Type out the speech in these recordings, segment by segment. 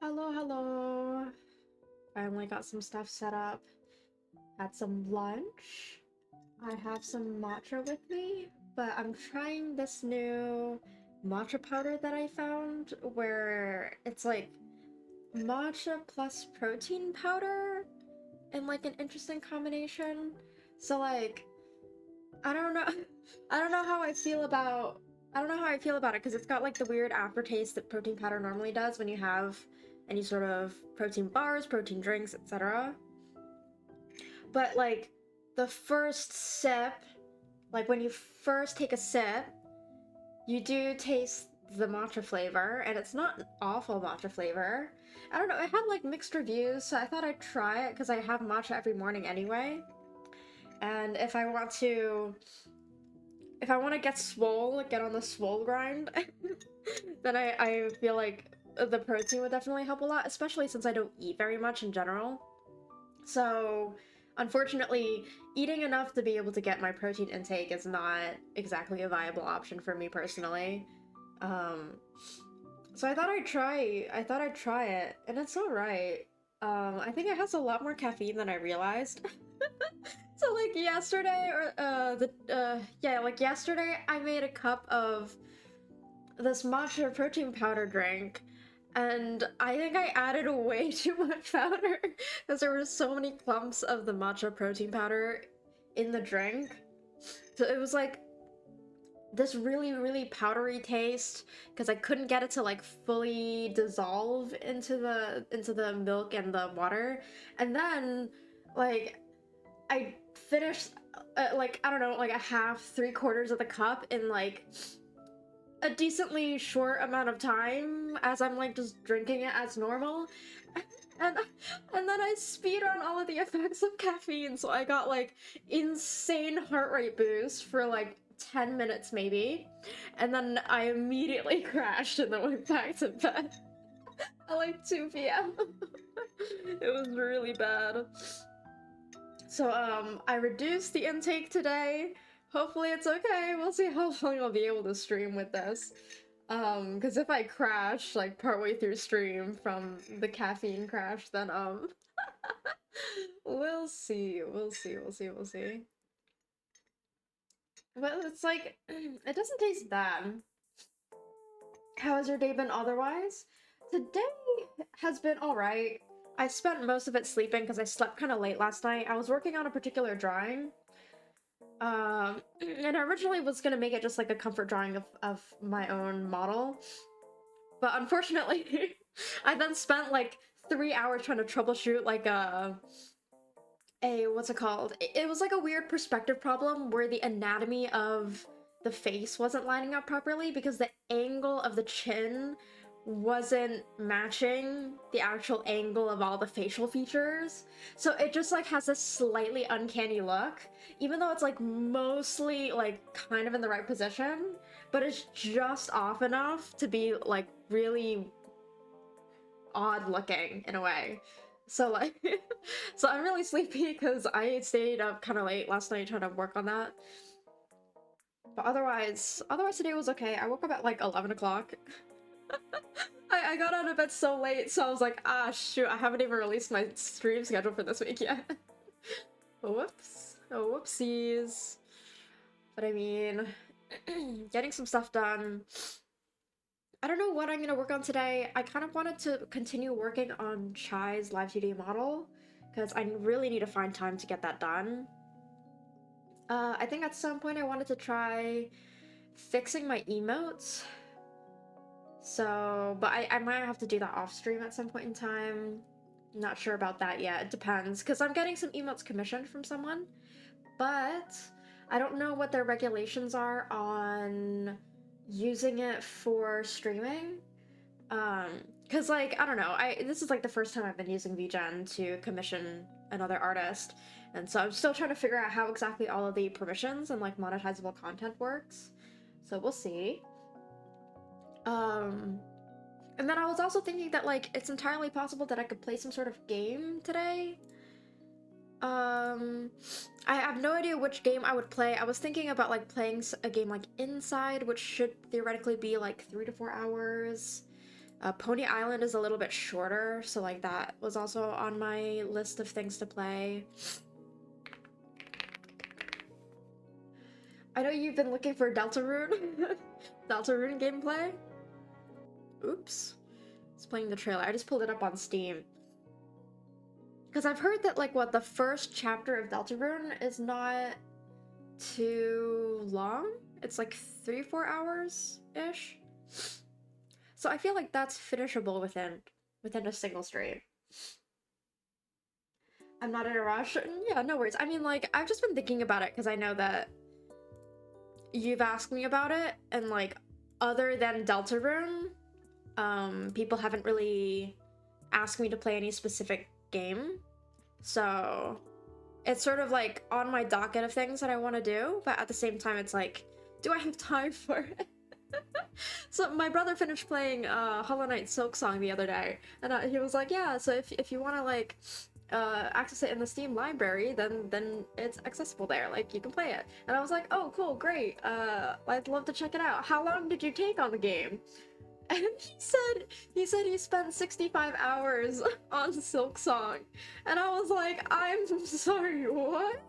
Hello, hello. Finally got some stuff set up. Had some lunch. I have some matcha with me, but I'm trying this new matcha powder that I found where it's like matcha plus protein powder in like an interesting combination. So like I don't know I don't know how I feel about it because it's got like the weird aftertaste that protein powder normally does when you have any sort of protein bars, protein drinks, etc. But like the first sip, like when you first take a sip, you do taste the matcha flavor, and it's not an awful matcha flavor. I don't know, it had like mixed reviews, so I thought I'd try it because I have matcha every morning anyway. And if I want to get swole, get on the swole grind, then I feel like the protein would definitely help a lot, especially since I don't eat very much in general. So, unfortunately, eating enough to be able to get my protein intake is not exactly a viable option for me personally. Um, so I thought I'd try it, and it's alright. I think it has a lot more caffeine than I realized. So like yesterday like yesterday I made a cup of this matcha protein powder drink, and I think I added way too much powder because there were so many clumps of the matcha protein powder in the drink. So it was like this really, really powdery taste because I couldn't get it to like fully dissolve into the milk and the water. And then like I finished like I don't know, like a half, three quarters of the cup in like a decently short amount of time as I'm like just drinking it as normal. And and then I speed on all of the effects of caffeine, so I got like insane heart rate boost for like 10 minutes maybe. And then I immediately crashed and then went back to bed at like 2 p.m. It was really bad. So I reduced the intake today. Hopefully it's okay. We'll see how long I'll be able to stream with this. Because if I crash like partway through stream from the caffeine crash, then we'll see. We'll see. But it's like it doesn't taste bad. How has your day been otherwise? Today has been alright. I spent most of it sleeping because I slept kind of late last night. I was working on a particular drawing. And I originally was gonna make it just like a comfort drawing of my own model. But unfortunately, I then spent like 3 hours trying to troubleshoot like a what's it called? It was like a weird perspective problem where the anatomy of the face wasn't lining up properly because the angle of the chin wasn't matching the actual angle of all the facial features. So it just like has this slightly uncanny look, even though it's like mostly like kind of in the right position, but it's just off enough to be like really odd looking in a way. So like, so I'm really sleepy because I stayed up kind of late last night trying to work on that. But otherwise today was okay. I woke up at like 11 o'clock. I got out of bed so late, so I was like, ah, shoot, I haven't even released my stream schedule for this week yet. Whoops. Oh, whoopsies. But I mean, getting some stuff done. I don't know what I'm gonna work on today. I kind of wanted to continue working on Chai's live 2D model, because I really need to find time to get that done. I think at some point I wanted to try fixing my emotes. So, but I might have to do that off stream at some point in time. Not sure about that yet. It depends, because I'm getting some emotes commissioned from someone, but I don't know what their regulations are on using it for streaming. Because like, I don't know, this is like the first time I've been using VGen to commission another artist, and so I'm still trying to figure out how exactly all of the permissions and like monetizable content works. So we'll see. And then I was also thinking that like it's entirely possible that I could play some sort of game today. I have no idea which game I would play. I was thinking about like playing a game like Inside, which should theoretically be like 3 to 4 hours. Pony Island is a little bit shorter, so like that was also on my list of things to play. I know you've been looking for Deltarune. Deltarune gameplay? Oops. It's playing the trailer. I just pulled it up on Steam. Because I've heard that, like, what, the first chapter of Deltarune is not too long? It's like 3-4 hours-ish? So I feel like that's finishable within a single stream. I'm not in a rush. Yeah, no worries. I mean, like, I've just been thinking about it because I know that you've asked me about it, and, like, other than Deltarune, people haven't really asked me to play any specific game. So it's sort of like on my docket of things that I want to do, but at the same time it's like, do I have time for it? So my brother finished playing Hollow Knight Silksong the other day, and he was like, yeah, so if you want to like access it in the Steam library, then it's accessible there, like you can play it. And I was like, oh cool, great, I'd love to check it out. How long did you take on the game? And he said he spent 65 hours on Silksong. And I was like, I'm sorry, what?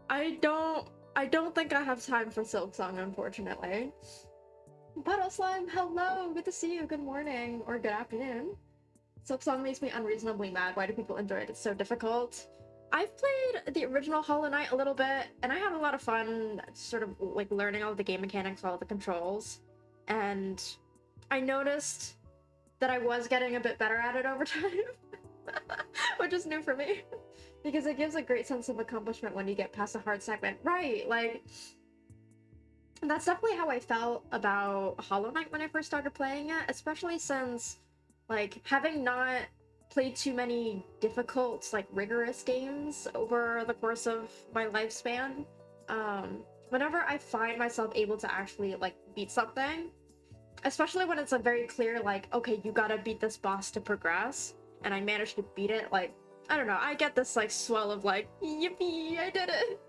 I don't think I have time for Silksong, unfortunately. Puddle Slime, hello! Good to see you, good morning, or good afternoon. Silksong makes me unreasonably mad. Why do people enjoy it? It's so difficult. I've played the original Hollow Knight a little bit, and I had a lot of fun sort of like learning all of the game mechanics, all of the controls. And I noticed that I was getting a bit better at it over time, which is new for me, because it gives a great sense of accomplishment when you get past a hard segment. Right, like, that's definitely how I felt about Hollow Knight when I first started playing it, especially since, like, having not played too many difficult, like, rigorous games over the course of my lifespan, whenever I find myself able to actually, like, beat something, especially when it's a very clear, like, okay, you gotta beat this boss to progress, and I managed to beat it, like, I don't know, I get this, like, swell of, like, yippee, I did it!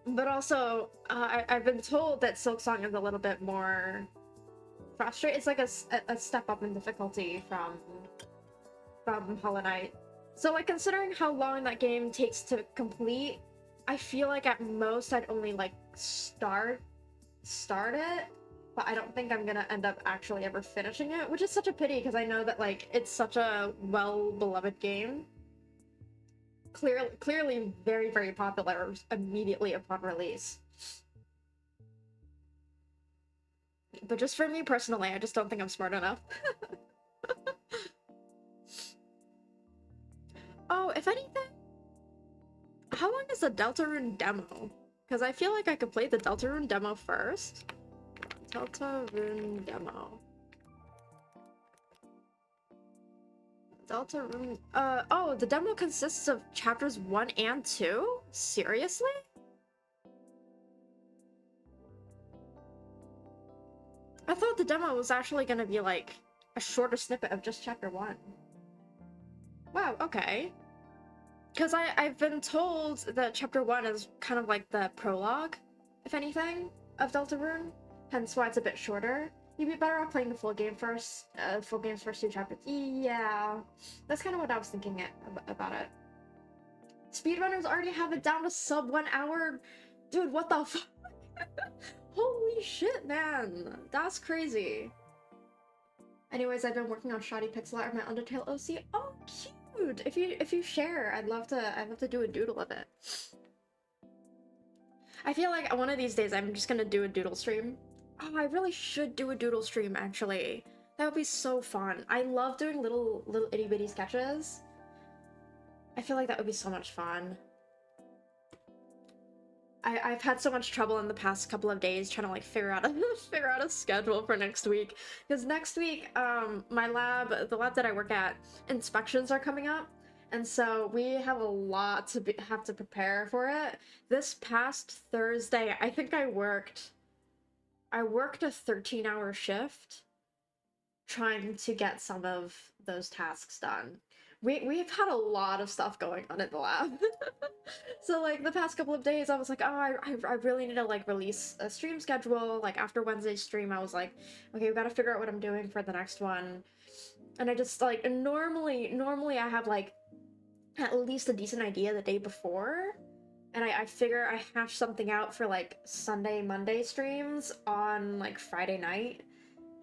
But also, I've been told that Silksong is a little bit more frustrating. It's like a step up in difficulty from Hollow Knight. So, like, considering how long that game takes to complete, I feel like at most I'd only like start it, but I don't think I'm gonna end up actually ever finishing it, which is such a pity because I know that like it's such a well-beloved game. Clearly very, very popular immediately upon release. But just for me personally, I just don't think I'm smart enough. Oh, if anything, how long is the Deltarune demo? Because I feel like I could play the Deltarune demo first. Deltarune demo. Deltarune. Oh, the demo consists of chapters 1 and 2? Seriously? I thought the demo was actually gonna be like a shorter snippet of just chapter 1. Wow, okay. Because I've been told that chapter 1 is kind of like the prologue, if anything, of Deltarune, hence why it's a bit shorter. You'd be better off playing the full game first, full game's first 2 chapters. Yeah, that's kind of what I was thinking about it. Speedrunners already have it down to sub 1 hour. Dude, what the fuck? Holy shit, man. That's crazy. Anyways, I've been working on shoddy pixel art of my Undertale OC. Oh, cute! If you share, I'd love to do a doodle of it. I feel like one of these days I'm just gonna do a doodle stream. Oh, I really should do a doodle stream, actually. That would be so fun. I love doing little itty bitty sketches. I feel like that would be so much fun. I've had so much trouble in the past couple of days trying to like figure out a schedule for next week, because next week my lab, the lab that I work at, inspections are coming up, and so we have a lot to have to prepare for it. This past Thursday, I think I worked a 13-hour shift trying to get some of those tasks done. We've had a lot of stuff going on in the lab. So like the past couple of days I was like, oh, I really need to like release a stream schedule. Like after Wednesday's stream I was like, okay, we gotta figure out what I'm doing for the next one. And I just like, normally I have like at least a decent idea the day before. And I figure I hash something out for like Sunday, Monday streams on like Friday night.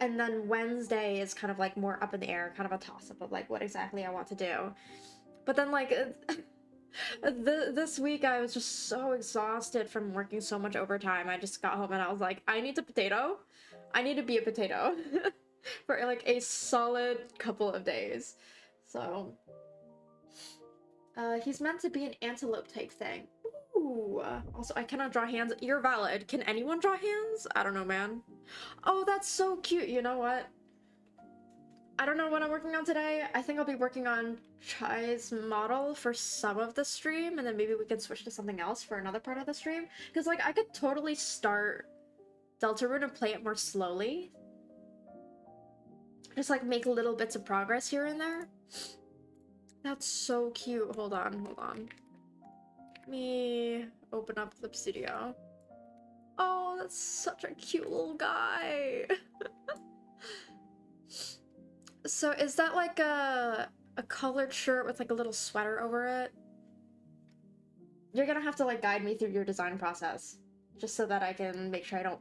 And then Wednesday is kind of like more up in the air, kind of a toss-up of like what exactly I want to do. But then like this week I was just so exhausted from working so much overtime. I just got home and I was like, I need to potato. I need to be a potato for like a solid couple of days. So he's meant to be an antelope type thing. Ooh. Also, I cannot draw hands. You're valid. Can anyone draw hands? I don't know, man. Oh, that's so cute. You know what? I don't know what I'm working on today. I think I'll be working on Chai's model for some of the stream, and then maybe we can switch to something else for another part of the stream. Because, like, I could totally start Deltarune and play it more slowly. Just, like, make little bits of progress here and there. That's so cute. Hold on. Let me open up Clip Studio. Oh, that's such a cute little guy. So is that like a colored shirt with like a little sweater over it? You're gonna have to like guide me through your design process, just so that I can make sure I don't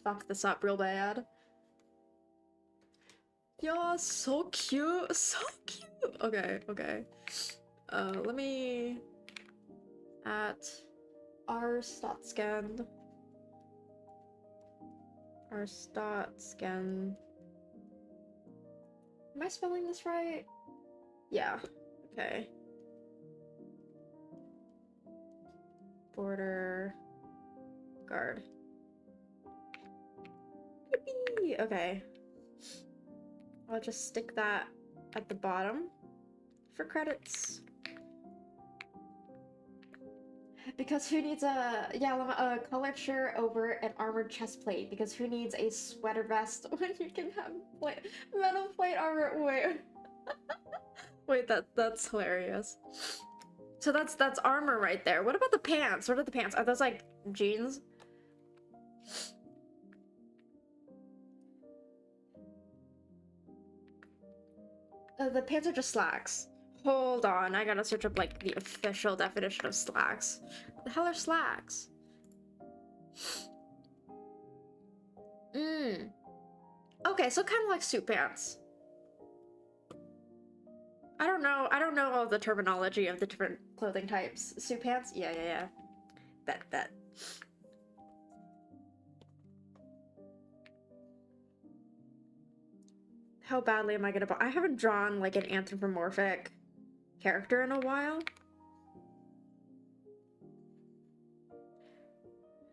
fuck this up real bad. Yeah, so cute, so cute. Okay. Let me at r.scan. r.scan. Am I spelling this right? Yeah. Okay. Border guard. Yippee! Okay. I'll just stick that at the bottom for credits. Because who needs a colored shirt over an armored chest plate? Because who needs a sweater vest when you can have metal plate armor? Wait. Wait, that's hilarious. So that's armor right there. What about the pants? What are the pants? Are those like jeans? The pants are just slacks. Hold on, I gotta search up like the official definition of slacks. The hell are slacks? Okay, so kind of like suit pants. I don't know all the terminology of the different clothing types. Suit pants? Yeah. Bet. How badly am I gonna I haven't drawn like an anthropomorphic character in a while.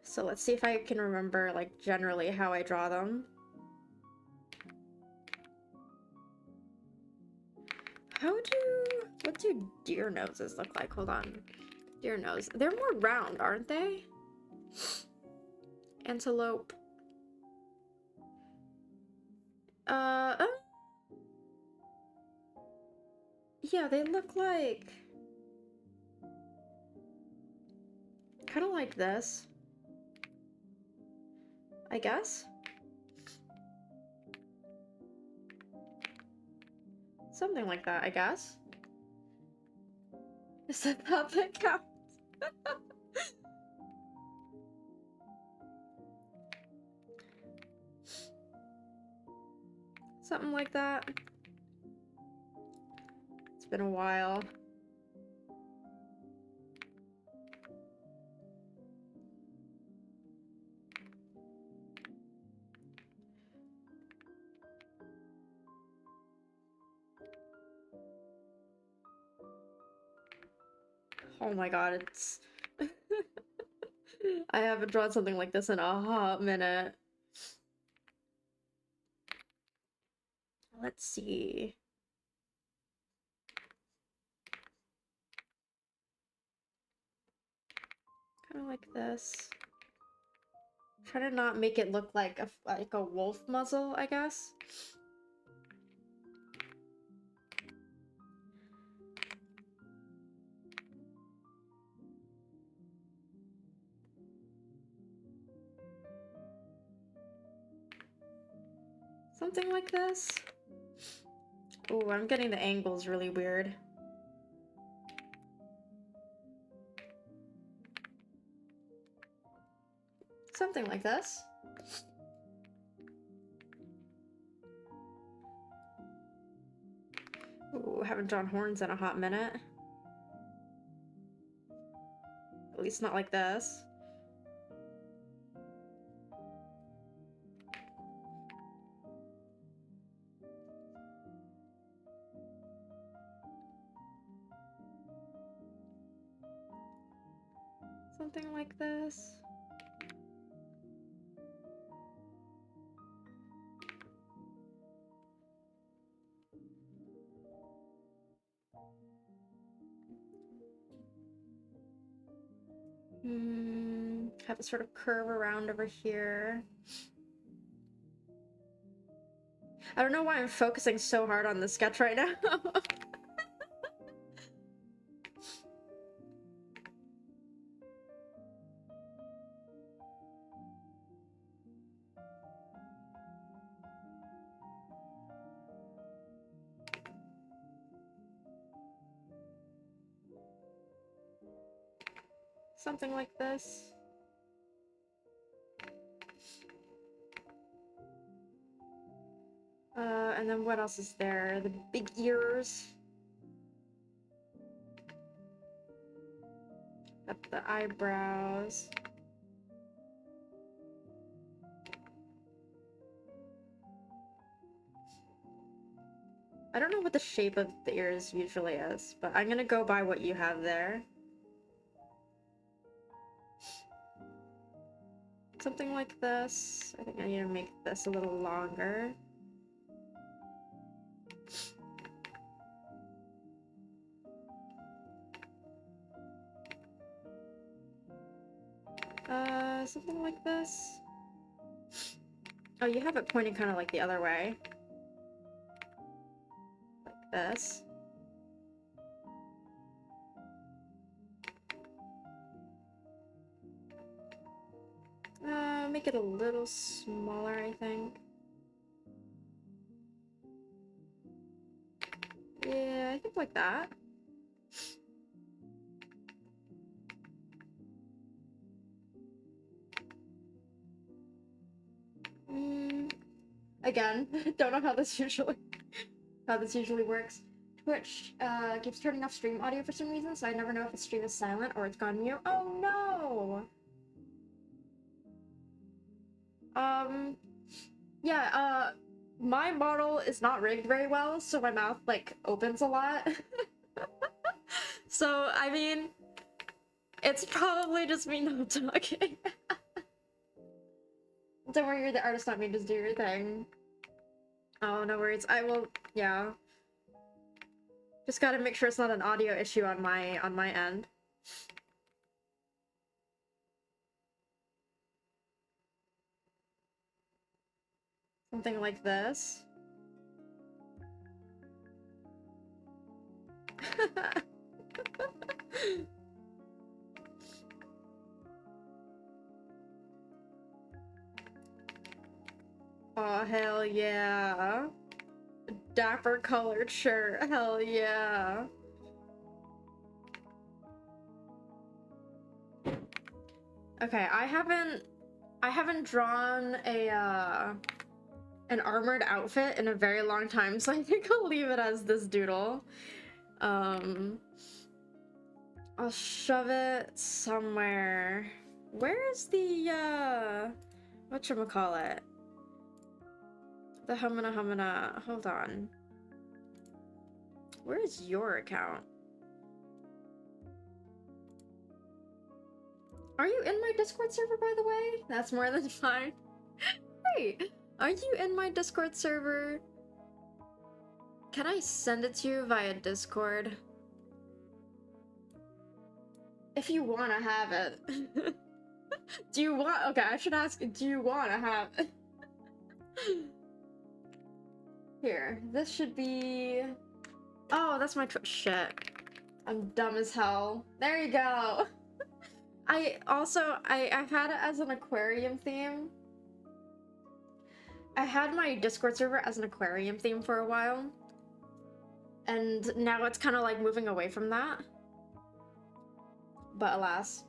So let's see if I can remember like generally how I draw them. What do deer noses look like? Hold on. Deer nose. They're more round, aren't they? Antelope. Yeah, they look like... kind of like this. I guess? Something like that, I guess. Is that that counts? Something like that. It's been a while. Oh my god, it's... I haven't drawn something like this in a hot minute. Let's see. Kind of like this. Try to not make it look like a wolf muzzle, I guess. Something like this. Oh, I'm getting the angles really weird. Something like this. Ooh, haven't drawn horns in a hot minute. At least not like this. Something like this. Have a sort of curve around over here. I don't know why I'm focusing so hard on this sketch right now. Something like this. And then what else is there? The big ears. Got the eyebrows. I don't know what the shape of the ears usually is, but I'm gonna go by what you have there. Something like this. I think I need to make this a little longer. Something like this. Oh, you have it pointing kind of like the other way. Like this. Make it a little smaller, I think. Yeah, I think like that. Again, don't know how this usually works. Twitch keeps turning off stream audio for some reason, so I never know if the stream is silent or it's gone mute. Oh no! Yeah, my model is not rigged very well, so my mouth, like, opens a lot. So, I mean, it's probably just me not talking. Don't worry, you're the artist, not me, just do your thing. Oh, no worries. I will, yeah. Just gotta make sure it's not an audio issue on my end. Something like this. Oh, hell yeah. Dapper colored shirt, hell yeah. Okay, I haven't drawn an armored outfit in a very long time, so I think I'll leave it as this doodle. I'll shove it somewhere. Where is the whatchamacallit? The humana. Hold on. Where is your account? Are you in my Discord server, by the way? That's more than fine. Wait, are you in my Discord server? Can I send it to you via Discord? If you want to have it. Do you want- okay, I should ask, do you want to have it? Here, this should be... Oh, that's my shit. I'm dumb as hell. There you go! I had it as an aquarium theme. I had my Discord server as an aquarium theme for a while. And now it's kind of like moving away from that. But alas.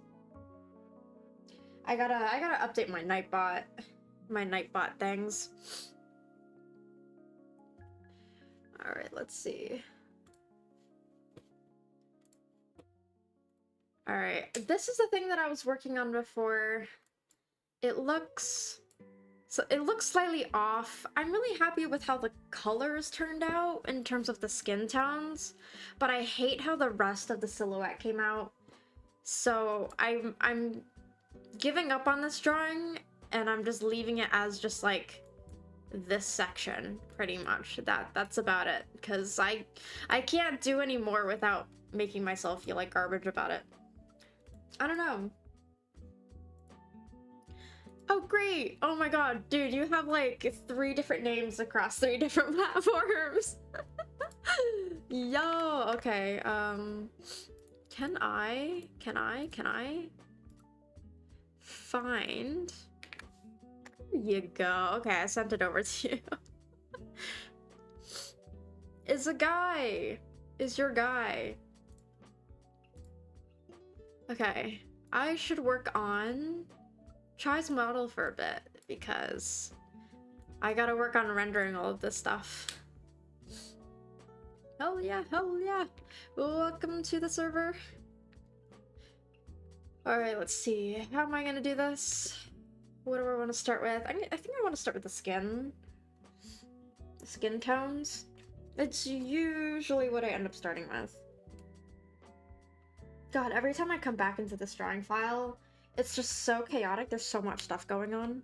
I gotta update my Nightbot things. Alright, let's see. Alright, this is the thing that I was working on before. It looks slightly off. I'm really happy with how the colors turned out in terms of the skin tones, but I hate how the rest of the silhouette came out. So I'm giving up on this drawing, and I'm just leaving it as just like this section, pretty much. That's about it, because I can't do any more without making myself feel like garbage about it. I don't know. Oh, great! Oh my god, dude, you have like 3 different names across 3 different platforms. Yo, okay, can I find... There you go. Okay, I sent it over to you. Is a guy. Is your guy. Okay, I should work on Chai's model for a bit, because I gotta work on rendering all of this stuff. Hell yeah, hell yeah. Welcome to the server. Alright, let's see. How am I gonna do this? What do I want to start with? I think I want to start with the skin. The skin tones. It's usually what I end up starting with. God, every time I come back into this drawing file, it's just so chaotic. There's so much stuff going on.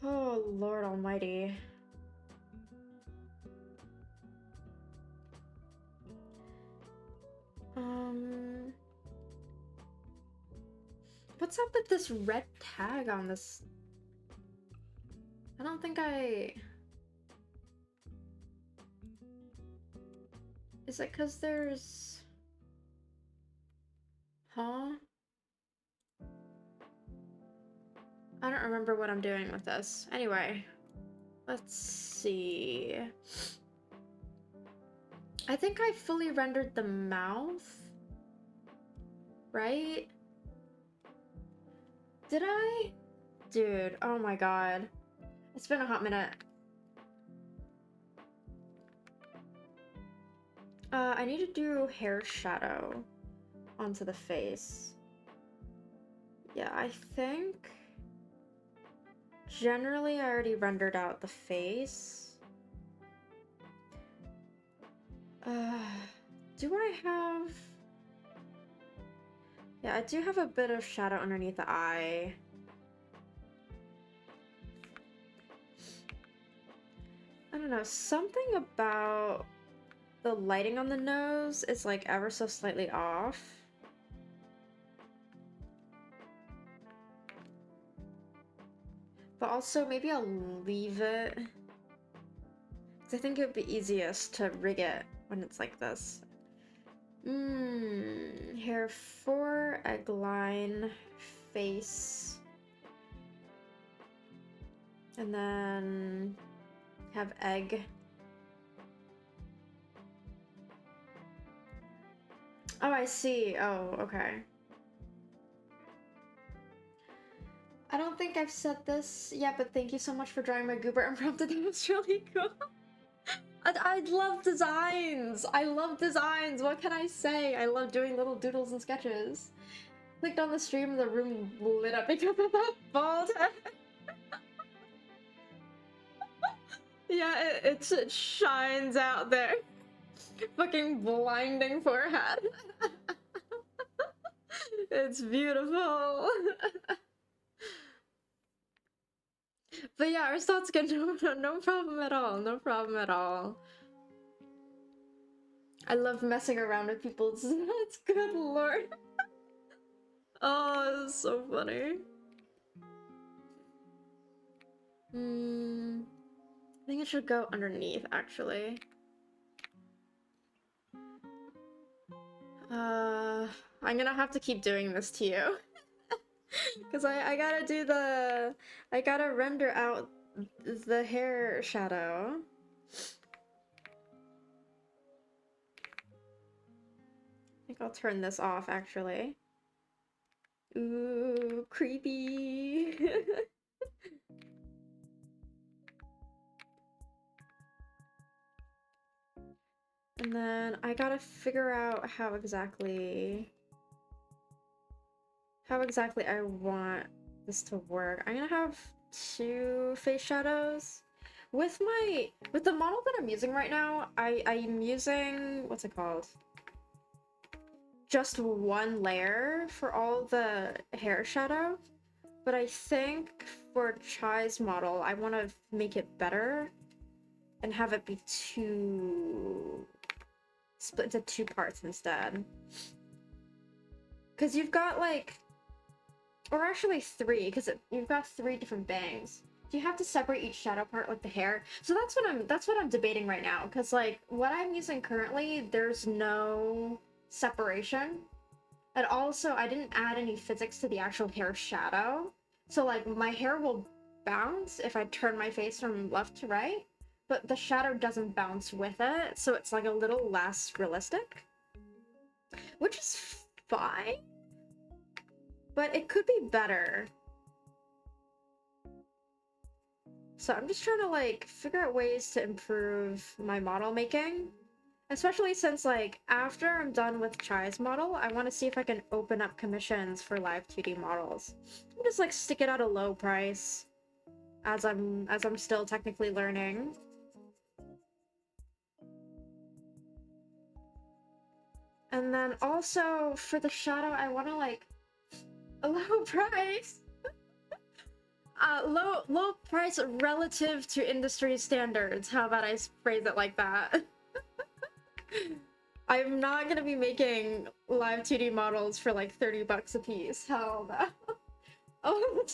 Oh, Lord almighty. What's up with this red tag on this? I don't think I... Is it because there's... Huh? I don't remember what I'm doing with this. Anyway, let's see. I think I fully rendered the mouth, right? Did I? Dude, oh my god. It's been a hot minute. I need to do hair shadow onto the face. Yeah, I think generally I already rendered out the face. Do I have... Yeah, I do have a bit of shadow underneath the eye. I don't know, something about the lighting on the nose is like ever so slightly off. But also maybe I'll leave it, 'cause I think it would be easiest to rig it when it's like this. Hair 4, egg line, face. And then have egg. Oh, I see. Oh, okay. I don't think I've said this yet, but thank you so much for drawing my goober impromptu. That was really cool. I love designs! I love designs! What can I say? I love doing little doodles and sketches. Clicked on the stream and the room lit up because of that bald head. Yeah, it shines out there. Fucking blinding forehead. It's beautiful. But yeah, our thoughts good. No problem at all. No problem at all. I love messing around with people's nuts. Good lord. Oh, it's so funny. I think it should go underneath, actually. I'm gonna have to keep doing this to you. Because I gotta do the... I gotta render out the hair shadow. I think I'll turn this off, actually. Ooh, creepy. And then I gotta figure out how exactly I want this to work. I'm gonna have 2 face shadows. With the model that I'm using right now, I'm using, what's it called? Just 1 layer for all the hair shadow. But I think for Chai's model, I want to make it better and have it be split into 2 parts instead. Because you've got like, or actually 3, because you've got 3 different bangs. You have to separate each shadow part with the hair. So that's what I'm debating right now. Because like what I'm using currently, there's no separation. And also I didn't add any physics to the actual hair shadow. So like my hair will bounce if I turn my face from left to right, but the shadow doesn't bounce with it, so it's like a little less realistic. Which is fine, but it could be better. So I'm just trying to like figure out ways to improve my model making. Especially since like after I'm done with Chai's model, I want to see if I can open up commissions for live 2D models. And just like stick it at a low price as I'm still technically learning. And then also for the shadow, I want to like a low price. Low price relative to industry standards. How about I phrase it like that? I'm not gonna be making live 2D models for like 30 bucks a piece. Hell no. Oh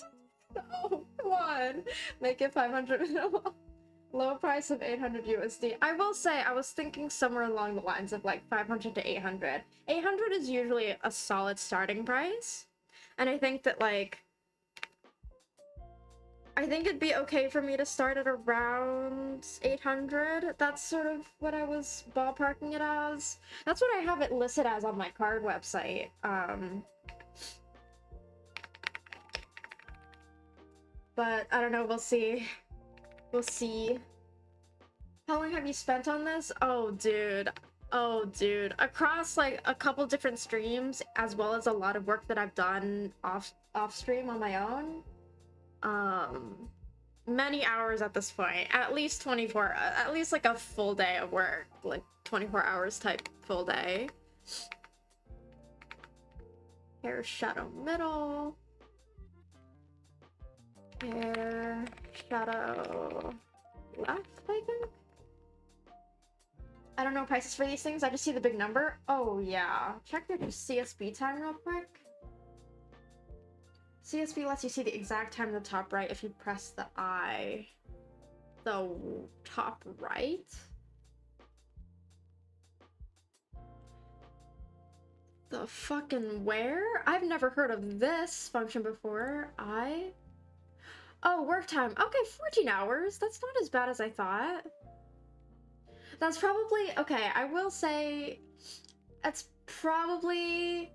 no, come on. Make it 500 minimal. Low price of 800 USD. I will say, I was thinking somewhere along the lines of like 500 to 800. 800 is usually a solid starting price. And I think that like, I think it'd be okay for me to start at around 800. That's sort of what I was ballparking it as. That's what I have it listed as on my card website. But I don't know, we'll see. We'll see. How long have you spent on this? Oh, dude. Oh, dude. Across, like, a couple different streams, as well as a lot of work that I've done off stream on my own. Many hours at this point. At least 24, at least, like, a full day of work. Like, 24 hours type full day. Hair shadow middle. Hair shadow left, I think? I don't know prices for these things, I just see the big number. Oh yeah, check your CSB time real quick. CSB lets you see the exact time in the top right if you press the I. The top right? The fucking where? I've never heard of this function before. Oh, work time. Okay, 14 hours. That's not as bad as I thought. That's probably... Okay, I will say... That's probably...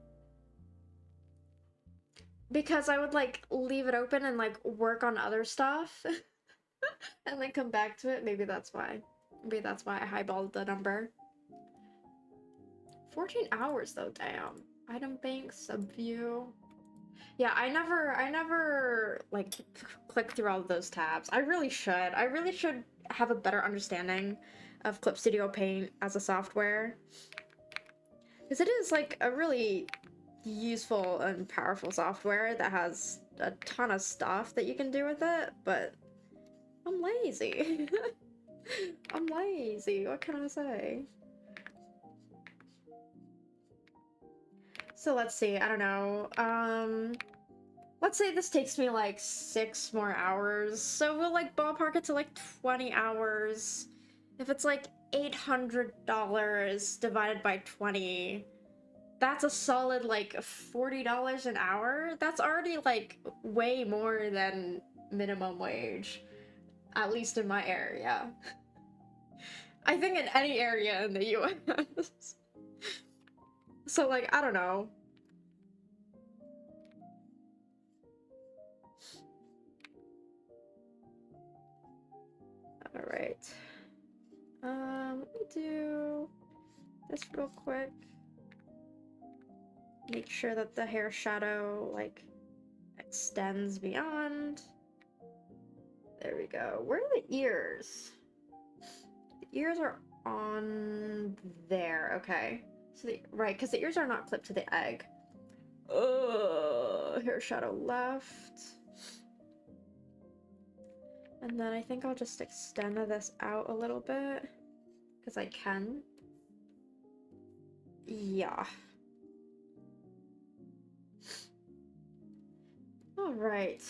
because I would, like, leave it open and, like, work on other stuff. And then come back to it. Maybe that's why. Maybe that's why I highballed the number. 14 hours, though, damn. Item bank, subview... Yeah, I never, like, click through all of those tabs. I really should. I really should have a better understanding of Clip Studio Paint as a software. Because it is, like, a really useful and powerful software that has a ton of stuff that you can do with it, but I'm lazy. I'm lazy, what can I say? So let's see, I don't know, let's say this takes me like 6 more hours, so we'll like ballpark it to like 20 hours. If it's like $800 divided by 20, that's a solid like $40 an hour. That's already like way more than minimum wage, at least in my area. I think in any area in the US. So like, I don't know. Alright. Let me do this real quick. Make sure that the hair shadow, like, extends beyond. There we go. Where are the ears? The ears are on there. Okay. So right, because the ears are not clipped to the egg. Hair shadow left. And then I think I'll just extend this out a little bit, because I can. Yeah. Alright.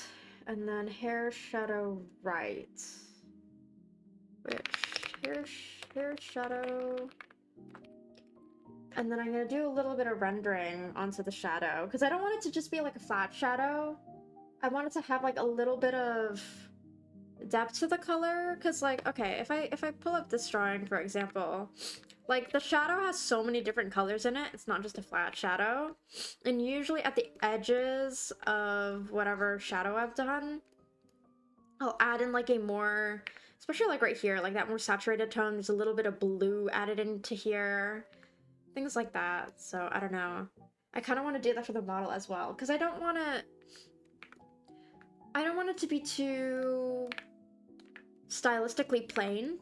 And then hair shadow right. Which, hair shadow... And then I'm gonna do a little bit of rendering onto the shadow, because I don't want it to just be like a flat shadow. I want it to have like a little bit of depth to the color, because like, okay, if I pull up this drawing, for example, like the shadow has so many different colors in it, it's not just a flat shadow. And usually at the edges of whatever shadow I've done, I'll add in like a more, especially like right here, like that more saturated tone, there's a little bit of blue added into here. Things like that, so I don't know. I kind of want to do that for the model as well, because I don't want it to be too stylistically plain,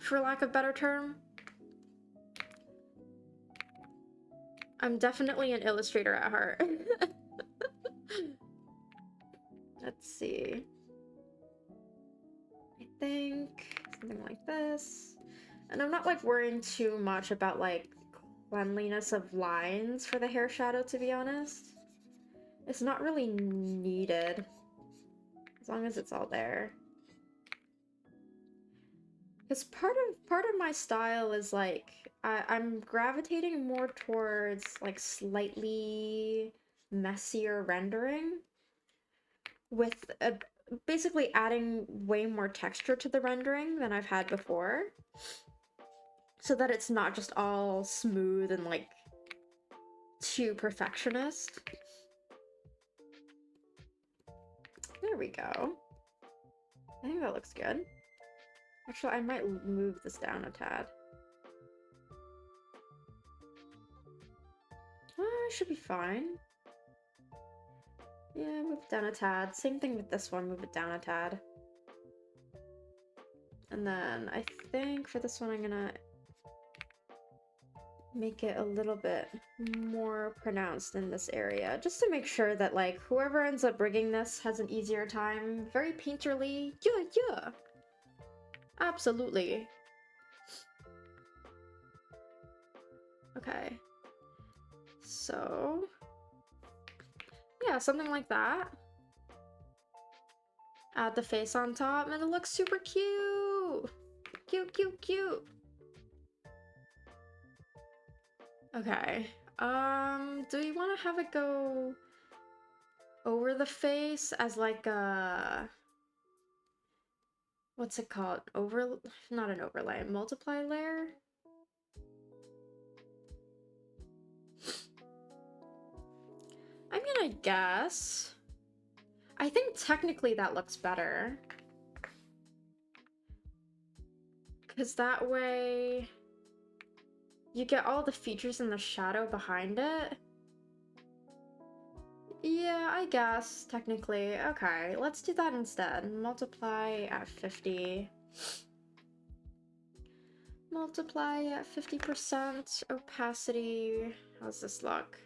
for lack of a better term. I'm definitely an illustrator at heart. Let's see. I think something like this. And I'm not like worrying too much about like cleanliness of lines for the hair shadow, to be honest. It's not really needed, as long as it's all there. Because part of my style is like, I'm gravitating more towards like slightly messier rendering, with basically adding way more texture to the rendering than I've had before, so that it's not just all smooth and like too perfectionist. There we go. I think that looks good. Actually, I might move this down a tad. Should be fine. Yeah, move it down a tad. Same thing with this one, move it down a tad. And then I think for this one I'm gonna make it a little bit more pronounced in this area, just to make sure that, like, whoever ends up rigging this has an easier time. Very painterly. Yeah, yeah. Absolutely. Okay. So... yeah, something like that. Add the face on top, and it looks super cute! Cute, cute, cute! Okay. Do you want to have it go over the face as like a... what's it called? Not an overlay, multiply layer? I mean, I guess. I think technically that looks better. Because that way you get all the features in the shadow behind it. Yeah, I guess, technically. Okay, let's do that instead. Multiply at 50. Multiply at 50%. Opacity. How's this look?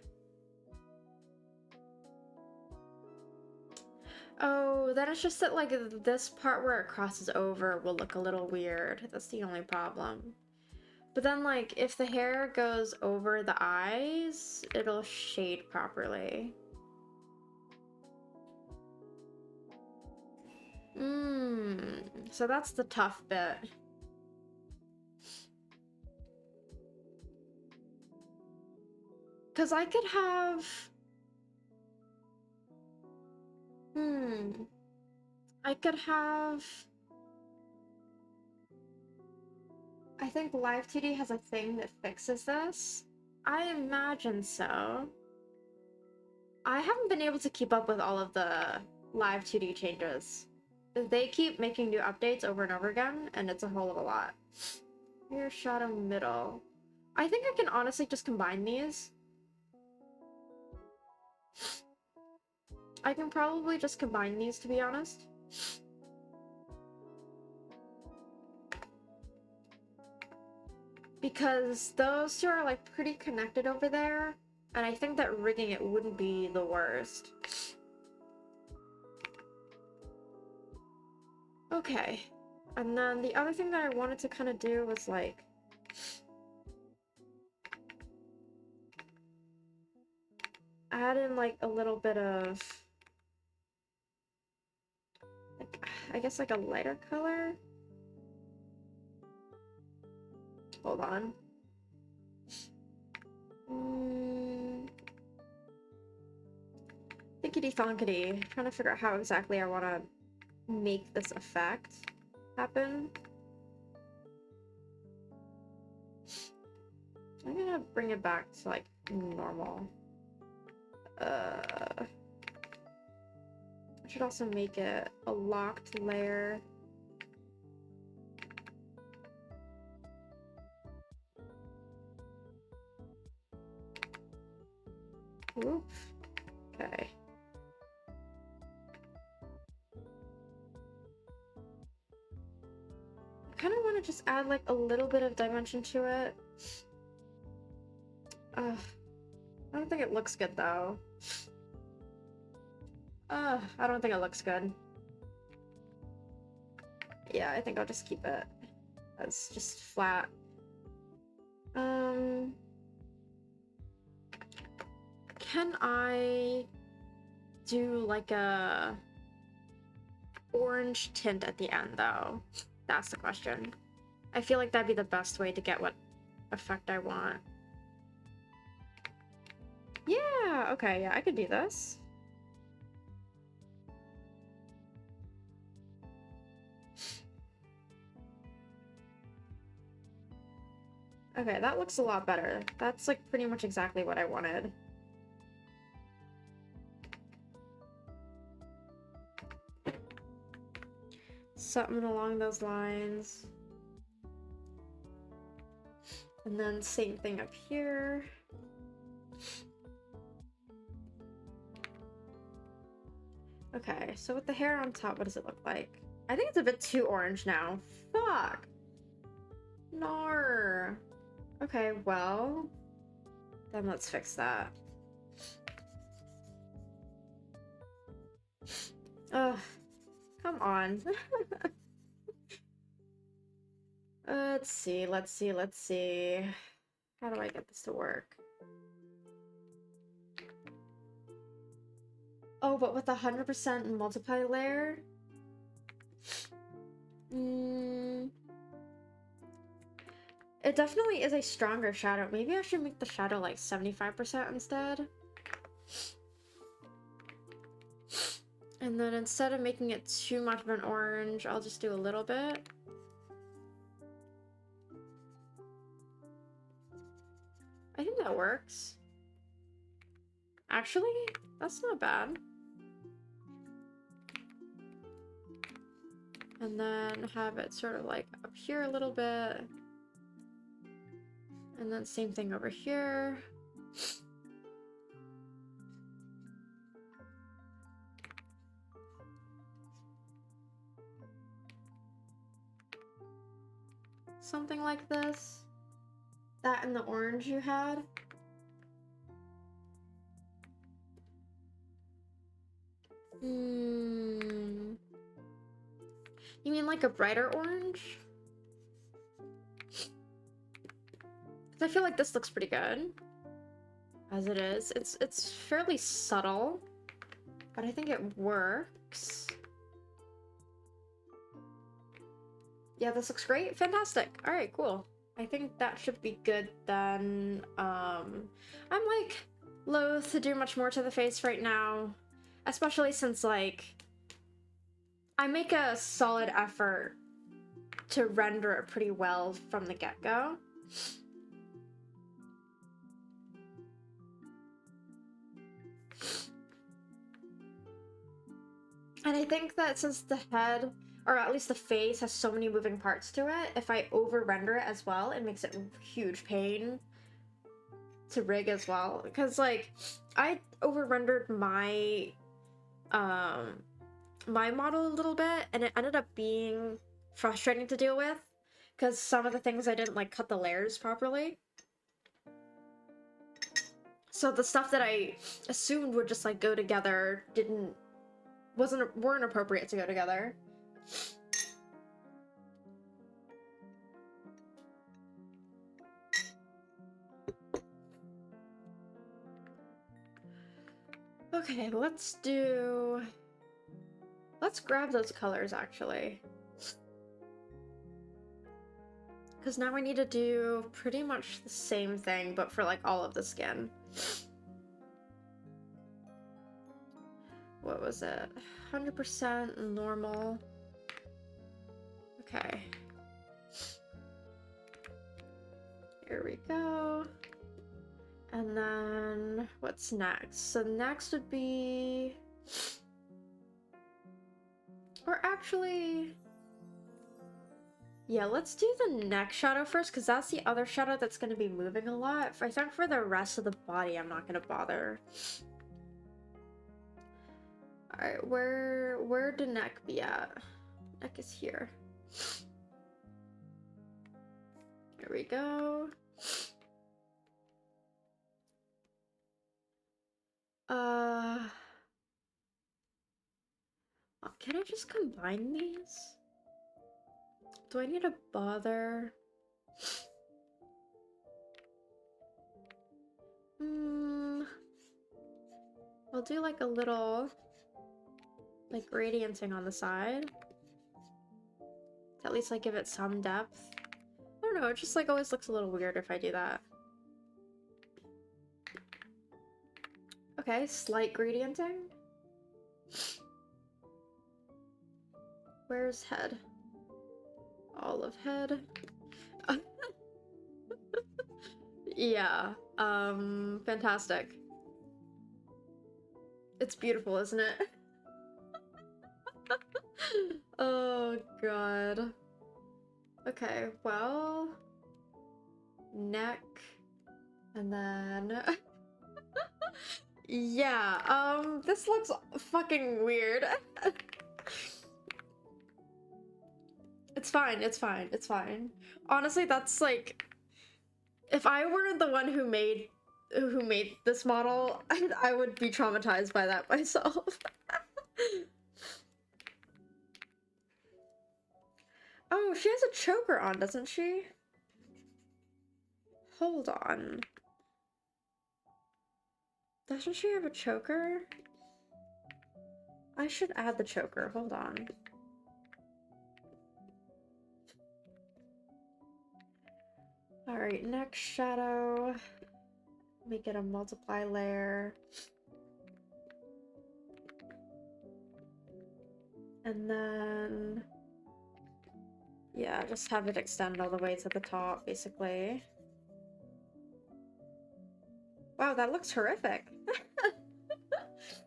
Oh, then it's just that, like, this part where it crosses over will look a little weird. That's the only problem. But then, like, if the hair goes over the eyes, it'll shade properly. So that's the tough bit. Because I could have... I could have... I think Live 2D has a thing that fixes this. I imagine so. I haven't been able to keep up with all of the Live 2D changes. They keep making new updates over and over again, and it's a whole of a lot. Here, shadow middle. I think I can honestly just combine these. I can probably just combine these, to be honest. Because those two are, like, pretty connected over there, and I think that rigging it wouldn't be the worst. Okay. And then the other thing that I wanted to kind of do was, like... add in, like, a little bit of... like, I guess, like, a lighter color? Hold on. Thinkity thonkity. Trying to figure out how exactly I want to make this effect happen. I'm gonna bring it back to, like, normal. I should also make it a locked layer. Oof. Okay. I kind of want to just add, like, a little bit of dimension to it. I don't think it looks good, though. I don't think it looks good. Yeah, I think I'll just keep it as just flat. Can I do, like, a orange tint at the end, though? That's the question. I feel like that'd be the best way to get what effect I want. Yeah, okay, yeah, I could do this. Okay, that looks a lot better. That's, like, pretty much exactly what I wanted. something along those lines. And then same thing up here. Okay, so with the hair on top, what does it look like? I think it's a bit too orange now. Fuck! Nar. Okay, well, then let's fix that. Ugh, come on. Let's see. How do I get this to work? Oh, but with 100% multiply layer? It definitely is a stronger shadow. Maybe I should make the shadow like 75% instead. And then instead of making it too much of an orange, I'll just do a little bit. I think that works. Actually, that's not bad. And then have it sort of like up here a little bit. And then same thing over here. Something like this. That and the orange you had. You mean like a brighter orange? Because I feel like this looks pretty good. As it is. It's fairly subtle. But I think it works. Yeah, this looks great. Fantastic. Alright, cool. I think that should be good then. I'm like loath to do much more to the face right now. Especially since like I make a solid effort to render it pretty well from the get-go. And I think that since the head, or at least the face, has so many moving parts to it, if I over-render it as well, it makes it a huge pain to rig as well. Because, like, I over-rendered my my model a little bit, and it ended up being frustrating to deal with, because some of the things I didn't, like, cut the layers properly. So the stuff that I assumed would just, like, go together weren't appropriate to go together. Okay, let's grab those colors actually. Because now I need to do pretty much the same thing, but for like all of the skin. What was it? 100% normal. Okay. Here we go. And then what's next? So next would be... Or actually... Yeah, let's do the neck shadow first, because that's the other shadow that's going to be moving a lot. I think for the rest of the body, I'm not going to bother. Alright, where'd the neck be at? Neck is here. Here we go. Can I just combine these? Do I need to bother? I'll do like a little like gradienting on the side. To at least like give it some depth. I don't know, it just like always looks a little weird if I do that. Okay, slight gradienting. Where's head? All of head. Yeah, fantastic. It's beautiful, isn't it? Oh Oh god. Okay, well, neck, and then yeah, this looks fucking weird. It's fine, it's fine, it's fine. Honestly, that's like, if I were the one who made this model, I would be traumatized by that myself. Oh, she has a choker on, doesn't she? Hold on. Doesn't she have a choker? I should add the choker. Hold on. Alright, next shadow. Make it a multiply layer. And then... yeah, just have it extend all the way to the top, basically. Wow, that looks horrific.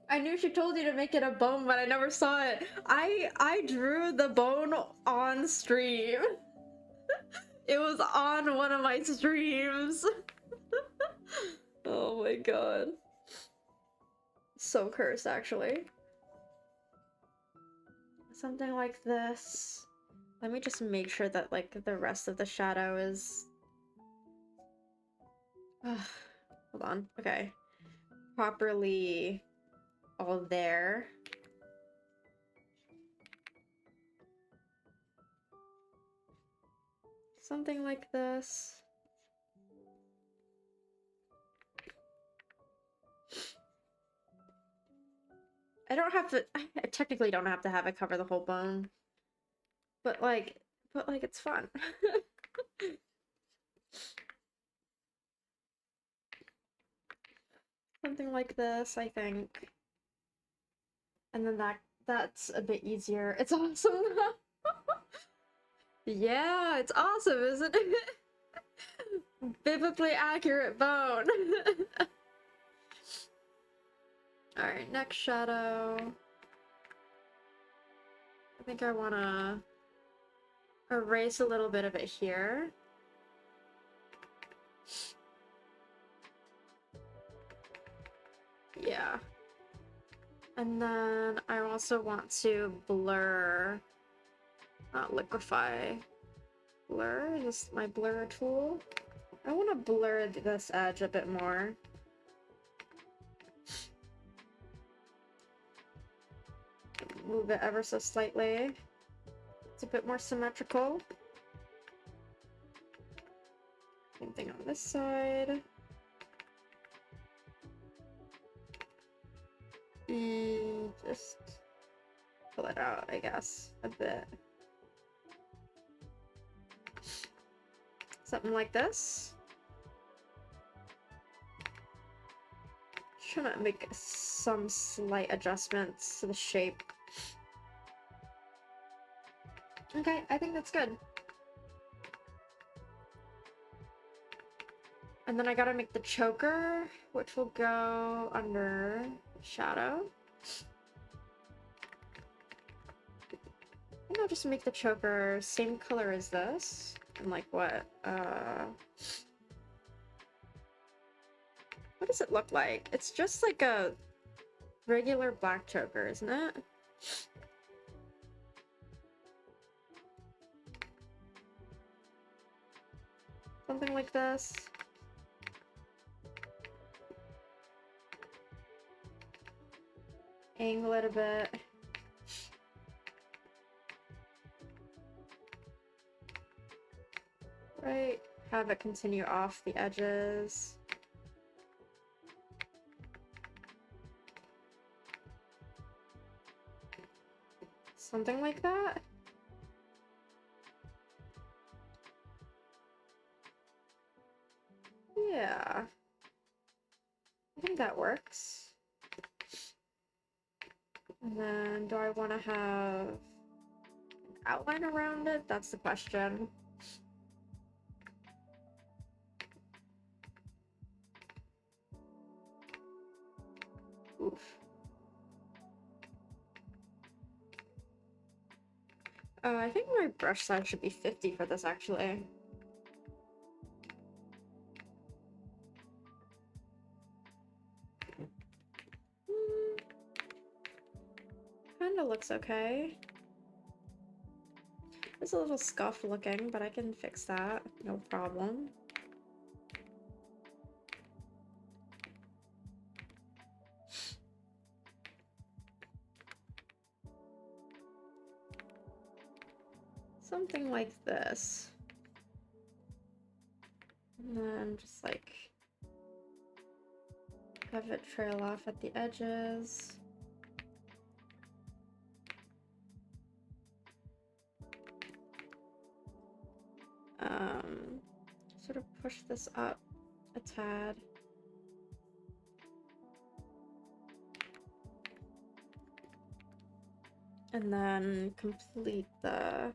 I knew she told you to make it a bone, but I never saw it. I drew the bone on stream. It was on one of my streams. Oh my god. So cursed, actually. Something like this. Let me just make sure that, like, the rest of the shadow is... hold on. Okay. Properly all there. Something like this. I don't have to... I technically don't have to have it cover the whole bone. But like, it's fun. Something like this, I think. And then that's a bit easier. It's awesome. Yeah, it's awesome, isn't it? Biblically accurate bone. Alright, next shadow. I think I wanna erase a little bit of it here. Yeah. And then I also want to blur, not liquefy. Blur? Is this my blur tool? I want to blur this edge a bit more. Move it ever so slightly. It's a bit more symmetrical. Same thing on this side. Just pull it out, I guess, a bit. Something like this. Trying to make some slight adjustments to the shape. Okay, I think that's good. And then I gotta make the choker, which will go under shadow. And I'll just make the choker same color as this. And like what does it look like? It's just like a regular black choker, isn't it? Something like this. Angle it a bit. Right. Have it continue off the edges. Something like that. Yeah. I think that works. And then, do I want to have an outline around it? That's the question. Oof. I think my brush size should be 50 for this, actually. Kinda looks okay. It's a little scuffed looking, but I can fix that, no problem. Something like this. And then just like have it trail off at the edges. Sort of push this up a tad. And then complete the...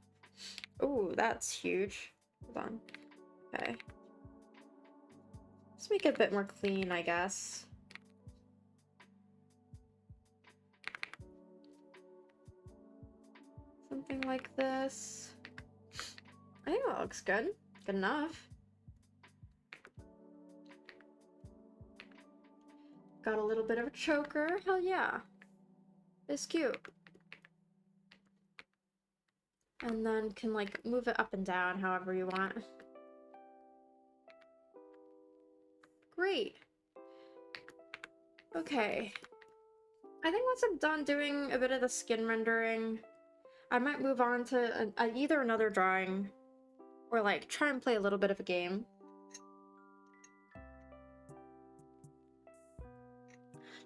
Ooh, that's huge. Hold on. Okay. Let's make it a bit more clean, I guess. Something like this. I think that looks good. Good enough. Got a little bit of a choker. Hell yeah. It's cute. And then can like move it up and down however you want. Great. Okay. I think once I'm done doing a bit of the skin rendering, I might move on to either another drawing or like try and play a little bit of a game.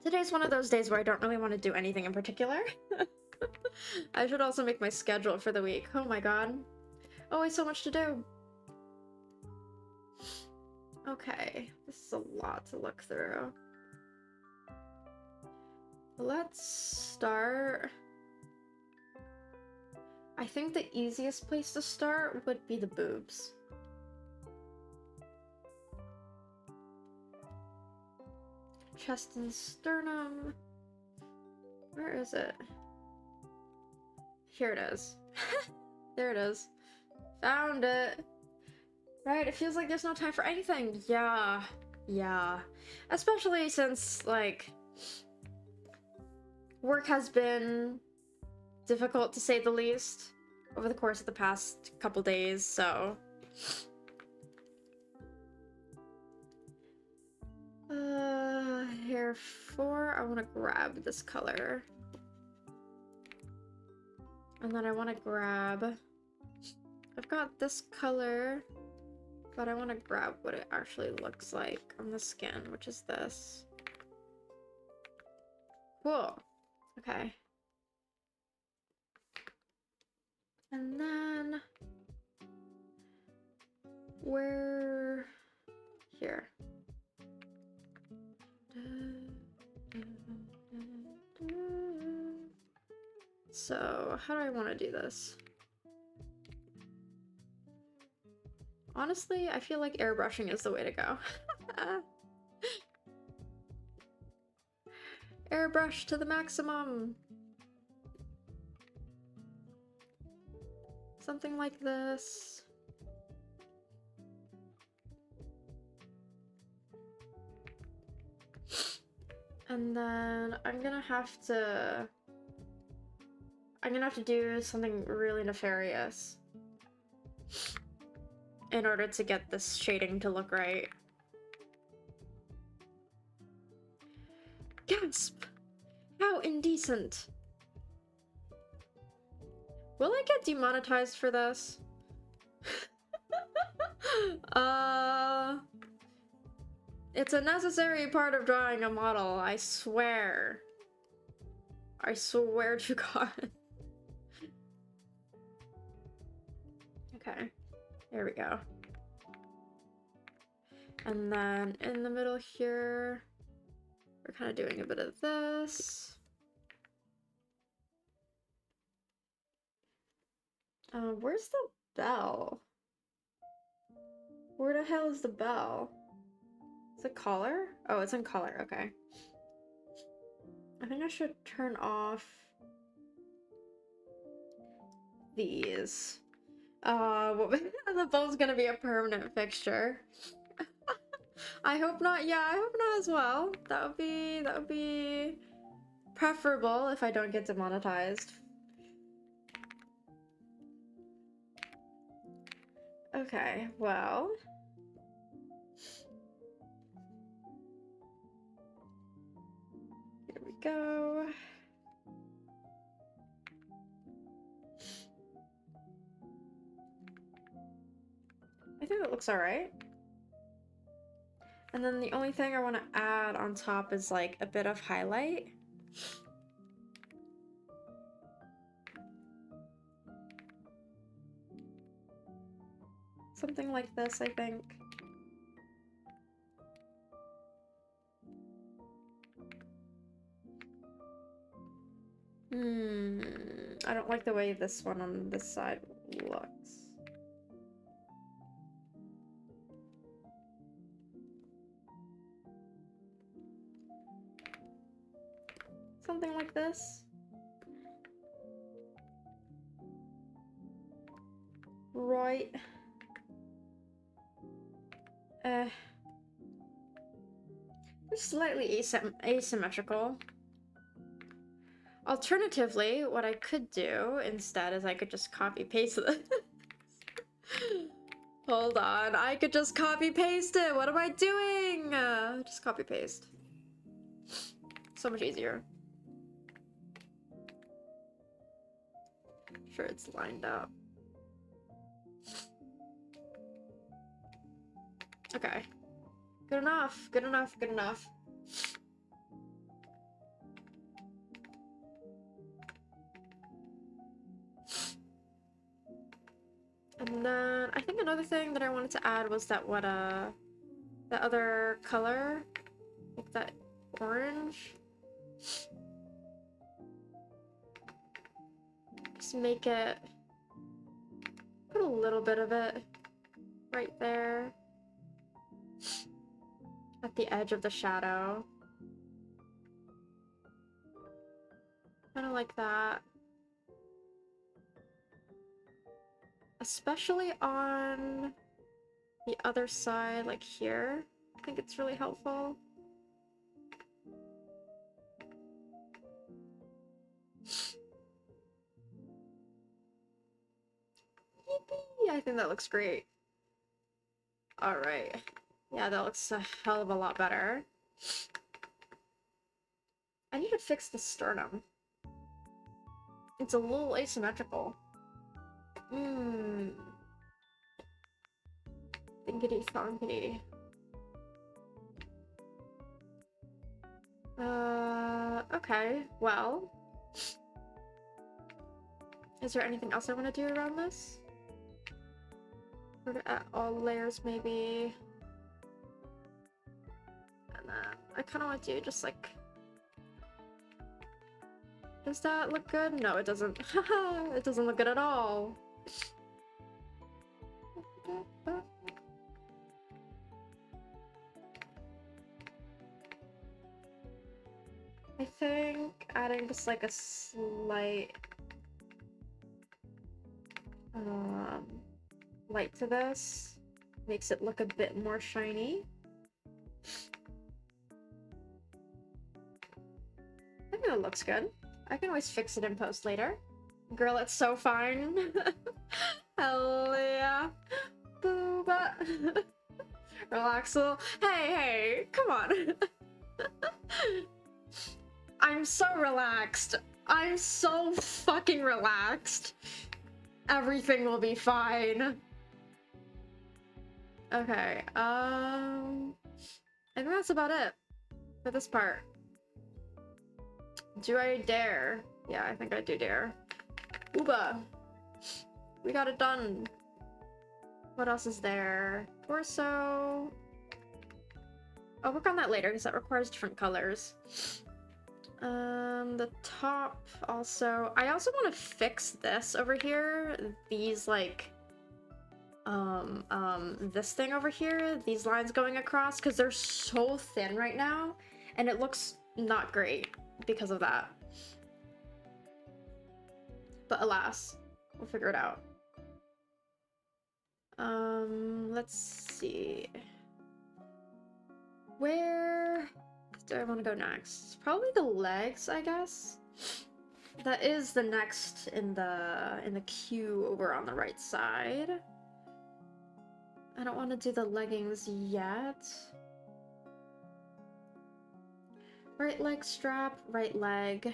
Today's one of those days where I don't really want to do anything in particular. I should also make my schedule for the week. Oh my god. Always so much to do. Okay, this is a lot to look through. Let's start... I think the easiest place to start would be the boobs. Chest and sternum. Where is it? Here it is. There it is. Found it. Right, it feels like there's no time for anything. Yeah. Yeah. Especially since, like, work has been difficult to say the least over the course of the past couple days, so... Hair 4, I want to grab this color. And then I want to grab... I've got this color, but I want to grab what it actually looks like on the skin, which is this. Cool. Okay. And then... Where... Here. So, how do I want to do this? Honestly, I feel like airbrushing is the way to go. Airbrush to the maximum! Something like this. And then I'm gonna have to do something really nefarious in order to get this shading to look right. Gasp! How indecent! Will I get demonetized for this? It's a necessary part of drawing a model, I swear. I swear to God. Okay, there we go. And then in the middle here, we're kind of doing a bit of this. Where's the bell? Where the hell is the bell? Is it color? Oh, it's in color, okay. I think I should turn off these. The bowl's gonna be a permanent fixture. I hope not. Yeah, I hope not as well. That would be preferable if I don't get demonetized. Okay, well. Here we go. I think that looks alright. And then the only thing I want to add on top is like a bit of highlight. Something like this, I think. I don't like the way this one on this side looks. Something like this. Right. Just slightly asymmetrical. Alternatively, what I could do instead is I could just copy paste this. Hold on, I could just copy paste it. What am I doing? Just copy paste. So much easier. Sure, it's lined up. Okay. Good enough, good enough, good enough. And then I think another thing that I wanted to add was that that other color, like that orange. Just make it, put a little bit of it right there at the edge of the shadow. Kind of like that. Especially on the other side, like here. I think it's really helpful. Yippee! I think that looks great. Alright. Yeah, that looks a hell of a lot better. I need to fix the sternum. It's a little asymmetrical. Thinkity thonkity. Okay, well. Is there anything else I want to do around this? Sort of at all layers, maybe. And then I kind of want to do just like... Does that look good? No, it doesn't. Haha, it doesn't look good at all. I think adding just like a slight light to this makes it look a bit more shiny. I think it looks good. I can always fix it in post later. Girl, it's so fine. Hell yeah. Booba. Relax a little. Hey, come on. I'm so relaxed. I'm so fucking relaxed. Everything will be fine. Okay, I think that's about it for this part. Do I dare? Yeah, I think I do dare. Ooba! We got it done. What else is there? Torso. I'll work on that later because that requires different colors. The top also. I also want to fix this over here. These like this thing over here, these lines going across, because they're so thin right now and it looks not great because of that. But alas, We'll figure it out. Let's see. Where do I want to go next? Probably the legs, I guess. That is the next in the queue over on the right side. I don't want to do the leggings yet. Right leg strap, right leg.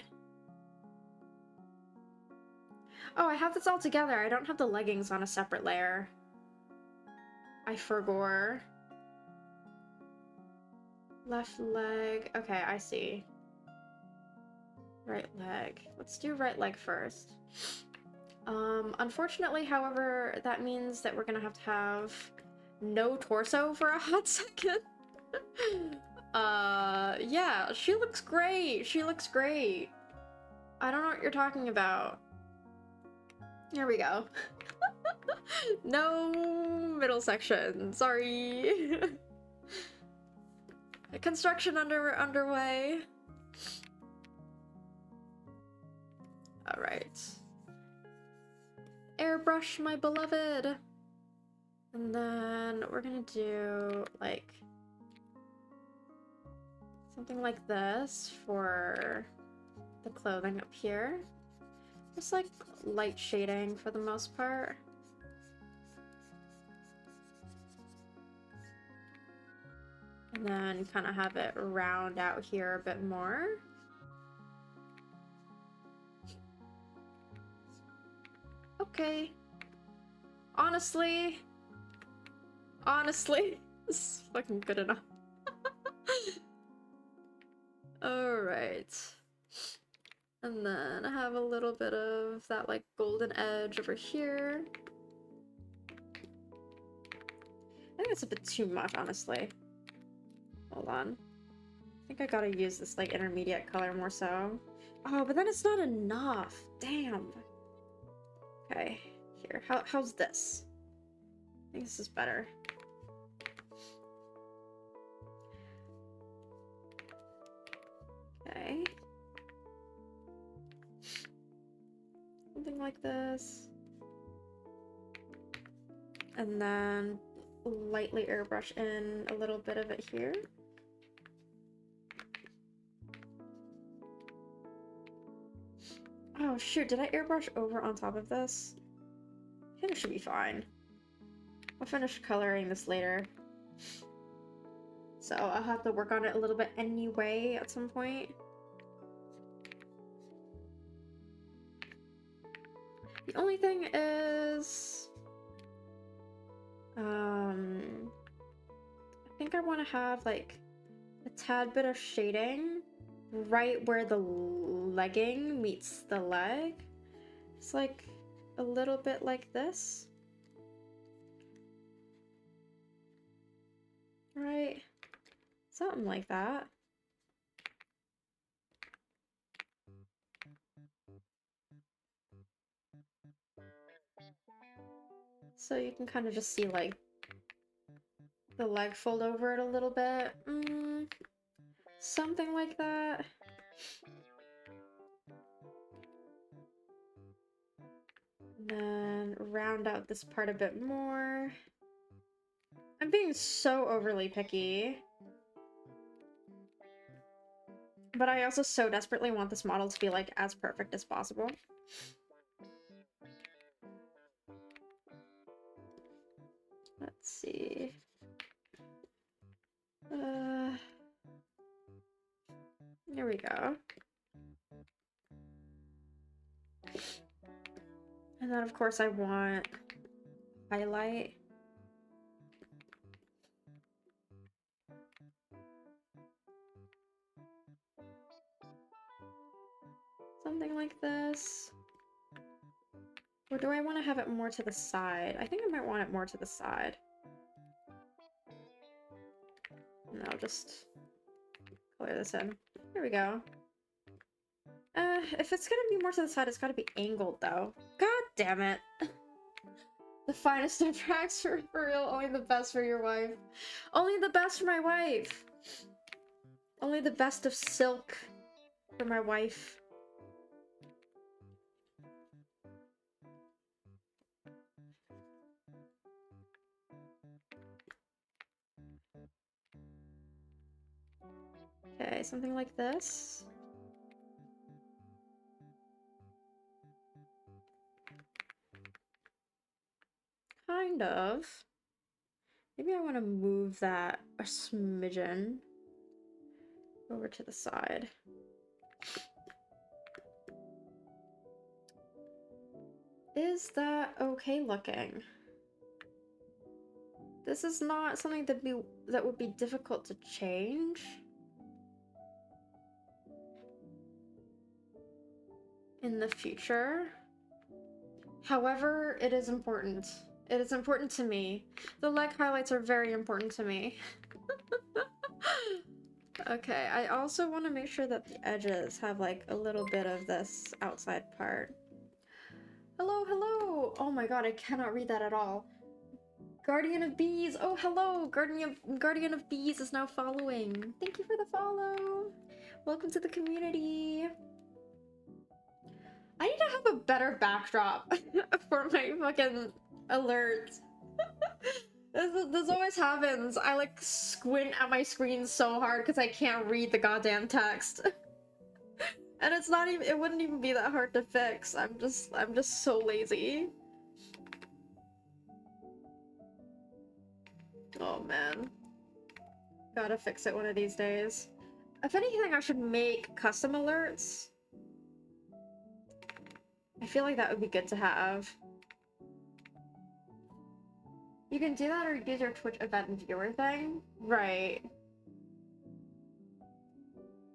Oh, I have this all together. I don't have the leggings on a separate layer. I forgot. Left leg. Okay, I see. Right leg. Let's do right leg first. Unfortunately, however, that means that we're gonna have to have no torso for a hot second. Yeah, she looks great. She looks great. I don't know what you're talking about. Here we go. No middle section. Sorry. Construction underway. All right. Airbrush, my beloved. And then we're gonna do like something like this for the clothing up here. Just like light shading for the most part. And then kind of have it round out here a bit more. Okay. Honestly, this is fucking good enough. Alright. And then I have a little bit of that like golden edge over here. I think it's a bit too much, honestly. Hold on. I think I gotta use this like intermediate color more so. Oh, but then it's not enough. Damn. Okay, here. How's this? I think this is better. Okay. Something like this. And then lightly airbrush in a little bit of it here. Oh shoot, did I airbrush over on top of this? I think it should be fine. I'll finish coloring this later. So I'll have to work on it a little bit anyway at some point. The only thing is... I think I want to have like a tad bit of shading right where the legging meets the leg. It's like a little bit like this. Right? Something like that. So you can kind of just see like the leg fold over it a little bit. Something like that. And then round out this part a bit more. I'm being so overly picky. But I also so desperately want this model to be like as perfect as possible. Let's see. Here we go. And then of course I want highlight. Something like this. Or do I want to have it more to the side? I think I might want it more to the side. And I'll just color this in. Here we go. If it's gonna be more to the side, it's gotta be angled though. God damn it. The finest of tracks for real, only the best for your wife. Only the best for my wife. Only the best of silk for my wife. Okay, something like this. Kind of. Maybe I want to move that a smidgen over to the side. Is that okay looking? This is not something that would be difficult to change. In the future. However, it is important. It is important to me. The leg highlights are very important to me. Okay, I also want to make sure that the edges have like a little bit of this outside part. Hello, hello! Oh my god, I cannot read that at all. Guardian of Bees! Oh, hello! Guardian of Bees is now following. Thank you for the follow! Welcome to the community! I need to have a better backdrop for my fucking alerts. This always happens. I like squint at my screen so hard because I can't read the goddamn text. And it's not even, it wouldn't even be that hard to fix. I'm just so lazy. Oh man. Gotta fix it one of these days. If anything, I should make custom alerts. I feel like that would be good to have. You can do that or use your Twitch event viewer thing. Right.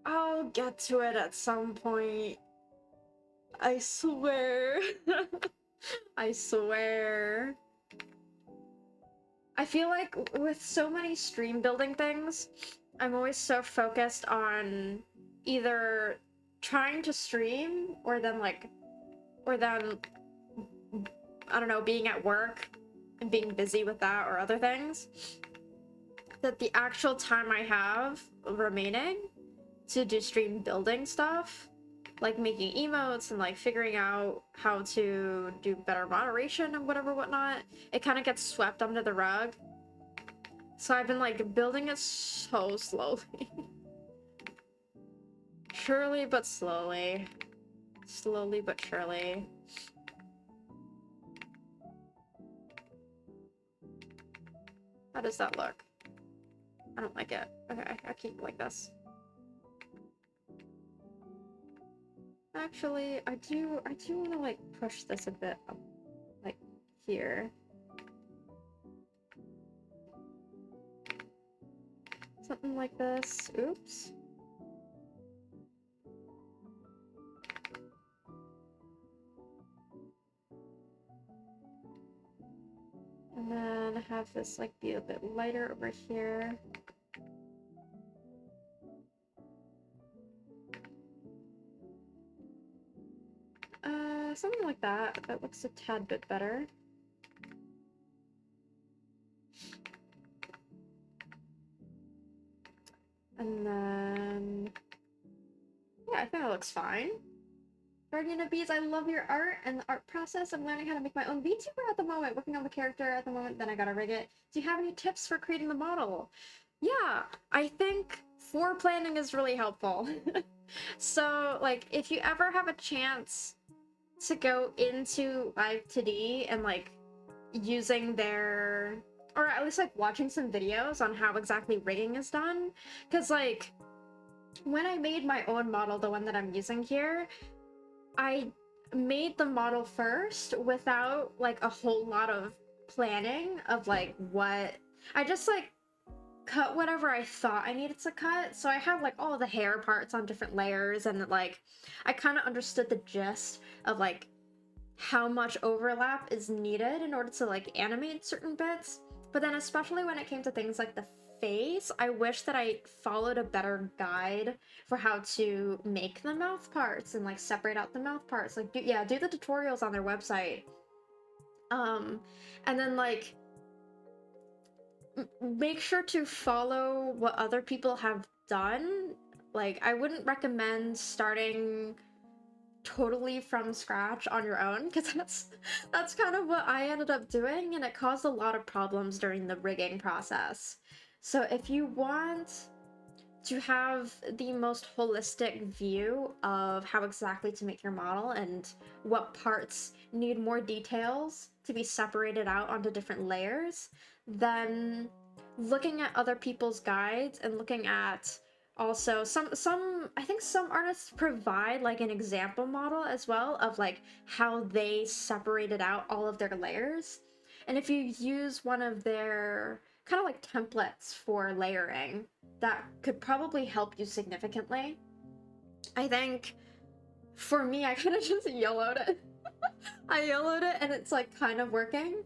I'll get to it at some point. I swear. I swear. I feel like with so many stream building things, I'm always so focused on either trying to stream or then I don't know, being at work and being busy with that or other things, that the actual time I have remaining to do stream building stuff, like making emotes and like figuring out how to do better moderation and whatnot, it kind of gets swept under the rug. So I've been like building it so slowly. Surely but slowly. Slowly but surely. How does that look? I don't like it. Okay, I'll keep it like this. Actually, I do want to like push this a bit up, like here. Something like this. Oops. And then have this like be a bit lighter over here. Something like that. That looks a tad bit better. And then... yeah, I think that looks fine. Guardian of Bees, I love your art and the art process. I'm learning how to make my own VTuber at the moment, working on the character at the moment, then I gotta rig it. Do you have any tips for creating the model? Yeah, I think planning is really helpful. So, like, if you ever have a chance to go into Live2D and, like, using their... or at least, like, watching some videos on how exactly rigging is done, because, like, when I made my own model, the one that I'm using here, I made the model first without, like, a whole lot of planning of, like, what... I just, like, cut whatever I thought I needed to cut, so I have, like, all the hair parts on different layers, and, like, I kind of understood the gist of, like, how much overlap is needed in order to, like, animate certain bits. But then especially when it came to things like the face, I wish that I followed a better guide for how to make the mouth parts and, like, separate out the mouth parts. Like, do the tutorials on their website. And then, like, make sure to follow what other people have done. Like, I wouldn't recommend starting totally from scratch on your own, because that's kind of what I ended up doing, and it caused a lot of problems during the rigging process. So if you want to have the most holistic view of how exactly to make your model and what parts need more details to be separated out onto different layers, then looking at other people's guides and looking at also some I think some artists provide like an example model as well of like how they separated out all of their layers. And if you use one of their kind of like templates for layering, that could probably help you significantly. I think for me, I kind of just yellowed it. I yellowed it and it's like kind of working.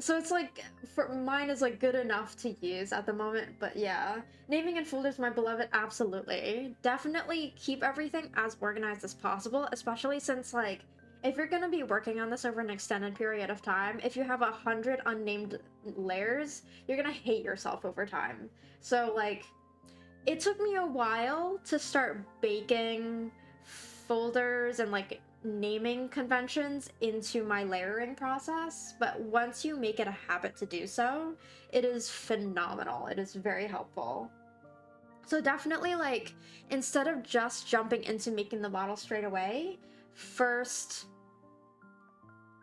So it's like, for mine is like good enough to use at the moment, but yeah. Naming in folders, my beloved, absolutely. Definitely keep everything as organized as possible, especially since like, if you're gonna be working on this over an extended period of time, if you have 100 unnamed layers, you're gonna hate yourself over time. So like, it took me a while to start baking folders and like naming conventions into my layering process, but once you make it a habit to do so, it is phenomenal. It is very helpful. So definitely, like, instead of just jumping into making the model straight away, first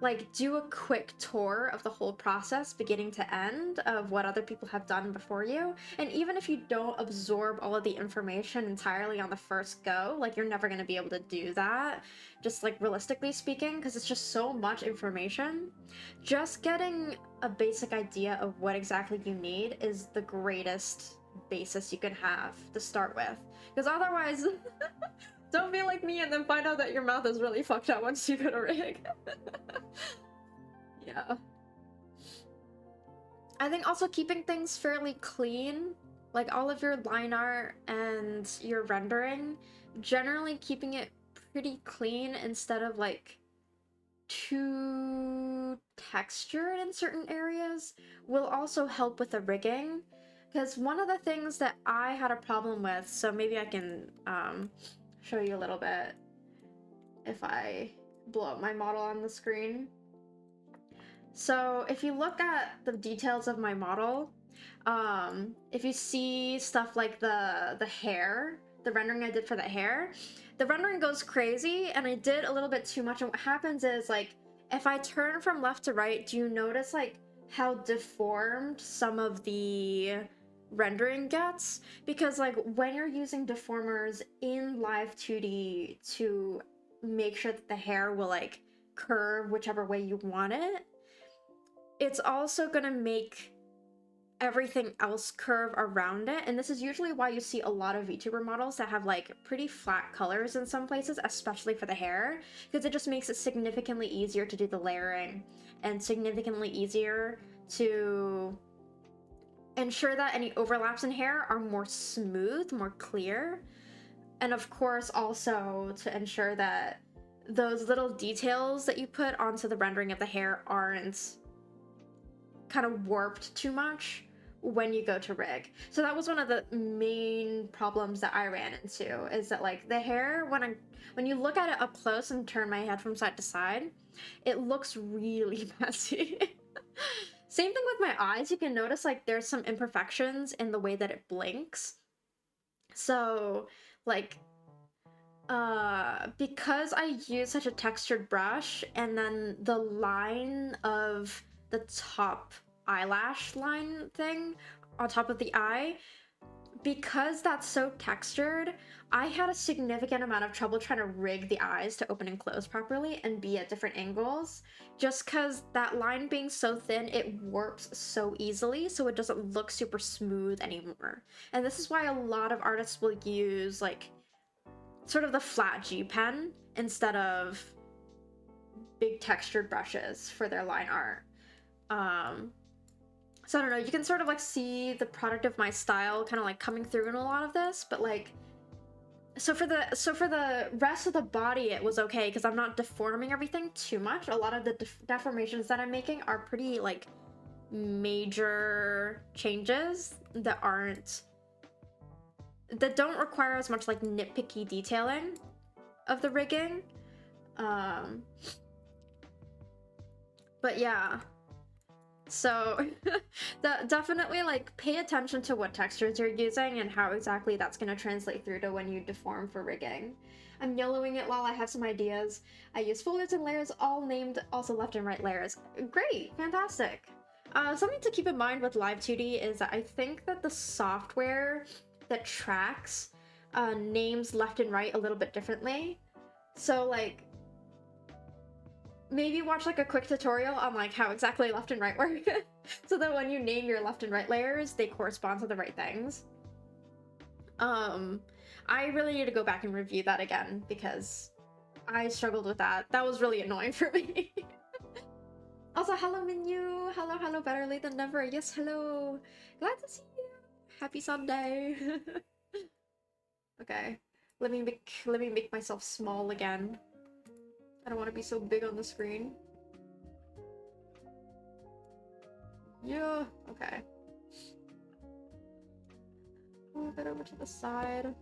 like do a quick tour of the whole process beginning to end of what other people have done before you. And even if you don't absorb all of the information entirely on the first go, like you're never going to be able to do that, just like realistically speaking, because it's just so much information. Just getting a basic idea of what exactly you need is the greatest basis you can have to start with, because otherwise don't be like me and then find out that your mouth is really fucked up once you go to rig. Yeah. I think also keeping things fairly clean, like all of your line art and your rendering, generally keeping it pretty clean instead of like too textured in certain areas will also help with the rigging. Because one of the things that I had a problem with, so maybe I can show you a little bit if I blow up my model on the screen. So if you look at the details of my model, if you see stuff like the hair, the rendering I did for the hair, the rendering goes crazy and I did a little bit too much. And what happens is, like, if I turn from left to right, do you notice like how deformed some of the rendering gets? Because like when you're using deformers in live 2D to make sure that the hair will like curve whichever way you want it, it's also gonna make everything else curve around it. And this is usually why you see a lot of VTuber models that have like pretty flat colors in some places, especially for the hair, because it just makes it significantly easier to do the layering and significantly easier to ensure that any overlaps in hair are more smooth, more clear. And of course, also to ensure that those little details that you put onto the rendering of the hair aren't kind of warped too much when you go to rig. So that was one of the main problems that I ran into, is that like the hair, when you look at it up close and turn my head from side to side, it looks really messy. Same thing with my eyes. You can notice like there's some imperfections in the way that it blinks. So like because I use such a textured brush, and then the line of the top eyelash line thing on top of the eye, because that's so textured, I had a significant amount of trouble trying to rig the eyes to open and close properly and be at different angles, just because that line being so thin, it warps so easily, so it doesn't look super smooth anymore. And this is why a lot of artists will use like sort of the flat G pen instead of big textured brushes for their line art. So I don't know, you can sort of like see the product of my style kind of like coming through in a lot of this, but like, so for the rest of the body, it was okay because I'm not deforming everything too much. A lot of the deformations that I'm making are pretty like major changes that don't require as much like nitpicky detailing of the rigging. But yeah. So definitely like pay attention to what textures you're using and how exactly that's going to translate through to when you deform for rigging. I'm yellowing it while I have some ideas. I use folders and layers all named also left and right layers. Great, fantastic. Something to keep in mind with Live 2D is that I think that the software that tracks names left and right a little bit differently. So like maybe watch like a quick tutorial on like how exactly left and right work so that when you name your left and right layers, they correspond to the right things. I really need to go back and review that again because I struggled with that. That was really annoying for me. Also, hello Minu! Hello, better late than never. Yes, hello! Glad to see you! Happy Sunday! Okay, let me make myself small again. I don't want to be so big on the screen. Yeah, okay. Move it over to the side.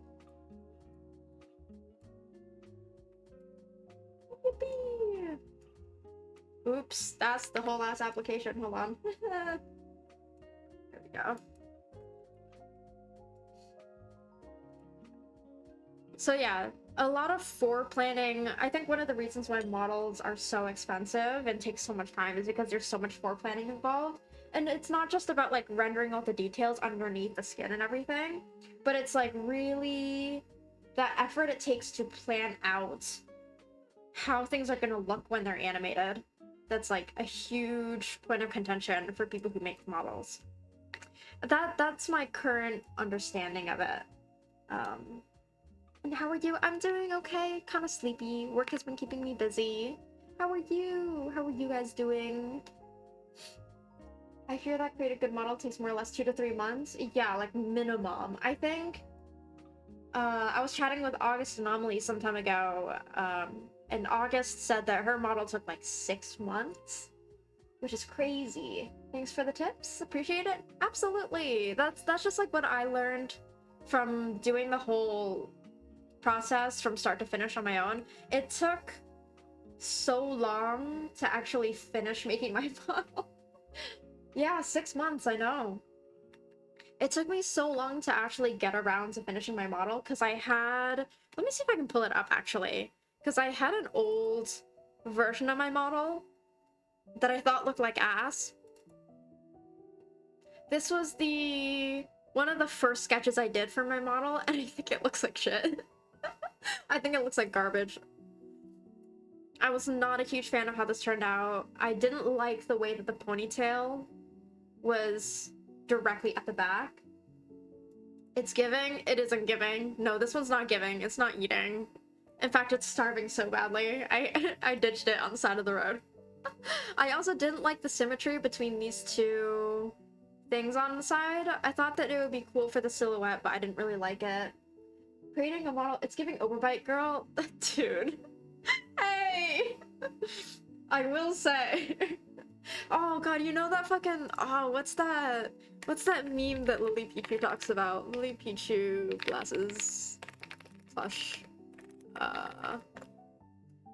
Yippee! Oops, that's the whole ass application. Hold on. There we go. So yeah, a lot of planning. I think one of the reasons why models are so expensive and take so much time is because there's so much planning involved. And it's not just about like rendering all the details underneath the skin and everything, but it's like really that effort it takes to plan out how things are going to look when they're animated. That's like a huge point of contention for people who make models. That's my current understanding of it. And how are you? I'm doing okay, kind of sleepy. Work has been keeping me busy. How are you? How are you guys doing? I hear that create a good model takes more or less 2 to 3 months. Yeah, like minimum. I think I was chatting with August Anomaly some time ago, and August said that her model took like 6 months, which is crazy. Thanks for the tips. Appreciate it. Absolutely. That's just like what I learned from doing the whole process from start to finish on my own. It took so long to actually finish making my model. Yeah, 6 months, I know. It took me so long to actually get around to finishing my model because I had... Let me see if I can pull it up, actually. Because I had an old version of my model that I thought looked like ass. This was one of the first sketches I did for my model, and I think it looks like shit. I think it looks like garbage. I was not a huge fan of how this turned out. I didn't like the way that the ponytail was directly at the back. It's giving. It isn't giving. No, this one's not giving. It's not eating. In fact, it's starving so badly. I ditched it on the side of the road. I also didn't like the symmetry between these two things on the side. I thought that it would be cool for the silhouette, but I didn't really like it. Creating a model, it's giving overbite, girl. Dude. Hey! I will say. Oh god, you know that fucking... Oh, what's that meme that Lily Pichu talks about? Lily Pichu glasses plush.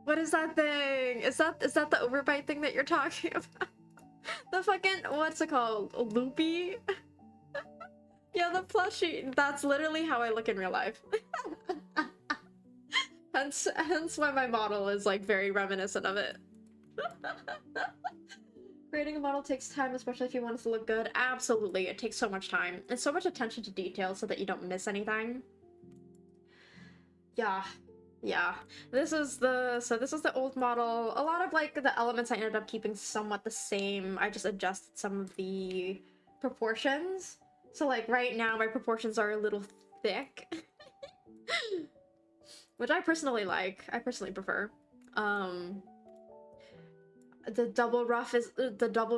What is that thing? Is that the overbite thing that you're talking about? The fucking... What's it called? Loopy? Yeah, the plushie. That's literally how I look in real life. Hence why my model is like very reminiscent of it. Creating a model takes time, especially if you want it to look good. Absolutely, it takes so much time and so much attention to detail so that you don't miss anything. Yeah. This is the old model. A lot of like the elements I ended up keeping somewhat the same. I just adjusted some of the proportions. So like right now my proportions are a little thick. Which I personally like. I personally prefer. The double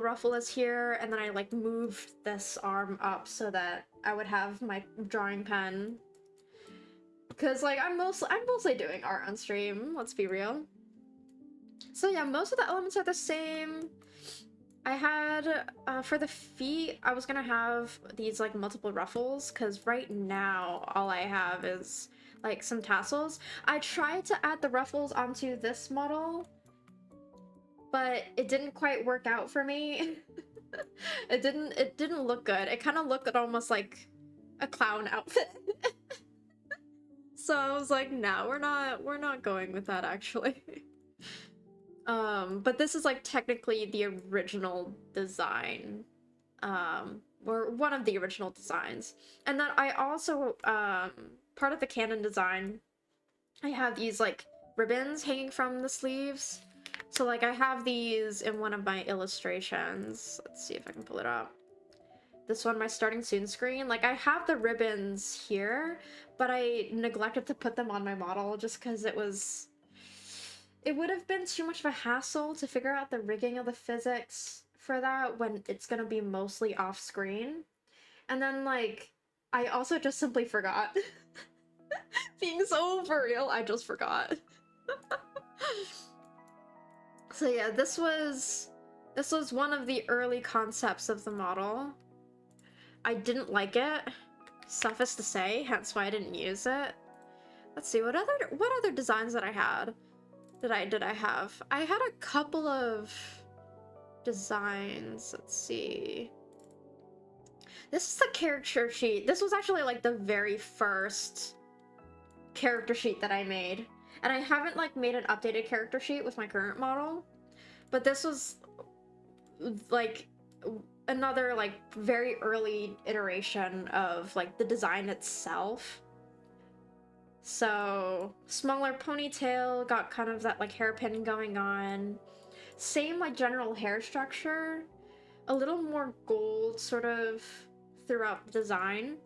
ruffle is here, and then I like moved this arm up so that I would have my drawing pen. Because like I'm mostly doing art on stream, let's be real. So yeah, most of the elements are the same. I had for the feet, I was gonna have these like multiple ruffles, because right now all I have is like some tassels. I tried to add the ruffles onto this model, but it didn't quite work out for me. It didn't look good. It kind of looked almost like a clown outfit. So I was like, no, we're not going with that actually. But this is like technically the original design. Or one of the original designs. And then I also, part of the canon design, I have these like ribbons hanging from the sleeves. So like I have these in one of my illustrations. Let's see if I can pull it up. This one, my starting soon screen. Like I have the ribbons here, but I neglected to put them on my model just because it would have been too much of a hassle to figure out the rigging of the physics for that when it's gonna be mostly off screen. And then like I also just simply forgot. Being so for real, I just forgot. So yeah, this was one of the early concepts of the model. I didn't like it, suffice to say, hence why I didn't use it. Let's see, what other designs that I had? Did I have? I had a couple of designs. Let's see. This is the character sheet. This was actually like the very first character sheet that I made. And I haven't like made an updated character sheet with my current model, but this was like another like very early iteration of like the design itself. So smaller ponytail, got kind of that like hairpin going on. Same like general hair structure, a little more gold sort of throughout the design,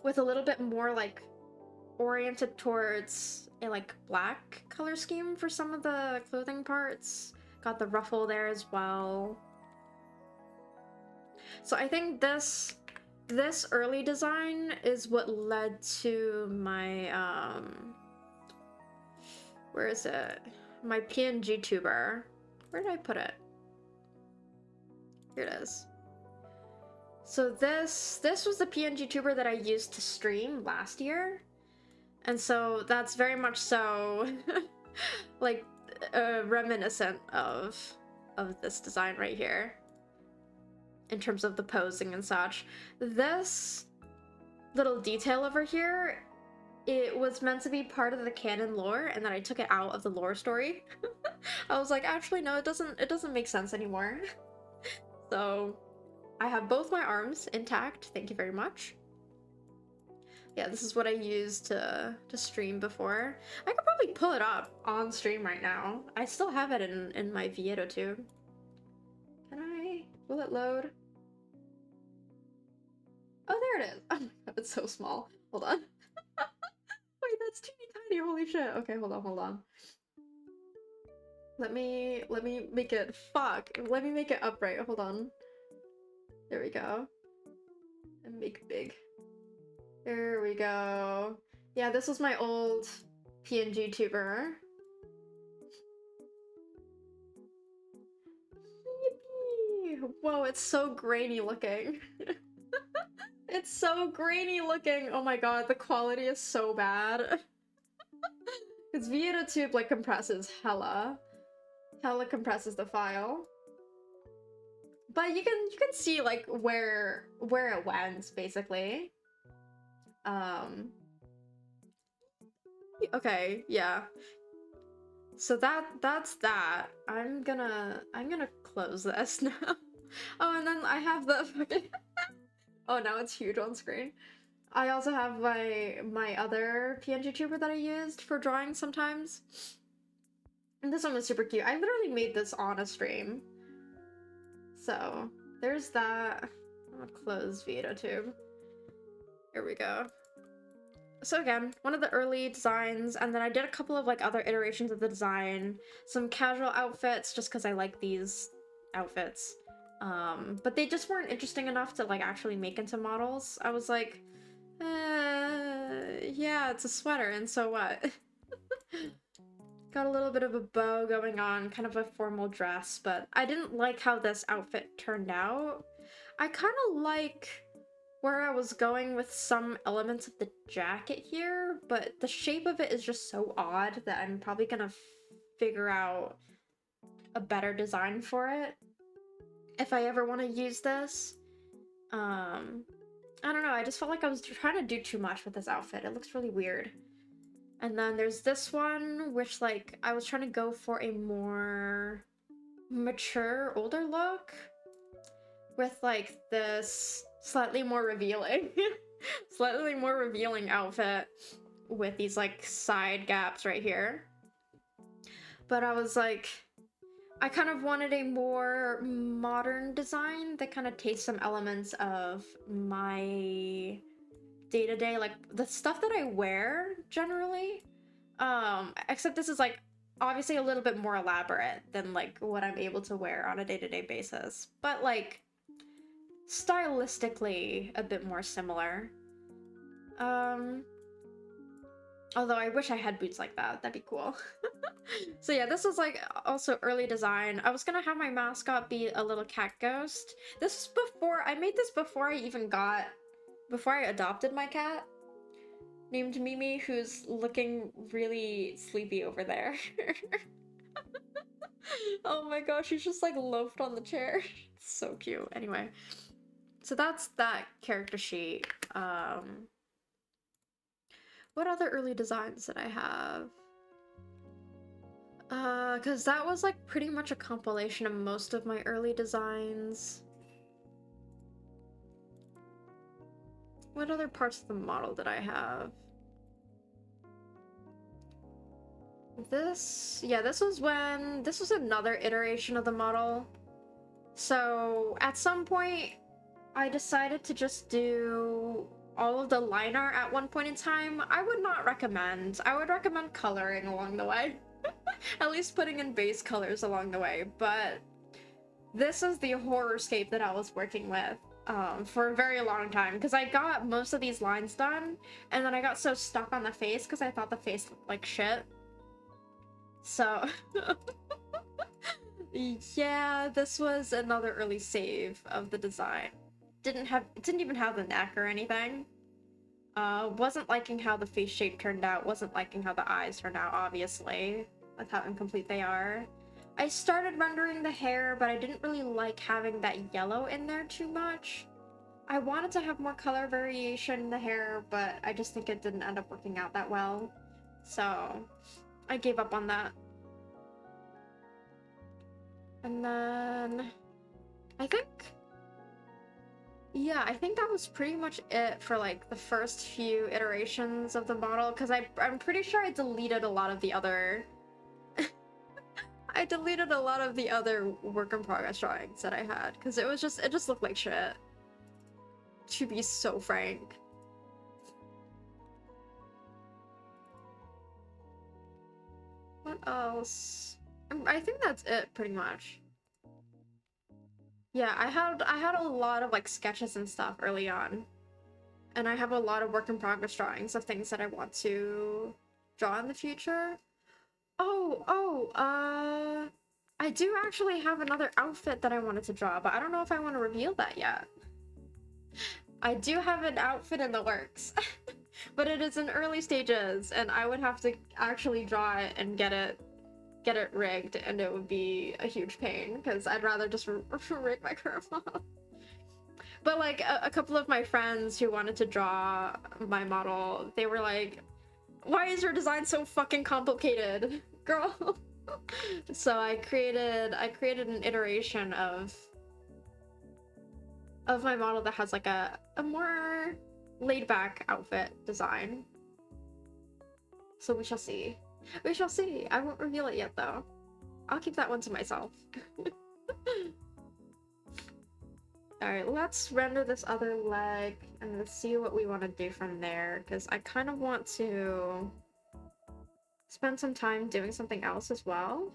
with a little bit more like oriented towards a like black color scheme for some of the clothing parts. Got the ruffle there as well. So I think this early design is what led to my where is it? My PNG tuber. Where did I put it? Here it is. So this was the PNG tuber that I used to stream last year. And so that's very much so like reminiscent of this design right here in terms of the posing and such. This little detail over here, it was meant to be part of the canon lore, and then I took it out of the lore story. I was like, actually no, it doesn't make sense anymore. So I have both my arms intact, thank you very much. Yeah, this is what I used to stream before. I could probably pull it up on stream right now. I still have it in my VOD tube. Can I? Will it load? Oh, there it is. Oh my god, it's so small. Hold on. Wait, that's teeny tiny. Holy shit. Okay, hold on. Let me make it. Fuck. Let me make it upright. Hold on. There we go. And make big. There we go. Yeah, this was my old PNG tuber. Yippee! Whoa, it's so grainy looking. It's so grainy looking. Oh my god, the quality is so bad. Because VOD like compresses hella compresses the file. But you can see like where it went basically. Okay, yeah. So that's that. I'm gonna close this now. Oh, and then I have the fucking oh, now it's huge on screen. I also have my other PNG tuber that I used for drawing sometimes. And this one was super cute. I literally made this on a stream. So there's that. I'm gonna close VOD. Here we go. So again, one of the early designs, and then I did a couple of like other iterations of the design. Some casual outfits, just because I like these outfits. But they just weren't interesting enough to like actually make into models. I was like, yeah, it's a sweater, and so what? Got a little bit of a bow going on, kind of a formal dress, but I didn't like how this outfit turned out. I kind of like where I was going with some elements of the jacket here, but the shape of it is just so odd that I'm probably gonna figure out a better design for it. if I ever want to use this. I don't know, I just felt like I was trying to do too much with this outfit. It looks really weird. And then there's this one, which, like, I was trying to go for a more mature, older look with, like, this slightly more revealing, slightly more revealing outfit with these, like, side gaps right here. But I was like, I kind of wanted a more modern design that kind of takes some elements of my day-to-day, like the stuff that I wear generally. Except this is like obviously a little bit more elaborate than like what I'm able to wear on a day-to-day basis, but like stylistically a bit more similar. Although I wish I had boots like that. That'd be cool. So yeah, this was like also early design. I was gonna have my mascot be a little cat ghost. This is before I made this before I adopted my cat named Mimi, who's looking really sleepy over there. Oh my gosh, she's just like loafed on the chair. It's so cute. Anyway, so that's that character sheet. What other early designs did I have? Because that was like pretty much a compilation of most of my early designs. What other parts of the model did I have? This was another iteration of the model. So at some point, I decided to just do all of the line art at one point in time. I would recommend coloring along the way. At least putting in base colors along the way, but this is the horrorscape that I was working with for a very long time, because I got most of these lines done, and then I got so stuck on the face because I thought the face looked like shit. So, yeah, this was another early save of the design. It didn't even have the neck or anything. Wasn't liking how the face shape turned out, wasn't liking how the eyes turned out, obviously, with how incomplete they are. I started rendering the hair, but I didn't really like having that yellow in there too much. I wanted to have more color variation in the hair, but I just think it didn't end up working out that well. So, I gave up on that. And then I think that was pretty much it for like the first few iterations of the model, because I'm pretty sure I deleted a lot of the other work in progress drawings that I had, because it just looked like shit, to be so frank. What else? I think that's it pretty much. Yeah, I had a lot of like sketches and stuff early on. And I have a lot of work in progress drawings of things that I want to draw in the future. I do actually have another outfit that I wanted to draw, but I don't know if I want to reveal that yet. I do have an outfit in the works, but it is in early stages, and I would have to actually draw it and get it rigged, and it would be a huge pain, because I'd rather just rig my curve model. But like a couple of my friends who wanted to draw my model, they were like, why is your design so fucking complicated, girl? So I created an iteration of my model that has like a more laid back outfit design. So we shall see. We shall see. I won't reveal it yet though. I'll keep that one to myself. Alright, let's render this other leg and let's see what we want to do from there, because I kind of want to spend some time doing something else as well.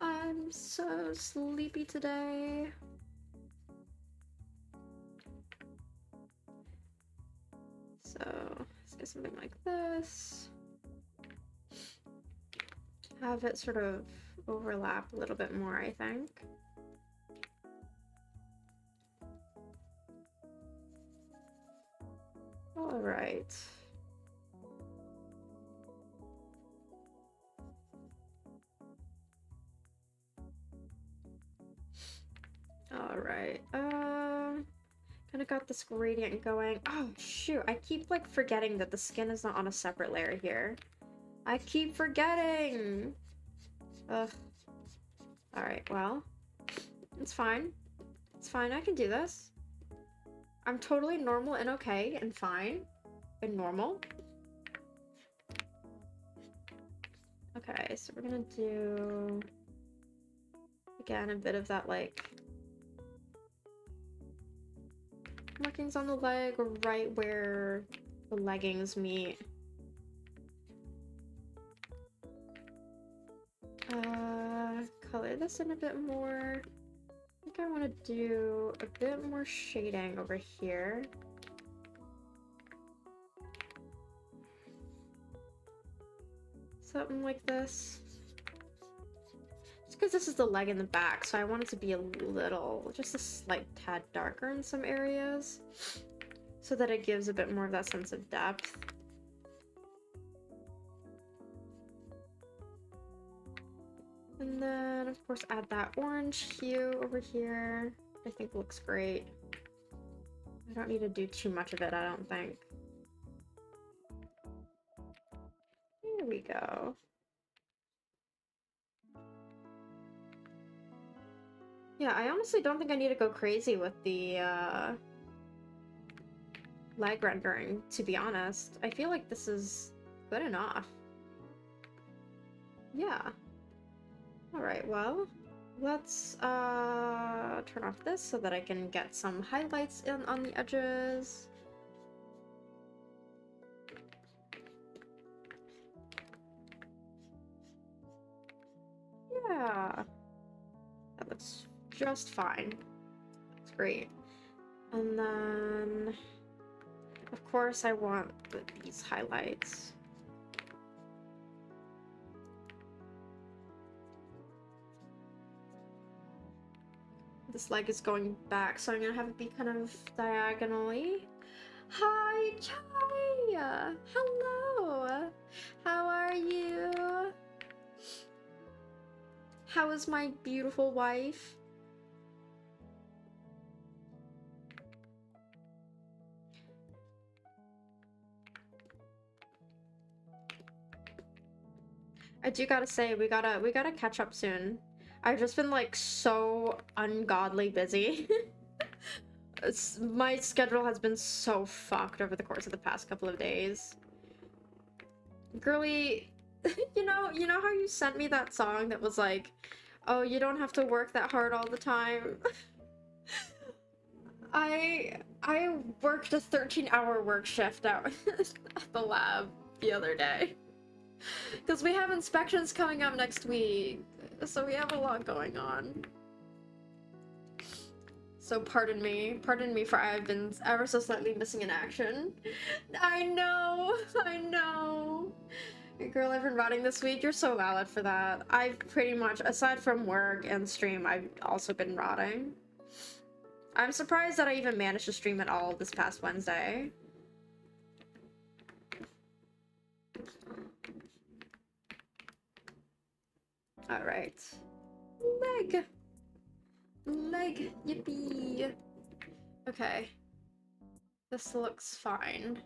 I'm so sleepy today. So, let's get something like this. Have it sort of overlap a little bit more, I think. All right. Alright, kind of got this gradient going. Oh, shoot, I keep, like, forgetting that the skin is not on a separate layer here. I keep forgetting! Ugh. Alright, well, it's fine. It's fine, I can do this. I'm totally normal and okay and fine. And normal. Okay, so we're gonna do... Again, a bit of that, like... markings on the leg, right where the leggings meet. Color this in a bit more. I think I want to do a bit more shading over here. Something like this. Just because this is the leg and the back, so I want it to be a little, just a slight tad darker in some areas, so that it gives a bit more of that sense of depth. And then, of course, add that orange hue over here. I think looks great. I don't need to do too much of it, I don't think. Here we go. Yeah, I honestly don't think I need to go crazy with the leg rendering, to be honest. I feel like this is good enough. Yeah. Alright, well, let's turn off this so that I can get some highlights in on the edges. Yeah. That looks just fine. It's great. And then, of course, I want these highlights. This leg is going back, so I'm gonna have it be kind of diagonally. Hi, Chai! Hello! How are you? How is my beautiful wife? I do gotta say, we gotta catch up soon. I've just been like so ungodly busy. My schedule has been so fucked over the course of the past couple of days. Girly, you know how you sent me that song that was like, oh, you don't have to work that hard all the time? I worked a 13-hour work shift out at the lab the other day. Because we have inspections coming up next week, so we have a lot going on. So pardon me for I've been ever so slightly missing in action. I know. Girl, I've been rotting this week. You're so valid for that. I've pretty much, aside from work and stream, I've also been rotting. I'm surprised that I even managed to stream at all this past Wednesday. Alright. Leg, yippee. Okay. This looks fine.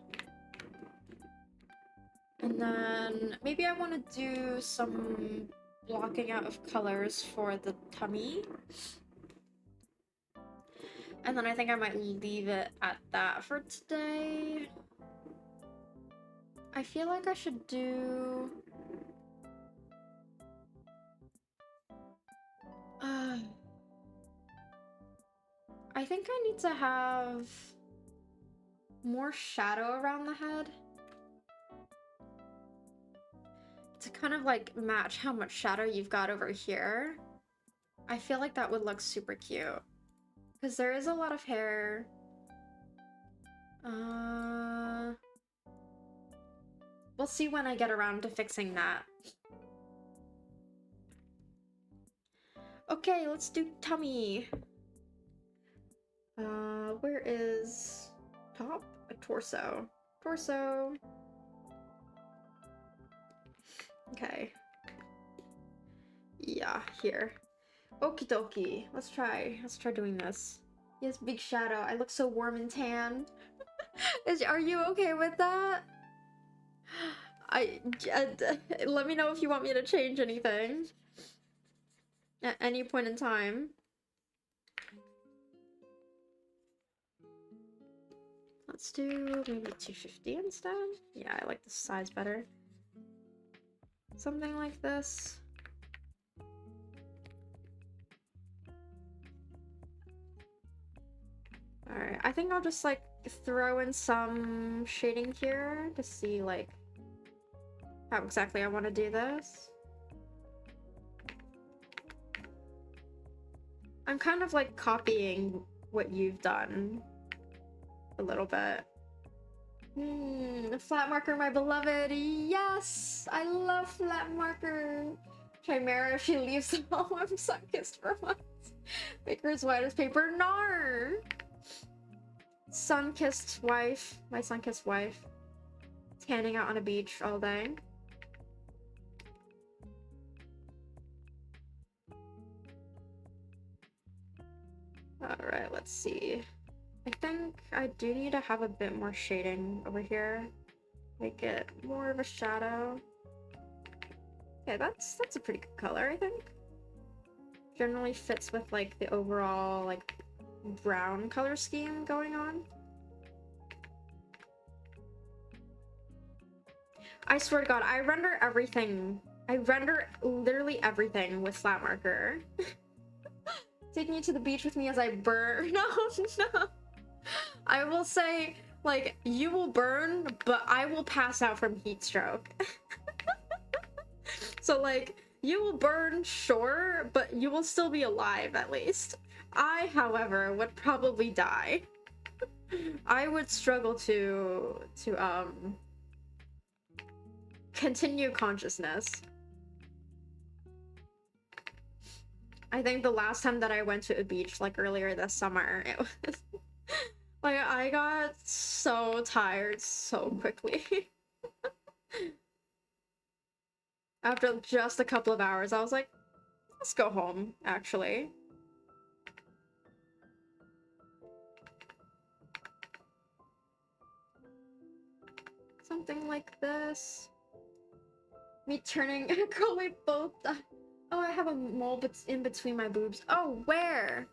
And then maybe I want to do some blocking out of colors for the tummy. And then I think I might leave it at that for today. I feel like I should do... I think I need to have more shadow around the head to kind of like match how much shadow you've got over here. I feel like that would look super cute because there is a lot of hair. We'll see when I get around to fixing that. Okay, let's do tummy. Where is top? A torso. Torso. Okay. Yeah, here. Okie dokie. Let's try. Let's try doing this. Yes, big shadow. I look so warm and tan. Are you okay with that? Let me know if you want me to change anything at any point in time. Let's do maybe 250 instead. Yeah, I like this size better. Something like this. Alright, I think I'll just like throw in some shading here to see like how exactly I want to do this. I'm kind of like copying what you've done a little bit. Flat marker, my beloved. Yes, I love flat marker. Chimera, she leaves the home. I'm sun-kissed for months. Baker's white as paper. Nar. Sun-kissed wife. My sun-kissed wife. Tanning out on a beach all day. Alright, let's see. I think I do need to have a bit more shading over here. Make it more of a shadow. Okay, that's a pretty good color, I think. Generally fits with like the overall like brown color scheme going on. I swear to God, I render everything. I render literally everything with flat marker. Taking you to the beach with me as I burn. No, no. I will say, like, you will burn, but I will pass out from heat stroke. So, like, you will burn, sure, but you will still be alive, at least. I, however, would probably die. I would struggle to continue consciousness. I think the last time that I went to a beach, like, earlier this summer, it was... like, I got so tired so quickly. After just a couple of hours, I was like, let's go home, actually. Something like this. Me turning... Girl, we both died. Oh, I have a mole in between my boobs. Oh, where?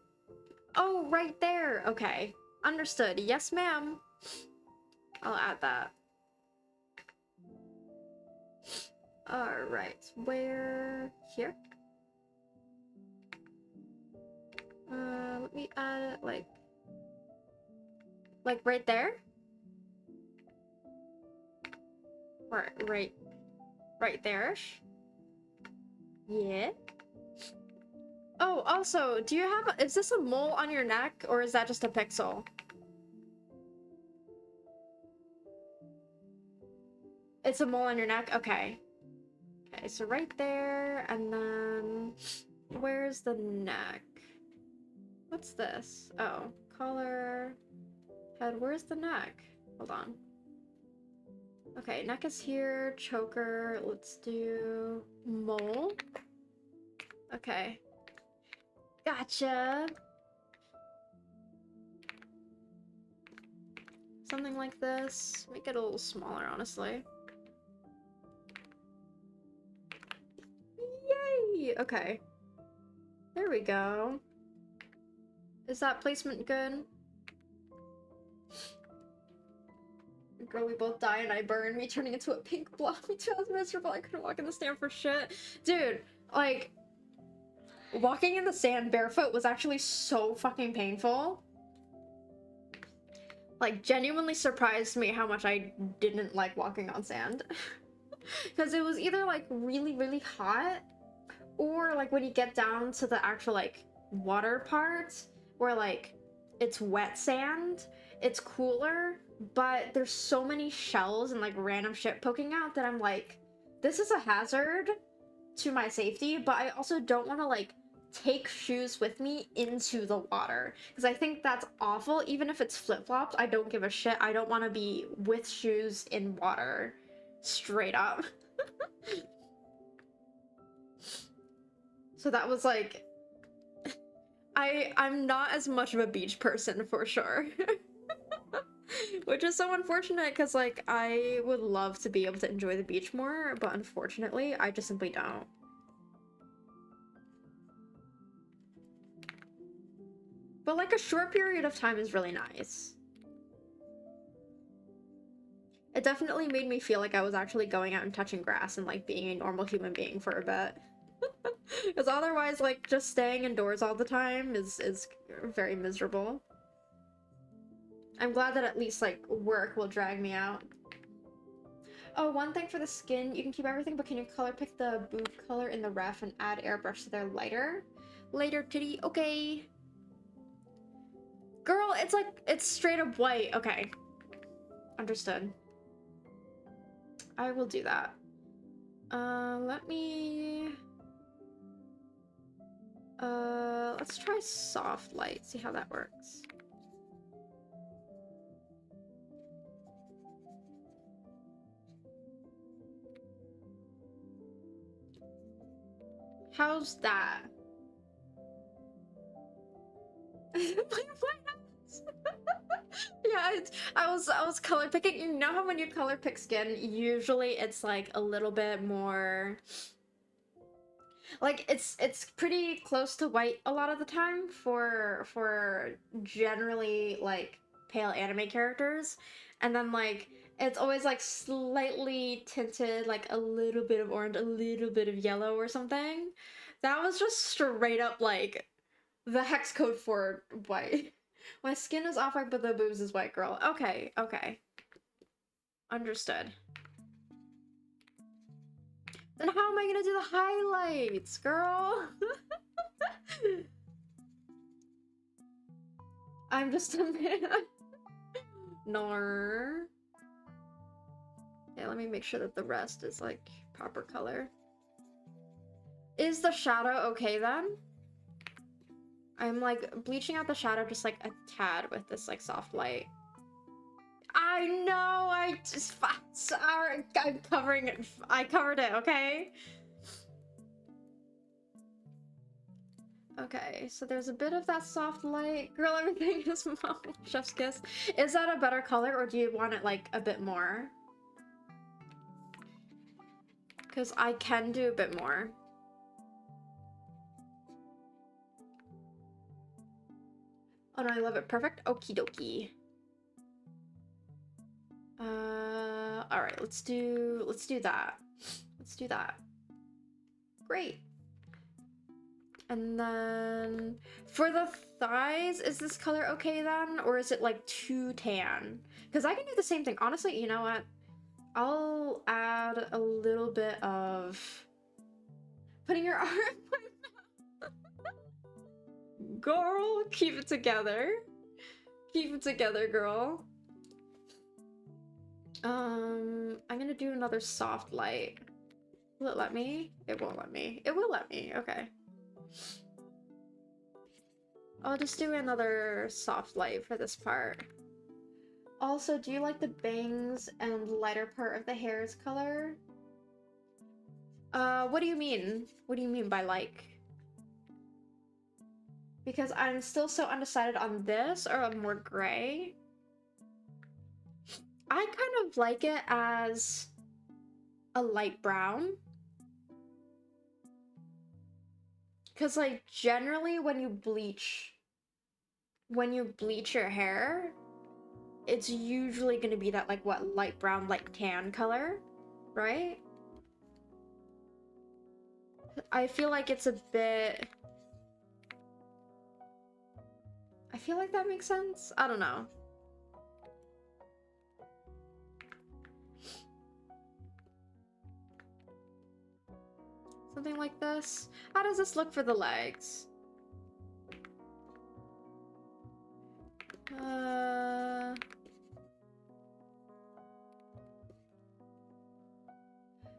Oh, right there. Okay. Understood. Yes, ma'am. I'll add that. Alright. Where? Here? Let me add it, like... Like, right there? Or, right there-ish? Yeah. Oh, also, do you have... Is this a mole on your neck, or is that just a pixel? It's a mole on your neck? Okay. Okay, so right there, and then... Where's the neck? What's this? Oh, collar... Head, where's the neck? Hold on. Okay, neck is here, choker, let's do... Mole? Okay. Gotcha! Something like this. Make it a little smaller, honestly. Yay! Okay. There we go. Is that placement good? Girl, we both die and I burn. Me turning into a pink blob. Me too, I was miserable. I couldn't walk in the sand for shit. Dude, like... Walking in the sand barefoot was actually so fucking painful. Like, genuinely surprised me how much I didn't like walking on sand. Because it was either, like, really, really hot, or, like, when you get down to the actual, like, water part, where, like, it's wet sand, it's cooler, but there's so many shells and, like, random shit poking out that I'm like, this is a hazard to my safety, but I also don't want to, like, take shoes with me into the water, because I think that's awful. Even if it's flip-flops, I don't give a shit. I don't want to be with shoes in water. Straight up. So that was like I'm not as much of a beach person for sure. Which is so unfortunate because like I would love to be able to enjoy the beach more, but unfortunately I just simply don't. But like a short period of time is really nice. It definitely made me feel like I was actually going out and touching grass and like being a normal human being for a bit. Because otherwise, like, just staying indoors all the time is very miserable. I'm glad that at least, like, work will drag me out. Oh, one thing for the skin, you can keep everything, but can you color pick the boob color in the ref and add airbrush so they're lighter? Lighter titty, okay. Girl, it's like, it's straight up white. Okay. Understood. I will do that. Let me... let's try soft light, see how that works. How's that? Yeah, I was color picking. You know how when you color pick skin, usually it's like a little bit more like it's pretty close to white a lot of the time for generally like pale anime characters, and then like it's always like slightly tinted, like a little bit of orange, a little bit of yellow or something. That was just straight up like the hex code for white. My skin is off white, but the boobs is white, girl. Okay, okay. Understood. Then how am I gonna do the highlights, girl? I'm just a man. Nor. Yeah, let me make sure that the rest is like proper color. Is the shadow okay then? I'm like bleaching out the shadow just like a tad with this like soft light. I know, I just sorry, I'm covering it. I covered it, okay? Okay, so there's a bit of that soft light. Girl, everything is mom. Chef's kiss. Is that a better color or do you want it like a bit more? Because I can do a bit more. Oh no, I love it. Perfect. Okie dokie. Alright, let's do that. Let's do that. Great. And then for the thighs, is this color okay then? Or is it like too tan? Because I can do the same thing. Honestly, you know what? I'll add a little bit of putting your arm in my mouth. Girl, keep it together. Keep it together, girl. I'm gonna do another soft light. Will it let me? It won't let me. It will let me. Okay. I'll just do another soft light for this part. Also, do you like the bangs and lighter part of the hair's color? What do you mean? What do you mean by like? Because I'm still so undecided on this or a more gray. I kind of like it as a light brown. Because like generally when you bleach your hair, it's usually going to be that like what, light brown, light tan color, right? I feel like it's a bit... I feel like that makes sense? I don't know. Something like this. How does this look for the legs?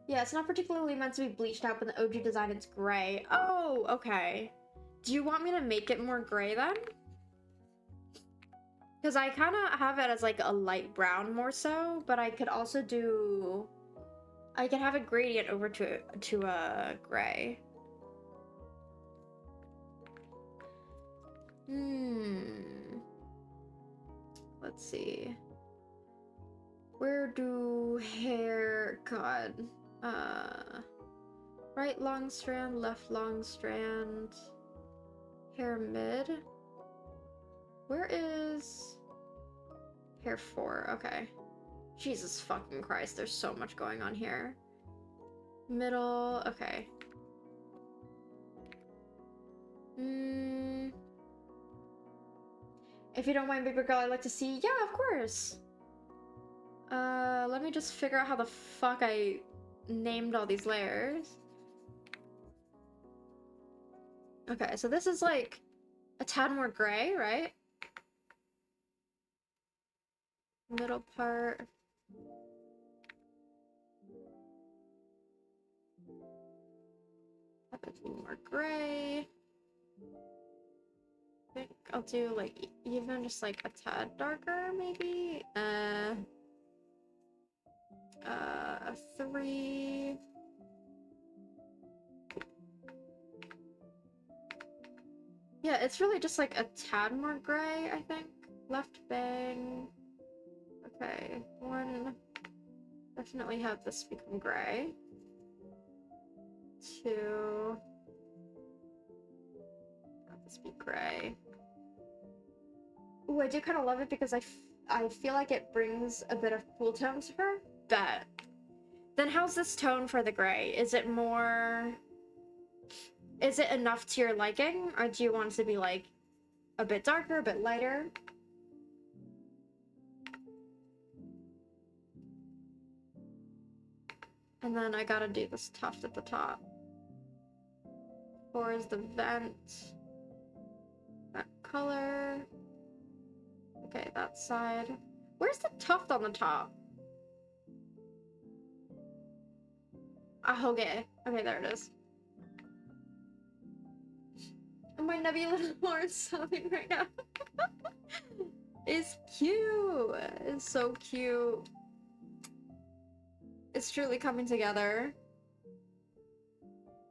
Yeah, it's not particularly meant to be bleached out, but the OG design it's gray. Oh, okay. Do you want me to make it more gray then? Because I kind of have it as like a light brown more so, but I could also do... I could have a gradient over to a gray. Let's see. Where do hair... God. Right long strand, left long strand. Hair mid. Where is... Hair 4? Okay. Jesus fucking Christ, there's so much going on here. Middle... Okay. If you don't mind, baby girl, I'd like to see... Yeah, of course! Let me just figure out how the fuck I named all these layers. Okay, so this is like a tad more gray, right? Middle part. A bit more gray. I think I'll do like even just like a tad darker, maybe. A 3. Yeah, it's really just like a tad more gray, I think. Left bang. Okay, 1. Definitely have this become gray. 2. Have this be gray. Ooh, I do kind of love it because I feel like it brings a bit of cool tone to her. Bet. Then how's this tone for the gray? Is it more... Is it enough to your liking? Or do you want it to be like a bit darker, a bit lighter? And then I gotta do this tuft at the top. 4 is the vent. That color. Okay, that side. Where's the tuft on the top? Ah, okay. Okay, there it is. My nubby little horse sobbing right now. It's cute. It's so cute. It's truly coming together.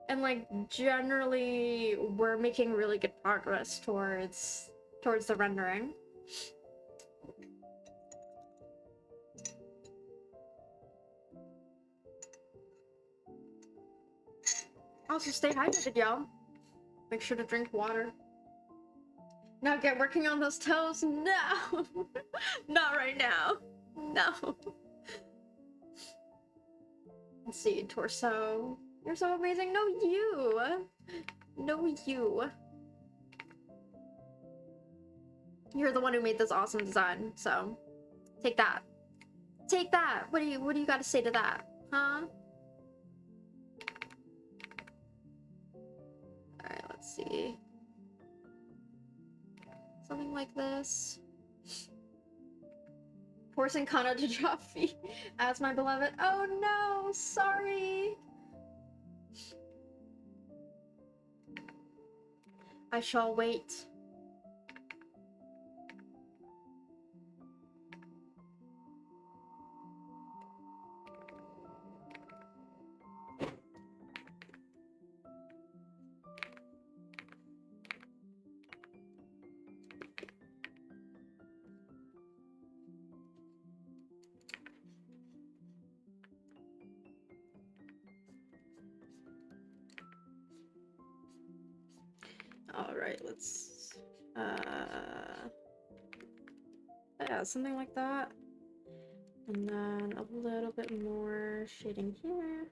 And like generally we're making really good progress towards the rendering. Also stay hydrated, y'all. Make sure to drink water. Now get working on those toes. No! Not right now. No. Let's see, torso. You're so amazing. No, you. No, you. You're the one who made this awesome design, so take that. Take that. What do you got to say to that? Huh? Alright, let's see. Something like this. Forcing Kana to drop feet as my beloved. Oh no, sorry. I shall wait. Alright, let's... yeah, something like that. And then a little bit more shading here.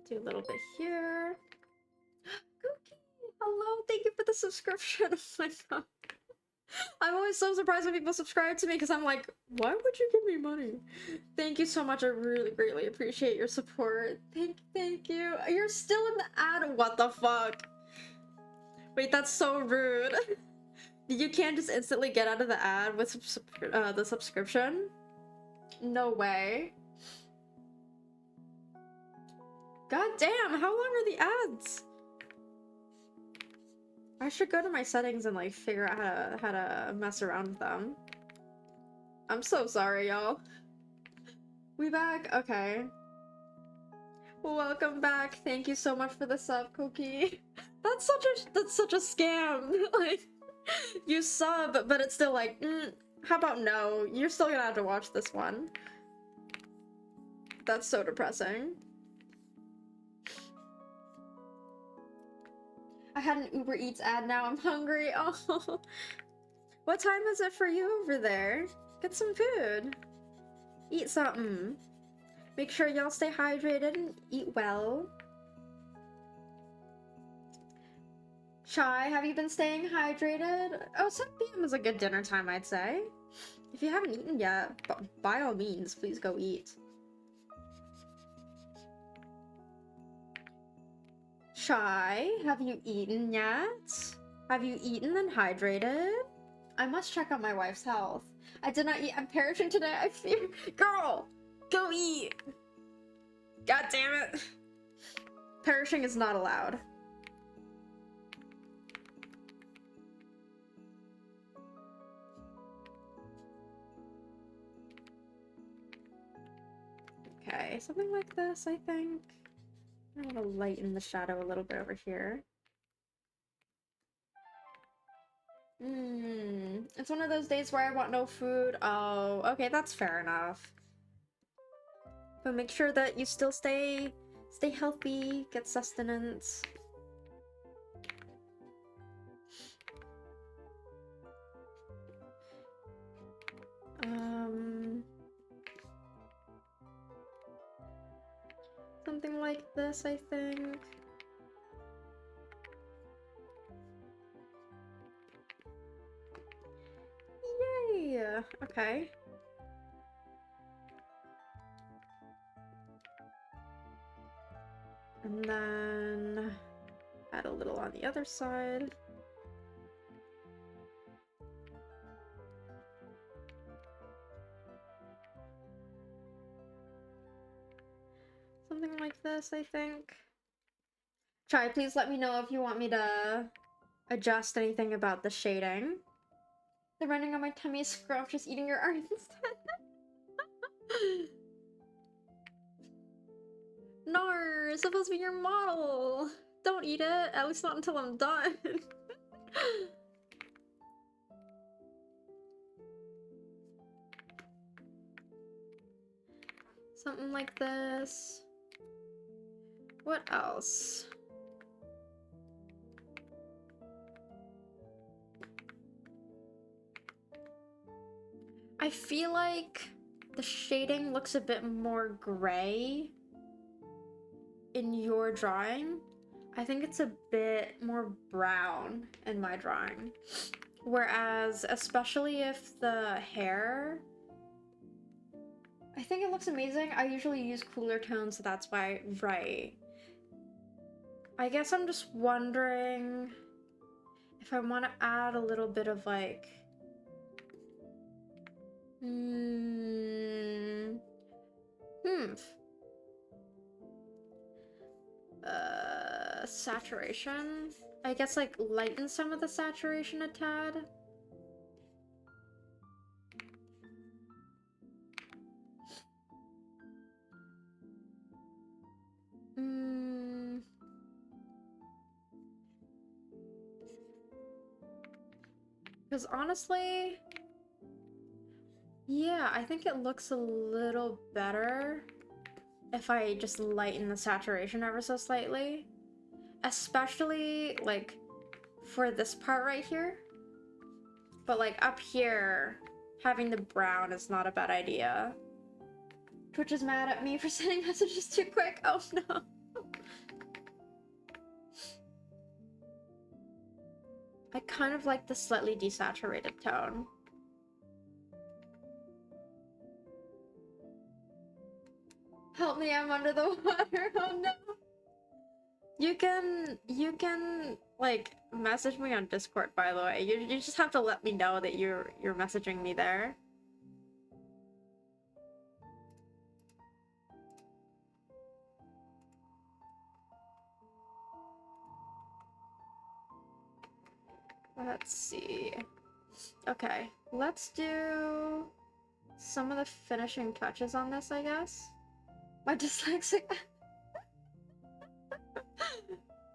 Do a little bit here. Cookie! Hello, thank you for the subscription. Oh my god. I'm always so surprised when people subscribe to me because I'm like, why would you give me money? Thank you so much. I really greatly appreciate your support. Thank you. You're still in the ad. What the fuck? Wait, that's so rude. You can't just instantly get out of the ad with the subscription? No way. God damn, how long are the ads? I should go to my settings and like figure out how to mess around with them. I'm so sorry, y'all. We back? Okay. Welcome back. Thank you so much for the sub, Cookie. That's such a scam. Like, you sub, but it's still like, how about no? You're still gonna have to watch this one. That's so depressing. I had an Uber Eats ad, now I'm hungry. Oh. What time is it for you over there? Get some food. Eat something. Make sure y'all stay hydrated and eat well. Shy, have you been staying hydrated? Oh, 7 p.m. is a good dinner time, I'd say. If you haven't eaten yet, by all means, please go eat. Shy, have you eaten yet? Have you eaten and hydrated? I must check on my wife's health. I did not eat. I'm perishing today. I fear. Girl, go eat. God damn it. Perishing is not allowed. Okay, something like this, I think. I'm gonna lighten the shadow a little bit over here. It's one of those days where I want no food. Oh, okay, that's fair enough. But make sure that you still stay healthy, get sustenance. Something like this, I think. Yay! Okay. And then add a little on the other side. Something like this, I think. Chai, please let me know if you want me to adjust anything about the shading. The running on my tummy is scrumptious, eating your art instead. No, it's supposed to be your model. Don't eat it, at least not until I'm done. Something like this. What else? I feel like the shading looks a bit more gray in your drawing. I think it's a bit more brown in my drawing. Whereas, especially if the hair, I think it looks amazing. I usually use cooler tones, so that's why, right. I guess I'm just wondering if I want to add a little bit of like, saturation? I guess like lighten some of the saturation a tad. Because honestly, yeah, I think it looks a little better if I just lighten the saturation ever so slightly. Especially, like, for this part right here. But, like, up here, having the brown is not a bad idea. Twitch is mad at me for sending messages too quick. Oh, no. I kind of like the slightly desaturated tone. Help me, I'm under the water. Oh, no. You can like message me on Discord, by the way. You just have to let me know that you're messaging me there. Let's see. Okay, let's do some of the finishing touches on this, I guess. My dyslexic.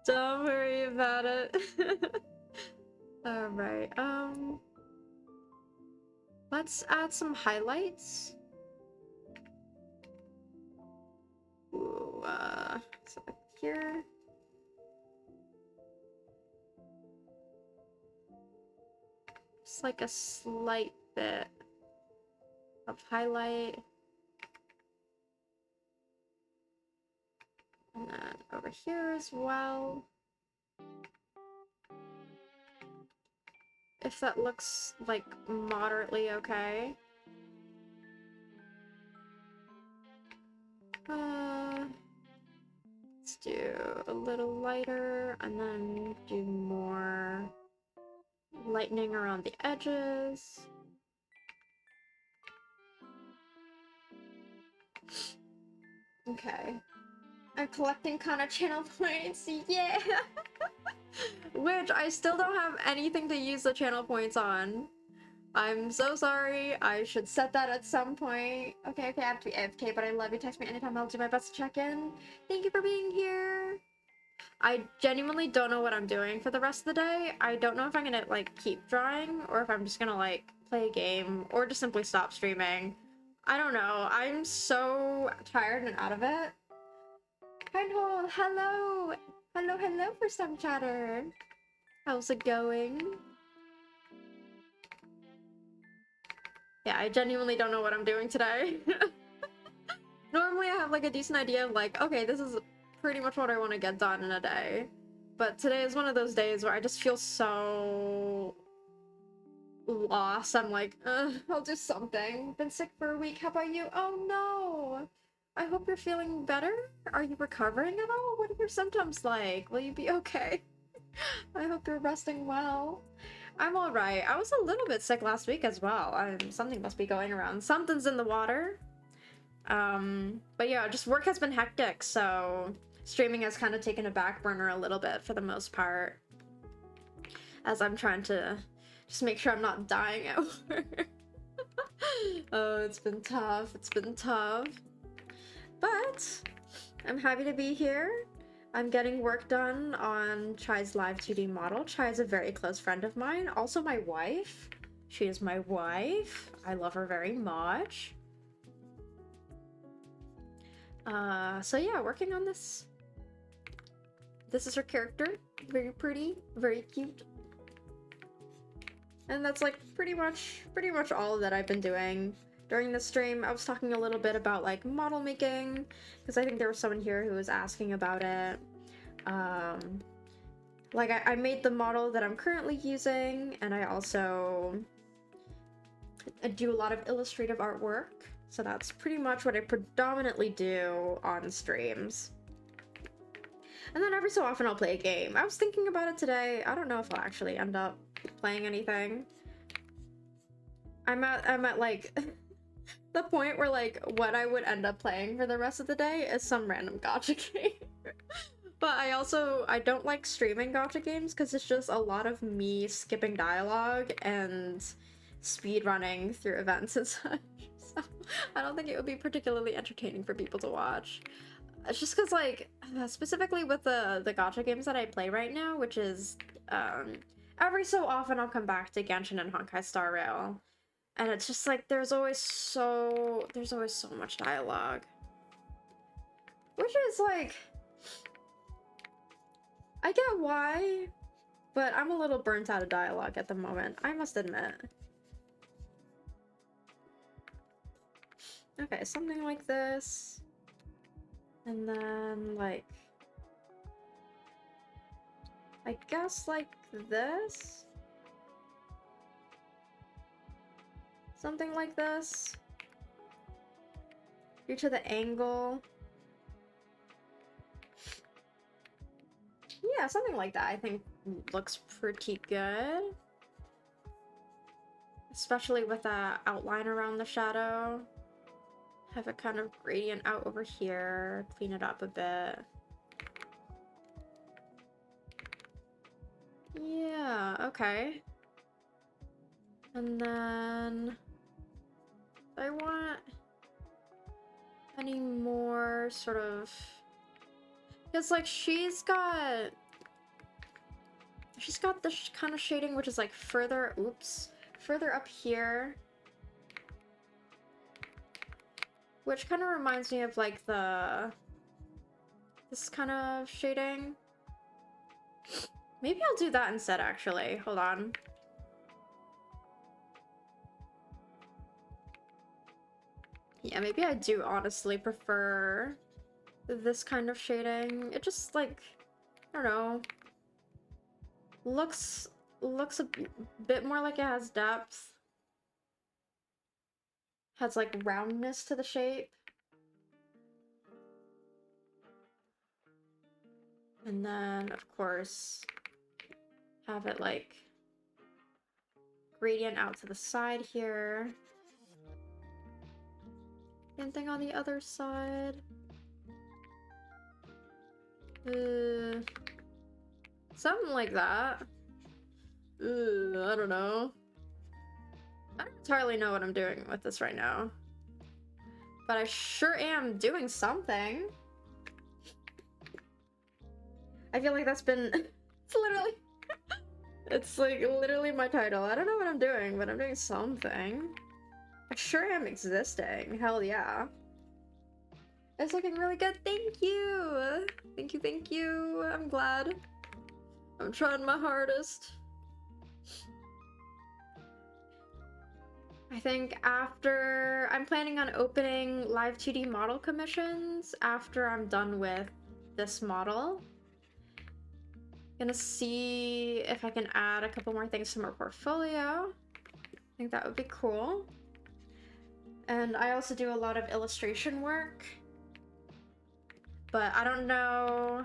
Don't worry about it. Alright, let's add some highlights. Ooh, so here. Just like a slight bit of highlight. And then over here as well. If that looks like moderately okay. Let's do a little lighter and then do more lightening around the edges. Okay. I'm collecting Kana channel points, yeah! Which I still don't have anything to use the channel points on. I'm so sorry. I should set that at some point. Okay, I have to be AFK, but I love you. Text me anytime. I'll do my best to check in. Thank you for being here. I genuinely don't know what I'm doing for the rest of the day. I don't know if I'm gonna, like, keep drawing, or if I'm just gonna, like, play a game, or just simply stop streaming. I don't know. I'm so tired and out of it. Hi, Noel. Hello! Hello, hello, first time chatter. How's it going? Yeah, I genuinely don't know what I'm doing today. Normally I have like a decent idea of like, okay, this is pretty much what I want to get done in a day. But today is one of those days where I just feel so lost. I'm like, I'll do something. Been sick for a week. How about you? Oh no! I hope you're feeling better. Are you recovering at all? What are your symptoms like? Will you be okay? I hope you're resting well. I'm alright. I was a little bit sick last week as well. Something must be going around. Something's in the water. But yeah, just work has been hectic, so streaming has kind of taken a back burner a little bit for the most part. As I'm trying to just make sure I'm not dying at work. Oh, it's been tough. It's been tough. But I'm happy to be here. I'm getting work done on Chai's live 2D model. Chai is a very close friend of mine. Also my wife. She is my wife. I love her very much. So yeah, working on this. This is her character. Very pretty, very cute. And that's like pretty much all that I've been doing. During the stream, I was talking a little bit about like model making, because I think there was someone here who was asking about it. Like I made the model that I'm currently using, and I also do a lot of illustrative artwork. So that's pretty much what I predominantly do on streams. And then every so often I'll play a game. I was thinking about it today. I don't know if I'll actually end up playing anything. I'm at like the point where like what I would end up playing for the rest of the day is some random gacha game. But I don't like streaming gacha games because it's just a lot of me skipping dialogue and speed running through events and such. So I don't think it would be particularly entertaining for people to watch. It's just because like specifically with the gacha games that I play right now, which is every so often I'll come back to Genshin and Honkai Star Rail. And it's just like there's always so much dialogue. Which is like I get why, but I'm a little burnt out of dialogue at the moment, I must admit. Okay, something like this. And then like I guess like this. Something like this. Due to the angle. Yeah, something like that I think looks pretty good. Especially with that outline around the shadow. Have a kind of gradient out over here. Clean it up a bit. Yeah, okay. And then I want any more sort of, because like she's got She's got this kind of shading, which is like further, further up here. Which kind of reminds me of like this kind of shading. Maybe I'll do that instead, actually. Hold on. Yeah, maybe I do honestly prefer this kind of shading. It just like, I don't know, looks a bit more like it has depth. Has like roundness to the shape. And then, of course, have it like gradient out to the side here. Same thing on the other side. Something like that. I don't know. I don't entirely know what I'm doing with this right now. But I sure am doing something. I feel like that's been... it's literally... it's like literally my title. I don't know what I'm doing, but I'm doing something. I sure am existing. Hell yeah. It's looking really good. Thank you! Thank you, thank you. I'm glad. I'm trying my hardest. I think after... I'm planning on opening live 2D model commissions after I'm done with this model. Gonna see if I can add a couple more things to my portfolio. I think that would be cool. And I also do a lot of illustration work. But I don't know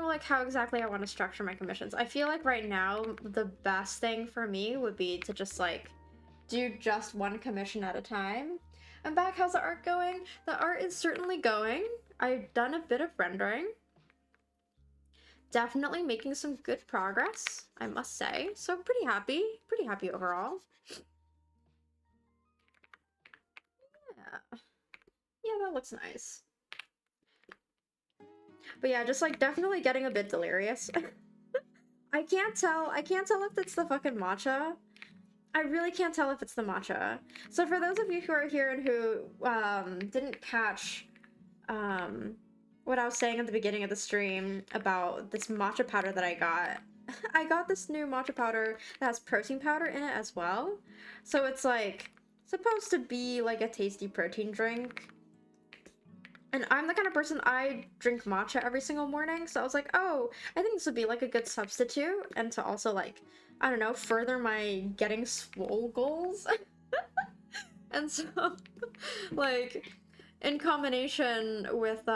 like how exactly I want to structure my commissions. I feel like right now the best thing for me would be to just like do just one commission at a time. I'm back. How's the art going? The art is certainly going. I've done a bit of rendering. Definitely making some good progress, I must say. So pretty happy overall. Yeah, that looks nice. But yeah, just like definitely getting a bit delirious. I can't tell if it's the fucking matcha. I really can't tell if it's the matcha. So for those of you who are here and who didn't catch what I was saying at the beginning of the stream about this matcha powder that I got. I got this new matcha powder that has protein powder in it as well. So it's like supposed to be like a tasty protein drink. And I'm the kind of person, I drink matcha every single morning, so I was like, oh, I think this would be like a good substitute, and to also like, I don't know, further my getting swole goals. And so, like, in combination with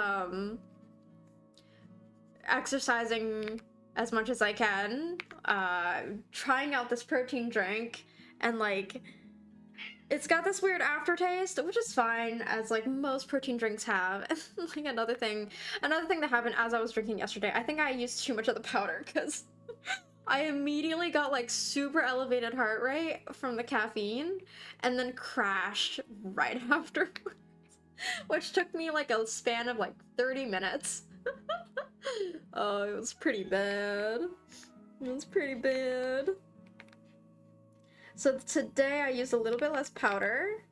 exercising as much as I can, trying out this protein drink, and like, it's got this weird aftertaste, which is fine, as like most protein drinks have. And like another thing that happened as I was drinking yesterday, I think I used too much of the powder because I immediately got like super elevated heart rate from the caffeine and then crashed right afterwards, which took me like a span of like 30 minutes. Oh, it was pretty bad. It was pretty bad. So today I used a little bit less powder,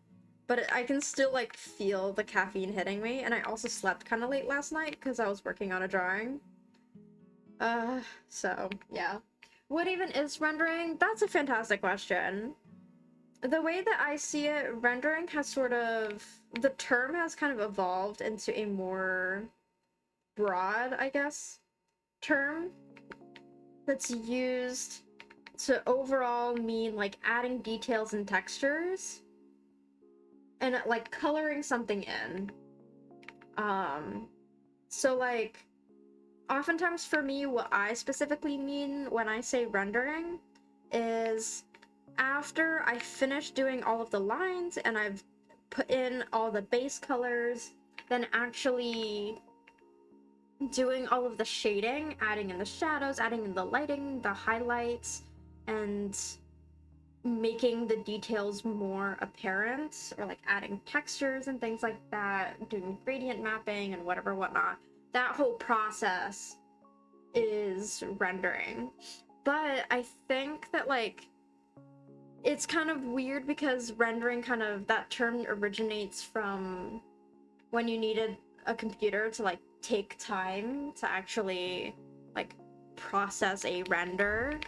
but I can still like feel the caffeine hitting me, and I also slept kind of late last night because I was working on a drawing. So yeah. What even is rendering? That's a fantastic question. The way that I see it, rendering has sort of... the term has kind of evolved into a more broad, I guess, term that's used to overall mean like adding details and textures and like coloring something in. So like oftentimes for me, what I specifically mean when I say rendering is after I finish doing all of the lines and I've put in all the base colors, then actually doing all of the shading, adding in the shadows, adding in the lighting, the highlights, and making the details more apparent, or like adding textures and things like that, doing gradient mapping and whatever whatnot. That whole process is rendering. But I think that, like, it's kind of weird because rendering that term originates from when you needed a computer to, like, take time to actually, like, process a render.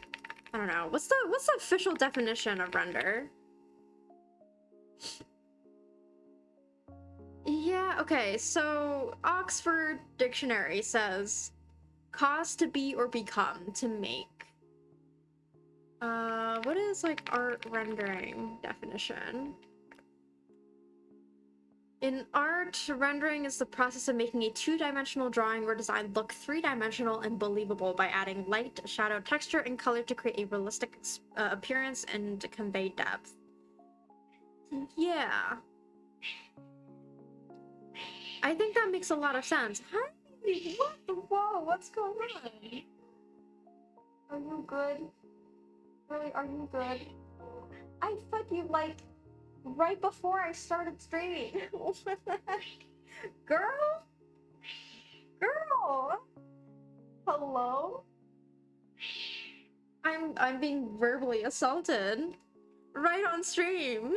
I don't know. What's the official definition of render? Yeah, okay, so Oxford Dictionary says cause to be or become, to make. What is, like, art rendering definition? In art, rendering is the process of making a two-dimensional drawing or design look three-dimensional and believable by adding light, shadow, texture, and color to create a realistic appearance and to convey depth. Yeah. I think that makes a lot of sense. Hi! What the whoa? What's going on? Are you good? Really, are you good? I fed you, like, right before I started streaming. What the heck? Girl? Girl! Hello? I'm being verbally assaulted. Right on stream.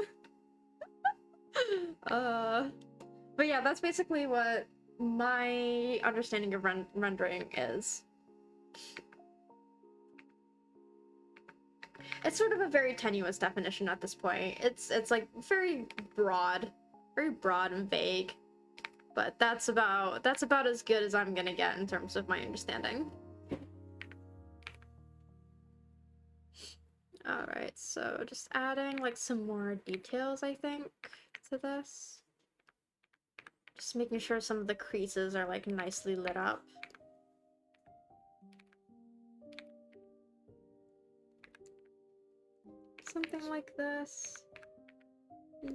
But yeah, that's basically what my understanding of rendering is. It's sort of a very tenuous definition at this point. It's like very broad and vague. But that's about as good as I'm gonna get in terms of my understanding. Alright, so just adding, like, some more details, I think, to this. Just making sure some of the creases are, like, nicely lit up. Something like this.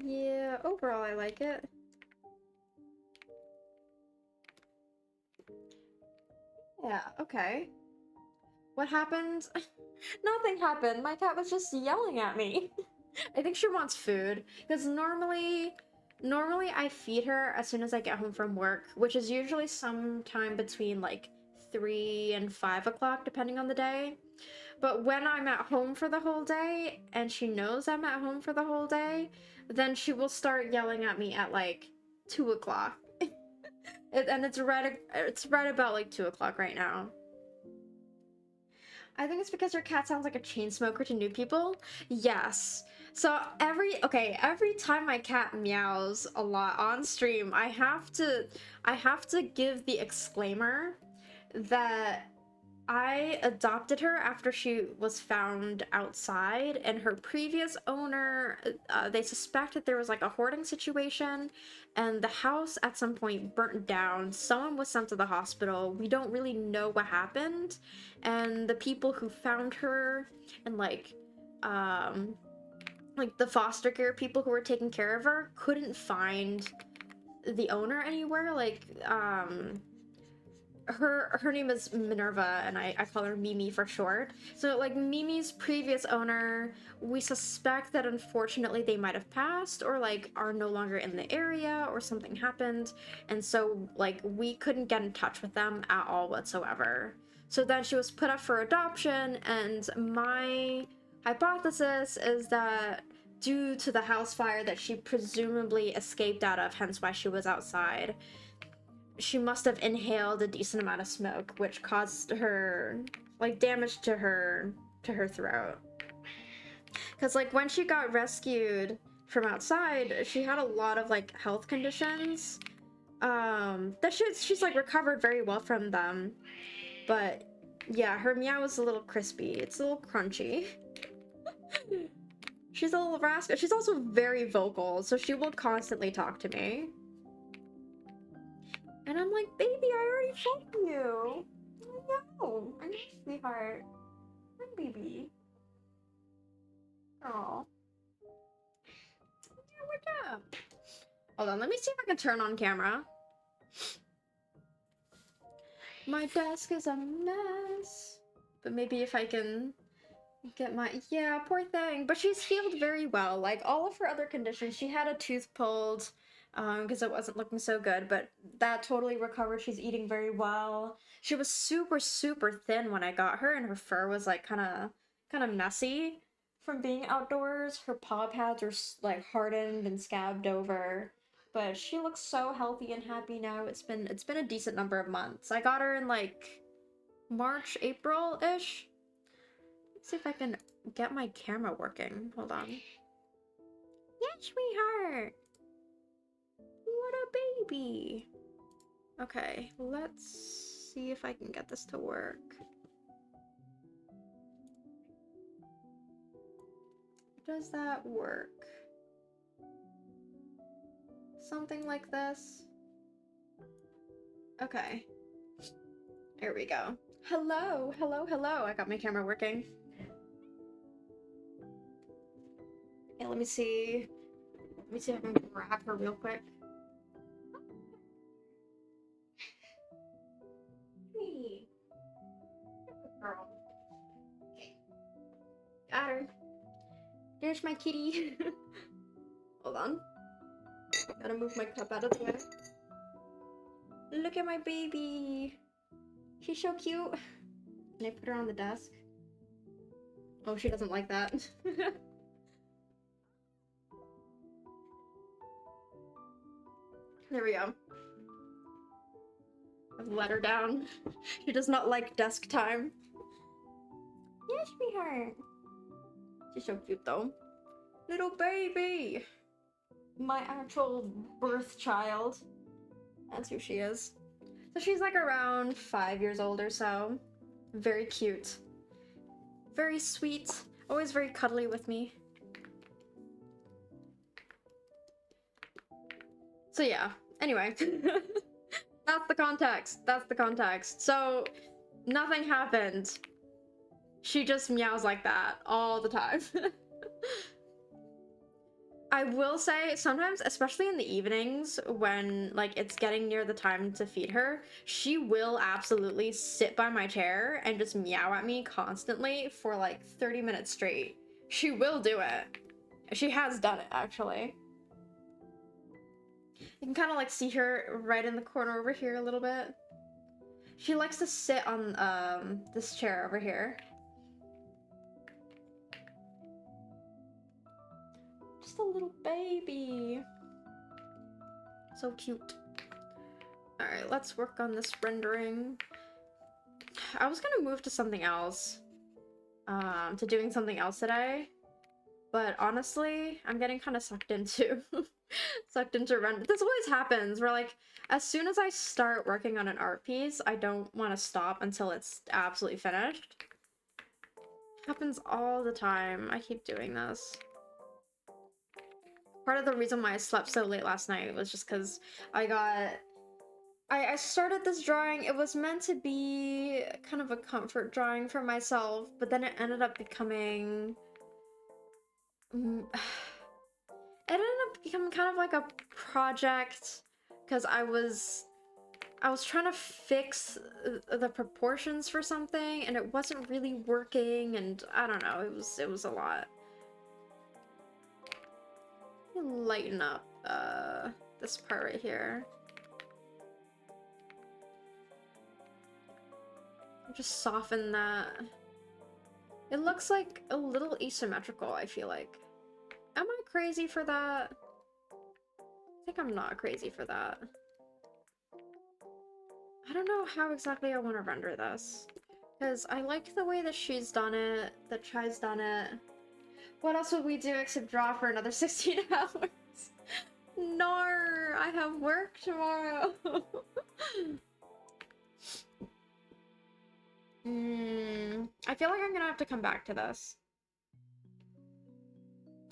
Yeah, overall I like it. Yeah, okay. What happened? Nothing happened. My cat was just yelling at me. I think she wants food. Because normally I feed her as soon as I get home from work, which is usually sometime between, like, 3 and 5 o'clock, depending on the day. But when I'm at home for the whole day, and she knows I'm at home for the whole day, then she will start yelling at me at, like, 2 o'clock. And it's right about, like, 2 o'clock right now. I think it's because your cat sounds like a chain smoker to new people. Yes. So every time my cat meows a lot on stream, I have to give the exclaimer that I adopted her after she was found outside, and her previous owner, they suspect that there was, like, a hoarding situation, and the house at some point burnt down. Someone was sent to the hospital. We don't really know what happened, and the people who found her and, like the foster care people who were taking care of her couldn't find the owner anywhere. Like, her name is Minerva, and I call her Mimi for short. So, like, Mimi's previous owner, we suspect that unfortunately they might have passed, or, like, are no longer in the area, or something happened, and so, like, we couldn't get in touch with them at all whatsoever. So then she was put up for adoption, and my hypothesis is that due to the house fire that she presumably escaped out of, hence why she was outside, she must have inhaled a decent amount of smoke, which caused her, like, damage to her throat. Because, like, when she got rescued from outside, she had a lot of, like, health conditions. That she's like recovered very well from them. But yeah, her meow is a little crispy. It's a little crunchy. She's a little rascal. She's also very vocal, so she will constantly talk to me. And I'm like, baby, I already fed you. I know, sweetheart. Hi, baby. Oh. Yeah, what's up? Hold on, let me see if I can turn on camera. My desk is a mess. But maybe if I can get my... Yeah, poor thing. But she's healed very well. Like, all of her other conditions. She had a tooth pulled. because it wasn't looking so good, but that totally recovered. She's eating very well. She was super, super thin when I got her, and her fur was like kind of messy from being outdoors. Her paw pads are like hardened and scabbed over, but she looks so healthy and happy now. It's been a decent number of months. I got her in like March, April-ish. Let's see if I can get my camera working. Hold on. Yes, sweetheart. What a baby. Okay, let's see if I can get this to work. Does that work? Something like this? Okay. Here we go. Hello, hello, hello. I got my camera working. Okay, let me see. Let me see if I can grab her real quick. Hey. Good girl. Got her. There's my kitty. Hold on. Gotta move my cup out of the way. Look at my baby. She's so cute. Can I put her on the desk? Oh, she doesn't like that. There we go. I've let her down. She does not like desk time. Yes, sweetheart. She's so cute though. Little baby! My actual birth child. That's who she is. So she's like around 5 years old or so. Very cute. Very sweet. Always very cuddly with me. So yeah, anyway. That's the context. That's the context. So, nothing happened. She just meows like that all the time. I will say, sometimes, especially in the evenings, when, like, it's getting near the time to feed her, she will absolutely sit by my chair and just meow at me constantly for, like, 30 minutes straight. She will do it. She has done it, actually. You can kind of, like, see her right in the corner over here a little bit. She likes to sit on, this chair over here. Just a little baby. So cute. Alright, let's work on this rendering. I was gonna move to something else. To doing something else today. But honestly, I'm getting kind of sucked into render. This always happens, where like, as soon as I start working on an art piece, I don't want to stop until it's absolutely finished. Happens all the time. I keep doing this. Part of the reason why I slept so late last night was just because I started this drawing. It was meant to be kind of a comfort drawing for myself, but then it ended up becoming... It ended up becoming kind of like a project, because I was trying to fix the proportions for something, and it wasn't really working, and I don't know, it was a lot. Lighten up this part right here. Just soften that. It looks like a little asymmetrical, I feel like. Am I crazy for that? I think I'm not crazy for that. I don't know how exactly I want to render this, because I like the way that she's done it, that Chai's done it. What else would we do except draw for another 16 hours? No, I have work tomorrow. I feel like I'm gonna have to come back to this.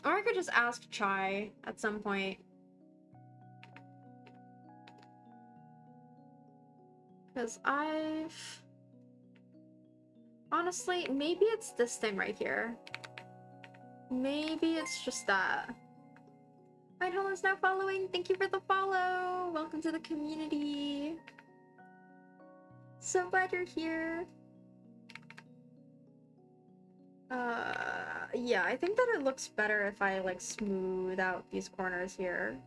Or I could just ask Chai at some point. Because honestly, maybe it's this thing right here. Maybe it's just that. Idol's now following. Thank you for the follow. Welcome to the community. So glad you're here. Yeah, I think that it looks better if I, like, smooth out these corners here.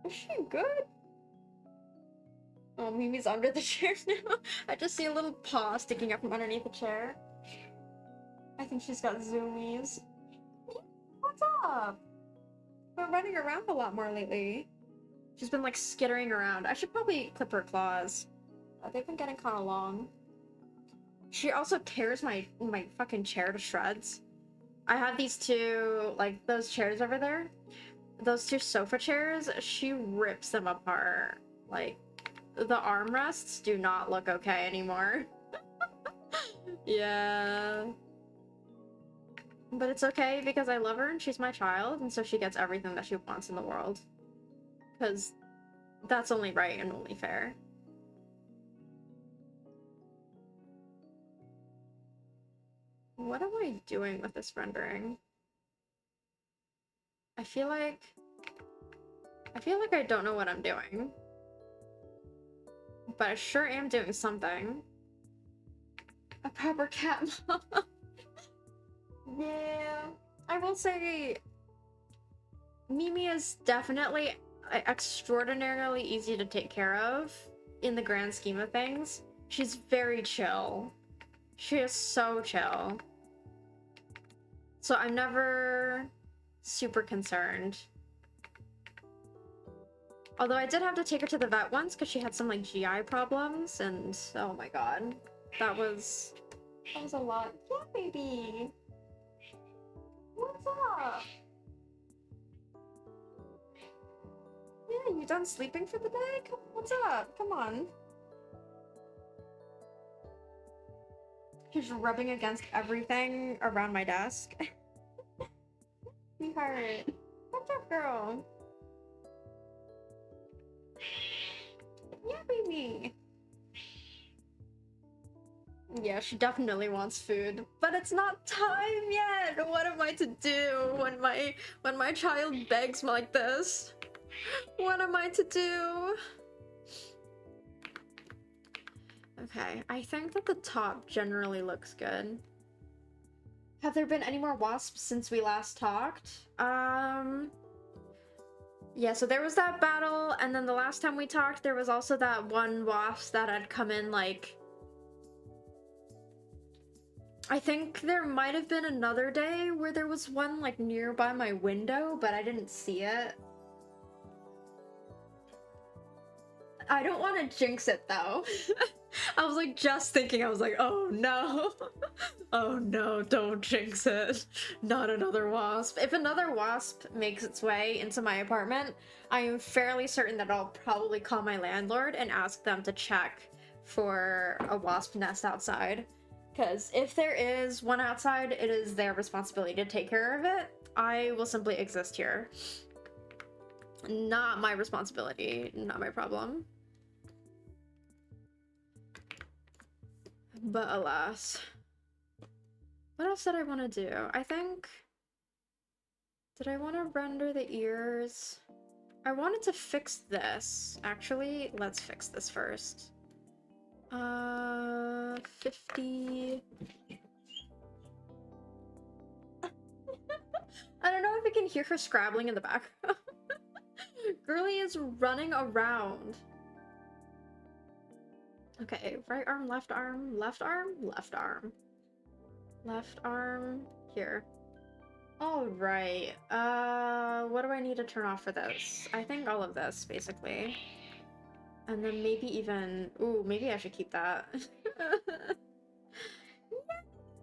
Is she good? Oh, Mimi's under the chair now. I just see a little paw sticking up from underneath the chair. I think she's got zoomies. What's up? Been running around a lot more lately. She's been like skittering around. I should probably clip her claws. They've been getting kind of long. She also tears my fucking chair to shreds. I have these two, like, those chairs over there. Those two sofa chairs, she rips them apart. Like, the armrests do not look okay anymore. Yeah. But it's okay because I love her and she's my child, and so she gets everything that she wants in the world. Because that's only right and only fair. What am I doing with this rendering? I feel like I don't know what I'm doing. But I sure am doing something. A proper cat mom. Yeah. I will say Mimi is definitely extraordinarily easy to take care of in the grand scheme of things. She's very chill. She is so chill. So I'm never super concerned. Although I did have to take her to the vet once because she had some like GI problems, and oh my god. That was a lot. Yeah, baby. What's up? Yeah, you done sleeping for the day? What's up? Come on. She's rubbing against everything around my desk. Sweetheart. What's up, girl? Yeah, baby. Yeah, she definitely wants food, but it's not time yet. What am I to do when my child begs me like this? What am I to do? Okay, I think that the top generally looks good. Have there been any more wasps since we last talked? Yeah, so there was that battle, and then the last time we talked, there was also that one wasp that had come in, like... I think there might have been another day where there was one, like, nearby my window, but I didn't see it. I don't want to jinx it, though. I was, like, just thinking, I was like, oh, no. Oh, no, don't jinx it. Not another wasp. If another wasp makes its way into my apartment, I am fairly certain that I'll probably call my landlord and ask them to check for a wasp nest outside. Because if there is one outside, it is their responsibility to take care of it. I will simply exist here. Not my responsibility, not my problem. But alas. What else did I want to do? I think... Did I want to render the ears? I wanted to fix this. Actually, let's fix this first. 50... I don't know if you can hear her scrabbling in the background. Girly is running around. Okay, right arm, left arm, left arm, left arm. Left arm, here. Alright, what do I need to turn off for this? I think all of this, basically. And then maybe even... Ooh, maybe I should keep that.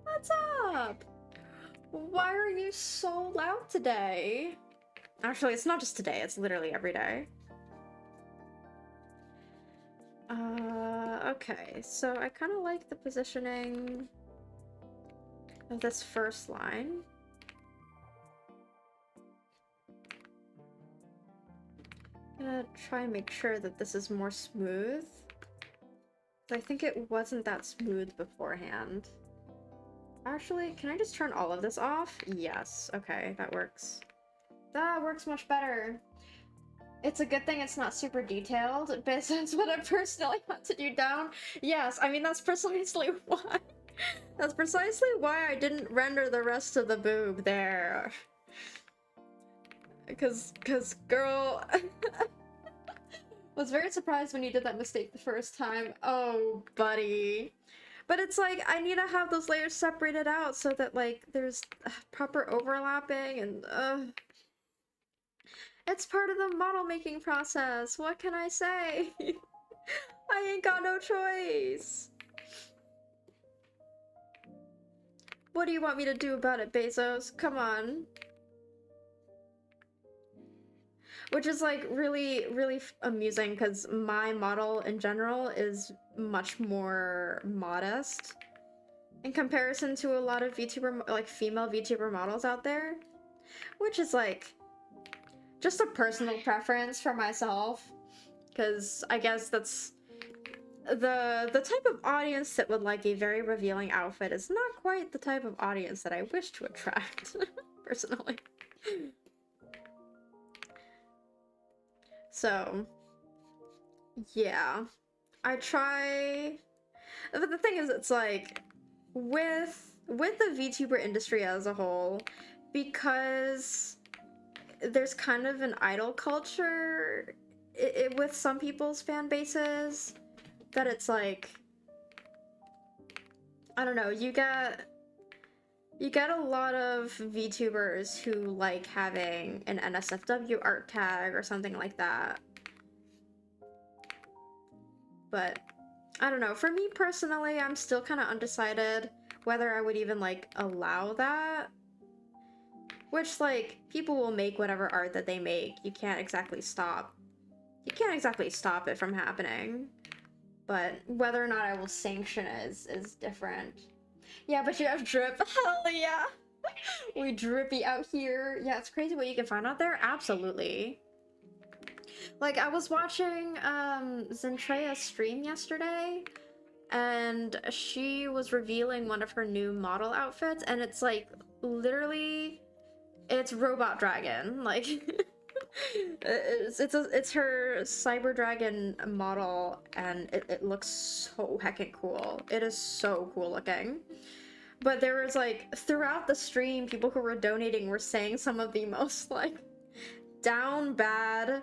What's up? Why are you so loud today? Actually, it's not just today, it's literally every day. Okay, so I kind of like the positioning of this first line. I'm gonna try and make sure that this is more smooth. I think it wasn't that smooth beforehand. Actually, can I just turn all of this off? Yes, okay, that works. That works much better. It's a good thing it's not super detailed, but that's what I personally want to do down. Yes, I mean, that's precisely why. That's precisely why I didn't render the rest of the boob there. Cause girl, Was very surprised when you did that mistake the first time. Oh, buddy. But it's like, I need to have those layers separated out so that, like, there's proper overlapping and, it's part of the model making process. What can I say? I ain't got no choice. What do you want me to do about it, Bezos? Come on. Which is like really, really amusing because my model in general is much more modest in comparison to a lot of VTuber, like female VTuber models out there, which is like just a personal preference for myself, because I guess that's the type of audience that would like a very revealing outfit is not quite the type of audience that I wish to attract, personally. So, yeah. I try... But the thing is, it's like, with the VTuber industry as a whole, because there's kind of an idol culture with some people's fan bases, that it's like, I don't know, you get a lot of VTubers who like having an NSFW art tag or something like that. But I don't know, for me personally, I'm still kind of undecided whether I would even like allow that. Which, like, people will make whatever art that they make. You can't exactly stop it from happening. But whether or not I will sanction it is different. Yeah, but you have drip. Hell yeah! We drippy out here. Yeah, it's crazy what you can find out there. Absolutely. Like, I was watching Zentrea's stream yesterday, and she was revealing one of her new model outfits, and it's like, literally, it's Robot Dragon. Like, it's her Cyber Dragon model, and it looks so heckin' cool. It is so cool looking. But there was, like, throughout the stream, people who were donating were saying some of the most, like, down bad,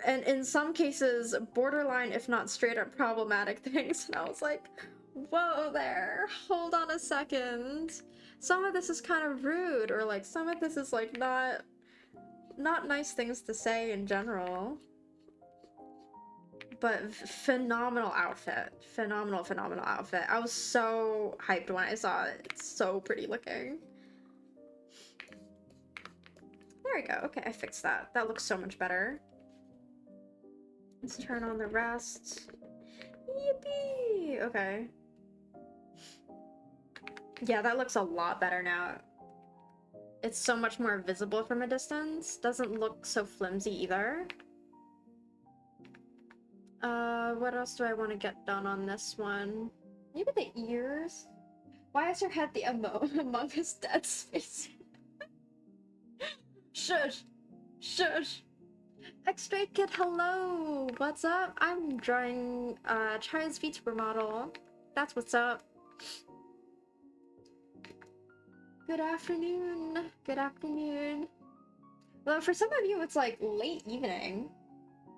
and in some cases, borderline, if not straight up problematic things. And I was like, whoa there, hold on a second. Some of this is kind of rude, or, like, some of this is, like, not nice things to say in general. But phenomenal outfit. Phenomenal outfit. I was so hyped when I saw it. It's so pretty looking. There we go. Okay, I fixed that. That looks so much better. Let's turn on the rest. Yippee! Okay. Yeah, that looks a lot better now. It's so much more visible from a distance. Doesn't look so flimsy either. What else do I want to get done on this one? Maybe the ears? Why is her head the Among Us Dead Space? Shush! Shush! X-Ray Kid, hello! What's up? I'm drawing, Chai's VTuber model. That's what's up. Good afternoon. Good afternoon. Well, for some of you, it's like late evening.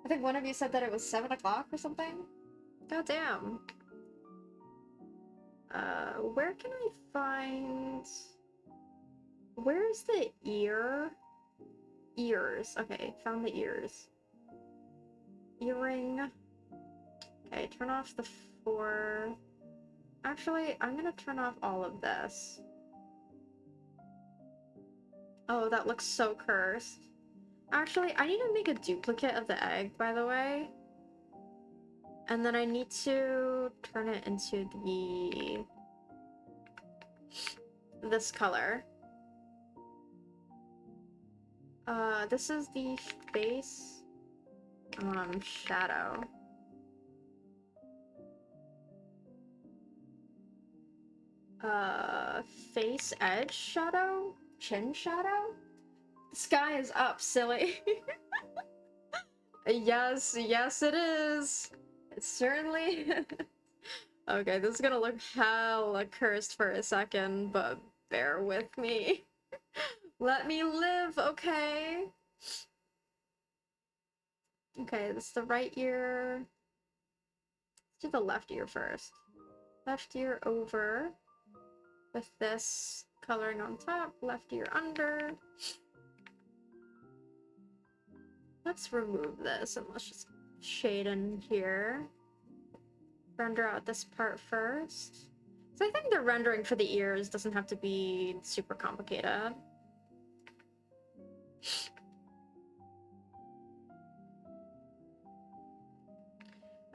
I think one of you said that it was 7 o'clock or something. God damn. Where can I find... Where's the ear? Ears. Okay, found the ears. Earring. Okay, turn off the 4. Actually, I'm gonna turn off all of this. Oh, that looks so cursed. Actually, I need to make a duplicate of the egg, by the way. And then I need to turn it into this color. This is the face, shadow. Face edge shadow? Chin shadow? The sky is up, silly. Yes, yes it is. It certainly Okay, this is gonna look hella cursed for a second, but bear with me. Let me live, okay? Okay, this is the right ear. Let's do the left ear first. Left ear over with this coloring on top, left ear under. Let's remove this and let's just shade in here. Render out this part first. So I think the rendering for the ears doesn't have to be super complicated.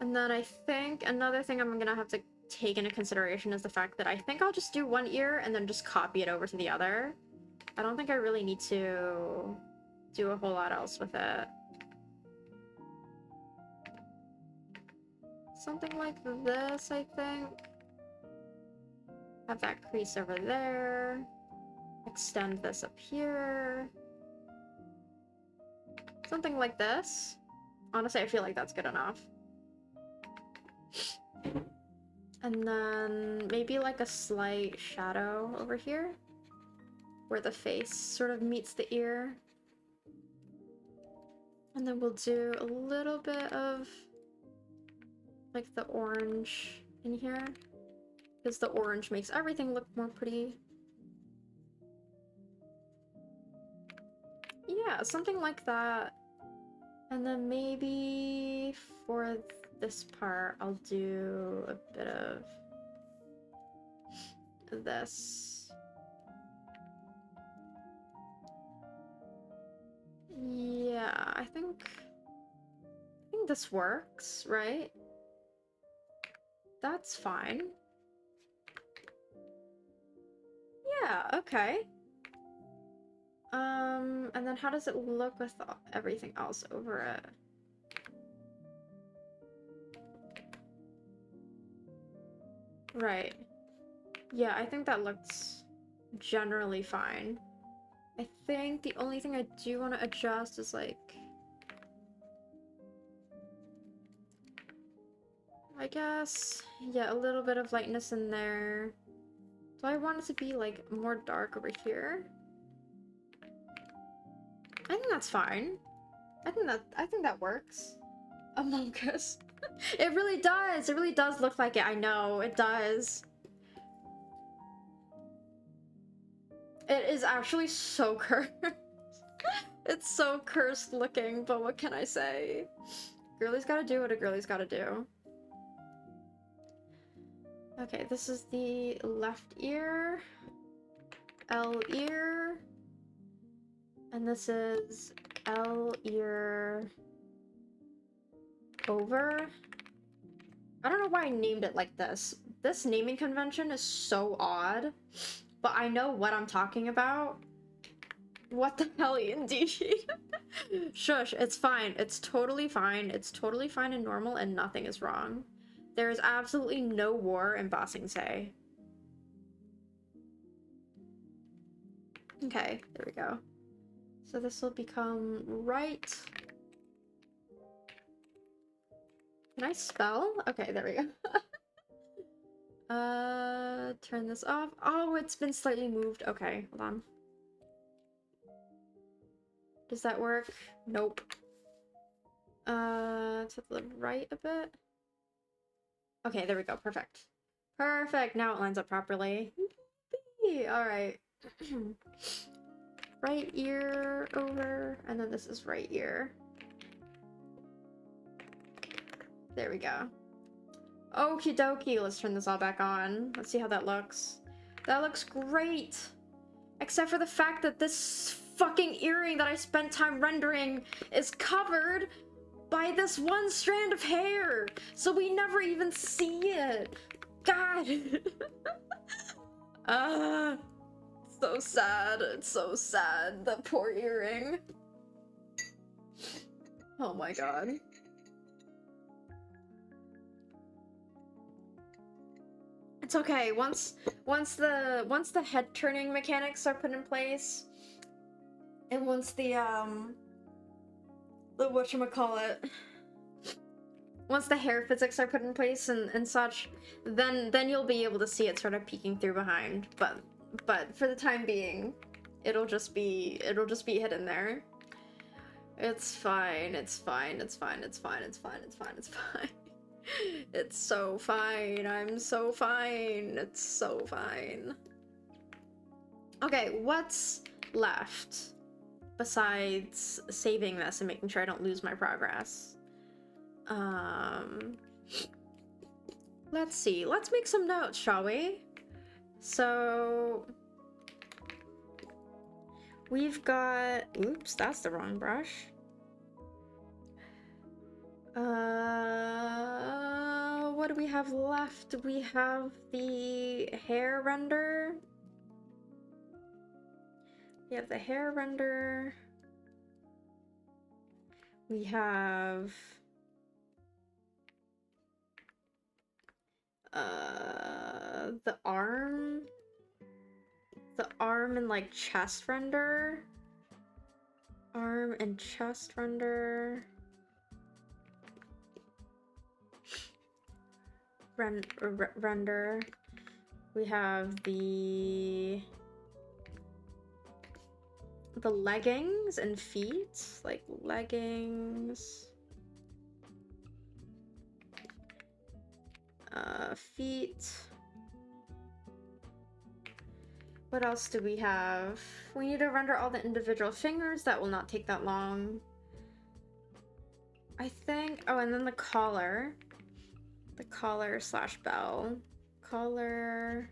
And then I think another thing I'm gonna have to take into consideration is the fact that I think I'll just do one ear and then just copy it over to the other. I don't think I really need to do a whole lot else with it. Something like this, I think. Have that crease over there. Extend this up here. Something like this. Honestly, I feel like that's good enough. And then maybe like a slight shadow over here, where the face sort of meets the ear. And then we'll do a little bit of like the orange in here, because the orange makes everything look more pretty. Yeah, something like that. And then maybe for this part, I'll do a bit of this. Yeah, I think this works, right? That's fine. Yeah, okay. And then how does it look with everything else over it? Right. Yeah, I think that looks generally fine. I think the only thing I do want to adjust is like, I guess, yeah, a little bit of lightness in there. Do I want it to be like more dark over here? I think that's fine. I think that works. Among Us. It really does. It really does look like it. I know it does. It is actually so cursed. It's so cursed looking, but what can I say? Girlie's gotta do what a girlie's gotta do. Okay, this is the left ear. L ear. And this is L ear over. I don't know why I named it like this. This naming convention is so odd, but I know what I'm talking about. What the hell, indeed? Shush, it's fine. It's totally fine. It's totally fine and normal, and nothing is wrong. There is absolutely no war in Ba Sing Se. Okay, there we go. So this will become right. Can I spell? Okay, there we go. Turn this off. Oh, it's been slightly moved. Okay, hold on. Does that work? Nope. To the right a bit. Okay, there we go. Perfect. Perfect. Now it lines up properly. Alright. Right ear over, and then this is right ear. There we go. Okie dokie. Let's turn this all back on. Let's see how that looks. That looks great! Except for the fact that this fucking earring that I spent time rendering is covered by this one strand of hair! So we never even see it! God! So sad. It's so sad. The poor earring. Oh my god. It's okay. Once the head turning mechanics are put in place, and once the whatchamacallit, once the hair physics are put in place and such, then you'll be able to see it sort of peeking through behind. But for the time being, it'll just be hidden there. It's fine, it's fine, it's fine, it's fine, it's fine, it's fine, it's fine. It's so fine, I'm so fine, it's so fine. Okay, what's left besides saving this and making sure I don't lose my progress? Let's see, let's make some notes, shall we? So we've got, oops, that's the wrong brush. What do we have left? We have the hair render. We have the hair render. We have the arm. The arm and like chest render. Arm and chest render. Render. We have the leggings and feet, like leggings, feet. What else do we have? We need to render all the individual fingers. That will not take that long, I think. Oh, and then the collar. The collar slash bell. Collar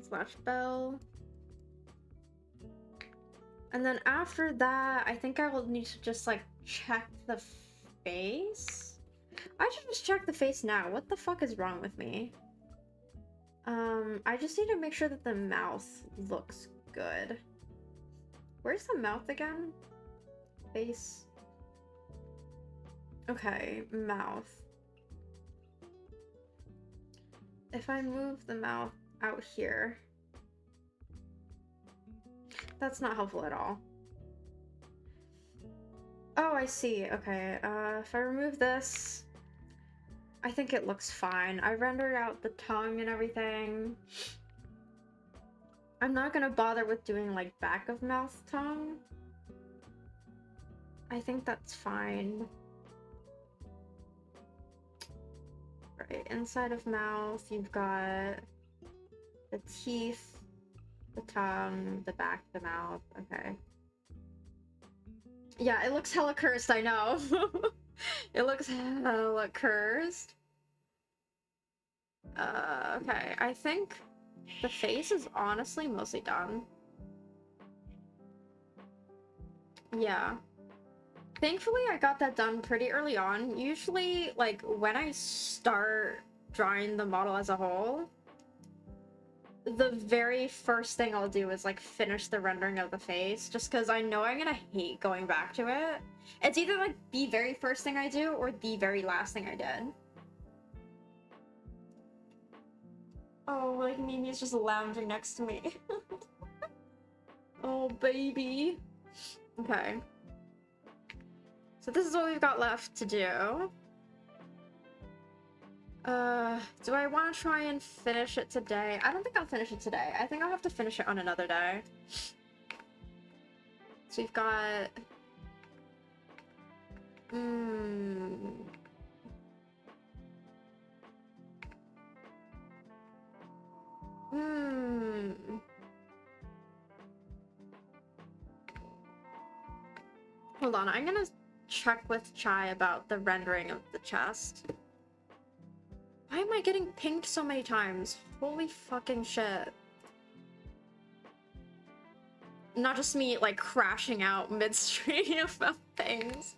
slash bell. And then after that, I think I will need to just like check the face. I should just check the face now. What the fuck is wrong with me? I just need to make sure that the mouth looks good. Where's the mouth again? Face. Okay, mouth. If I move the mouth out here, that's not helpful at all. Oh, I see. Okay, if I remove this, I think it looks fine. I rendered out the tongue and everything. I'm not gonna bother with doing like back of mouth tongue. I think that's fine. Right, inside of mouth, you've got the teeth, the tongue, the back of the mouth. Okay. Yeah, it looks hella cursed, I know. It looks hella cursed. Okay, I think the face is honestly mostly done. Yeah. Thankfully, I got that done pretty early on. Usually, like, when I start drawing the model as a whole, the very first thing I'll do is, like, finish the rendering of the face, just because I know I'm gonna hate going back to it. It's either, like, the very first thing I do, or the very last thing I did. Oh, like, Mimi's just lounging next to me. Oh, baby. Okay. So this is what we've got left to do. Do I want to try and finish it today? I don't think I'll finish it today. I think I'll have to finish it on another day. So we've got... Hold on, I'm gonna check with Chai about the rendering of the chest. Why am I getting pinged so many times? Holy fucking shit. Not just me, like, crashing out mid-stream about things.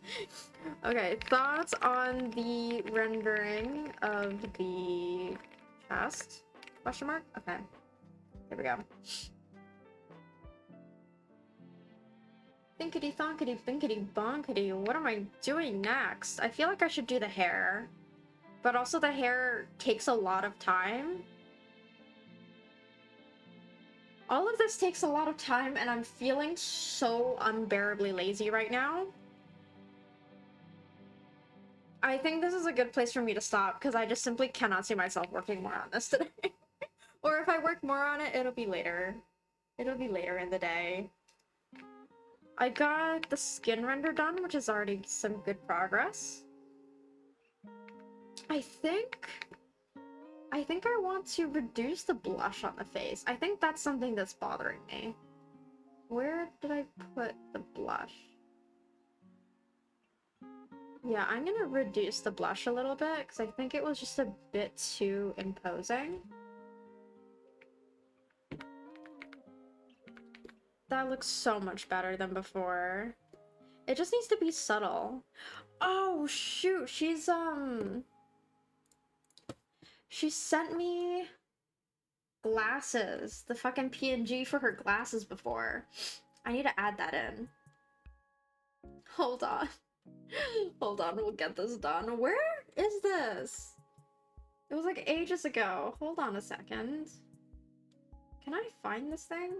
Okay, thoughts on the rendering of the chest? Question mark? Okay. There we go. Thinkity thonkity binkity bonkity. What am I doing next? I feel like I should do the hair. But also the hair takes a lot of time. All of this takes a lot of time, and I'm feeling so unbearably lazy right now. I think this is a good place for me to stop, because I just simply cannot see myself working more on this today. Or if I work more on it, it'll be later. It'll be later in the day. I got the skin render done, which is already some good progress. I think I want to reduce the blush on the face. I think that's something that's bothering me. Where did I put the blush? Yeah, I'm gonna reduce the blush a little bit because I think it was just a bit too imposing. That looks so much better than before. It just needs to be subtle. Oh, shoot. She sent me glasses. The fucking PNG for her glasses before. I need to add that in. Hold on. Hold on, we'll get this done. Where is this? It was like ages ago. Hold on a second. Can I find this thing?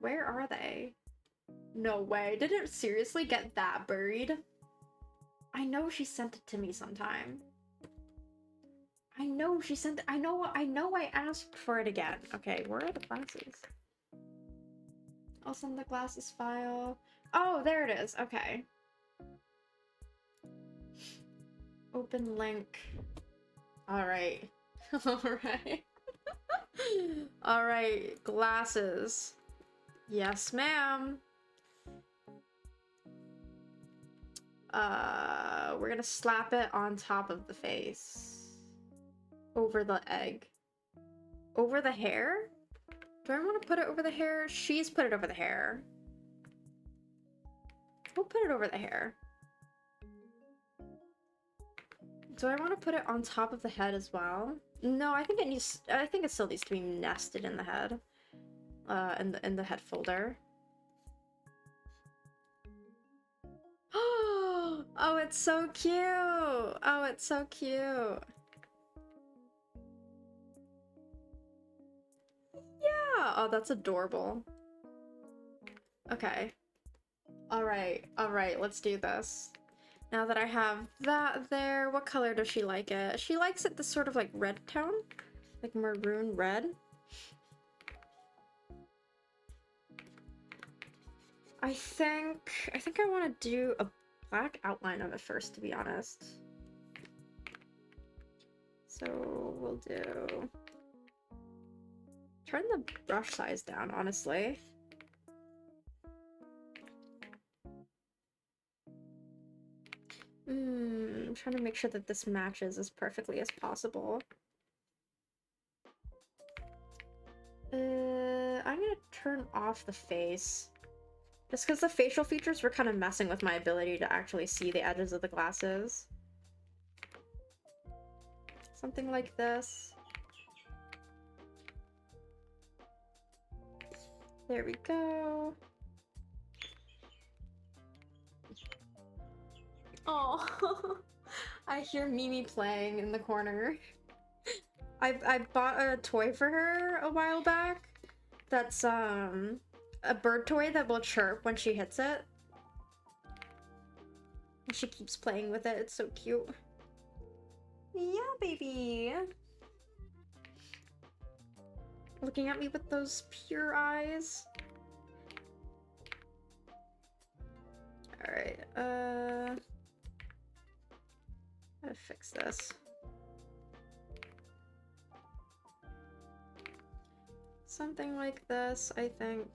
Where are they? No way. Did it seriously get that buried? I know she sent it to me sometime. I know she sent it. I know I asked for it again. Okay, where are the glasses? I'll send the glasses file. Oh, there it is. Okay. Open link. Alright. Alright. Alright, glasses. Yes, ma'am. We're gonna slap it on top of the face. Over the egg. Over the hair? Do I want to put it over the hair? She's put it over the hair. We'll put it over the hair. Do I want to put it on top of the head as well? No, I think it still needs to be nested in the head. In the head folder. Oh, it's so cute! Oh, it's so cute! Yeah! Oh, that's adorable. Okay. Alright, let's do this. Now that I have that there, what color does she like it? She likes it this sort of like red tone? Like maroon red? I think I want to do a black outline of it first, to be honest. So we'll do... Turn the brush size down, honestly. I'm trying to make sure that this matches as perfectly as possible. I'm gonna turn off the face. Just because the facial features were kind of messing with my ability to actually see the edges of the glasses. Something like this. There we go. Oh, I hear Mimi playing in the corner. I bought a toy for her a while back. That's a bird toy that will chirp when she hits it. And she keeps playing with it. It's so cute. Yeah, baby. Looking at me with those pure eyes. Alright, gotta fix this. Something like this, I think.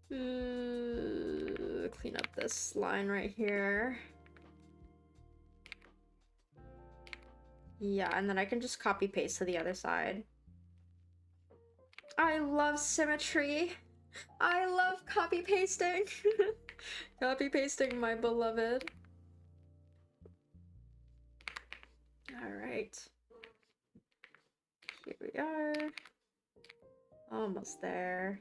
Clean up this line right here. Yeah, and then I can just copy paste to the other side. I love symmetry. I love copy pasting. Copy pasting, my beloved. All right. Here we are. Almost there.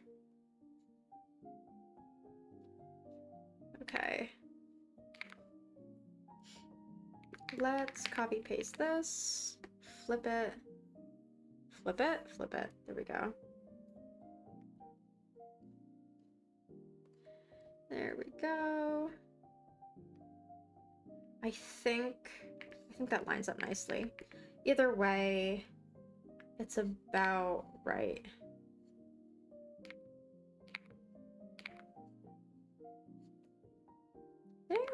Okay. Let's copy paste this. Flip it. Flip it? Flip it. There we go. There we go. I think that lines up nicely. Either way, it's about right.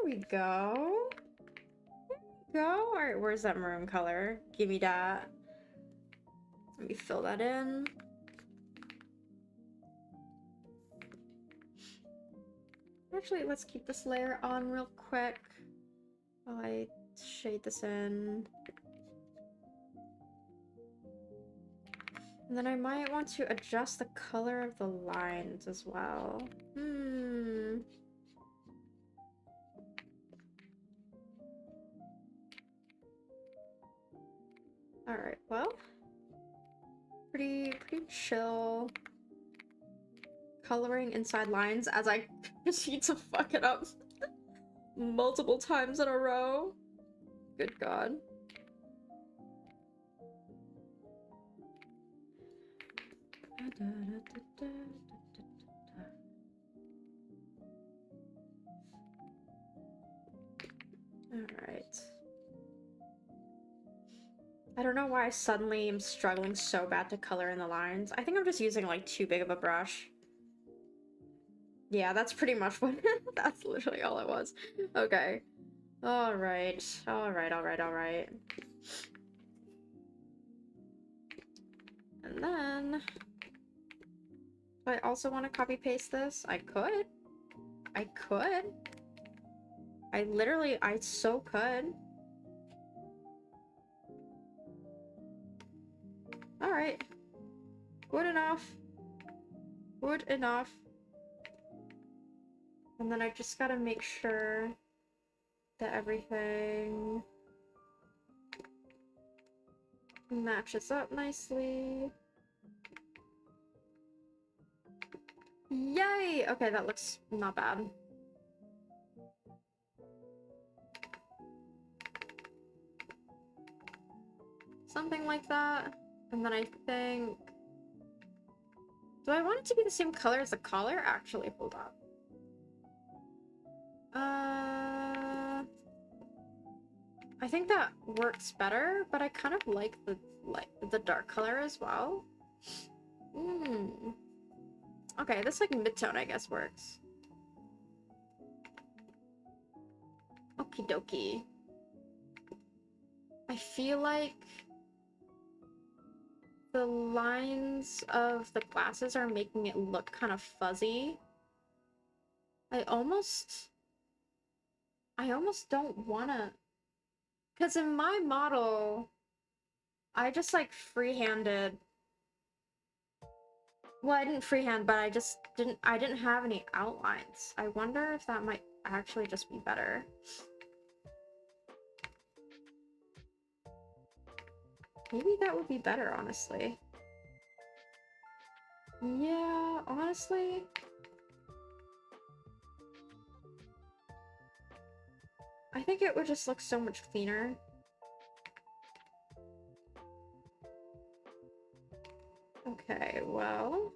we go. Go. Alright, where's that maroon color? Give me that. Let me fill that in. Actually, let's keep this layer on real quick while I shade this in. And then I might want to adjust the color of the lines as well. Alright, well. Pretty chill coloring inside lines as I proceed to fuck it up multiple times in a row. Good God. Alright. I don't know why I suddenly am struggling so bad to color in the lines. I think I'm just using like too big of a brush. Yeah, that's pretty much what that's literally all it was. Okay. Alright. Alright. And then do I also want to copy paste this? I could. I so could. Alright. Good enough. And then I just gotta make sure that everything matches up nicely. Yay! Okay, that looks not bad. Something like that. And then I think... Do I want it to be the same color as the collar? Actually, hold on. I think that works better, but I kind of like the dark color as well. Okay, this like mid-tone I guess works. Okie dokie. I feel like the lines of the glasses are making it look kind of fuzzy. I almost don't wanna... Because in my model, I just like freehanded... Well, I didn't freehand, but I didn't have any outlines. I wonder if that might actually just be better. Maybe that would be better, honestly. Yeah, honestly. I think it would just look so much cleaner. Okay, well...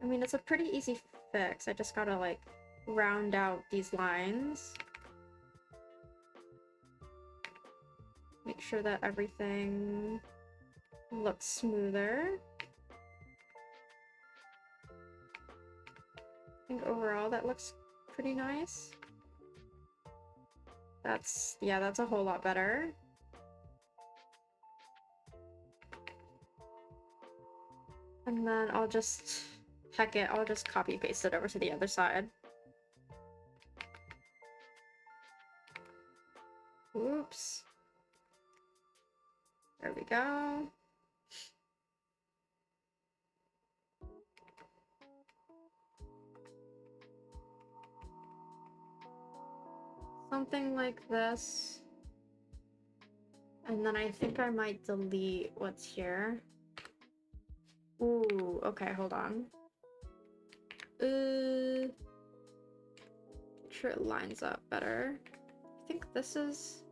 I mean, it's a pretty easy fix. I just gotta, like, round out these lines. Make sure that everything looks smoother. I think overall that looks pretty nice. Yeah, that's a whole lot better. And then I'll just, heck it, I'll just copy paste it over to the other side. Oops. There we go. Something like this. And then I think I might delete what's here. Ooh, okay, hold on. Make sure it lines up better. I think this is...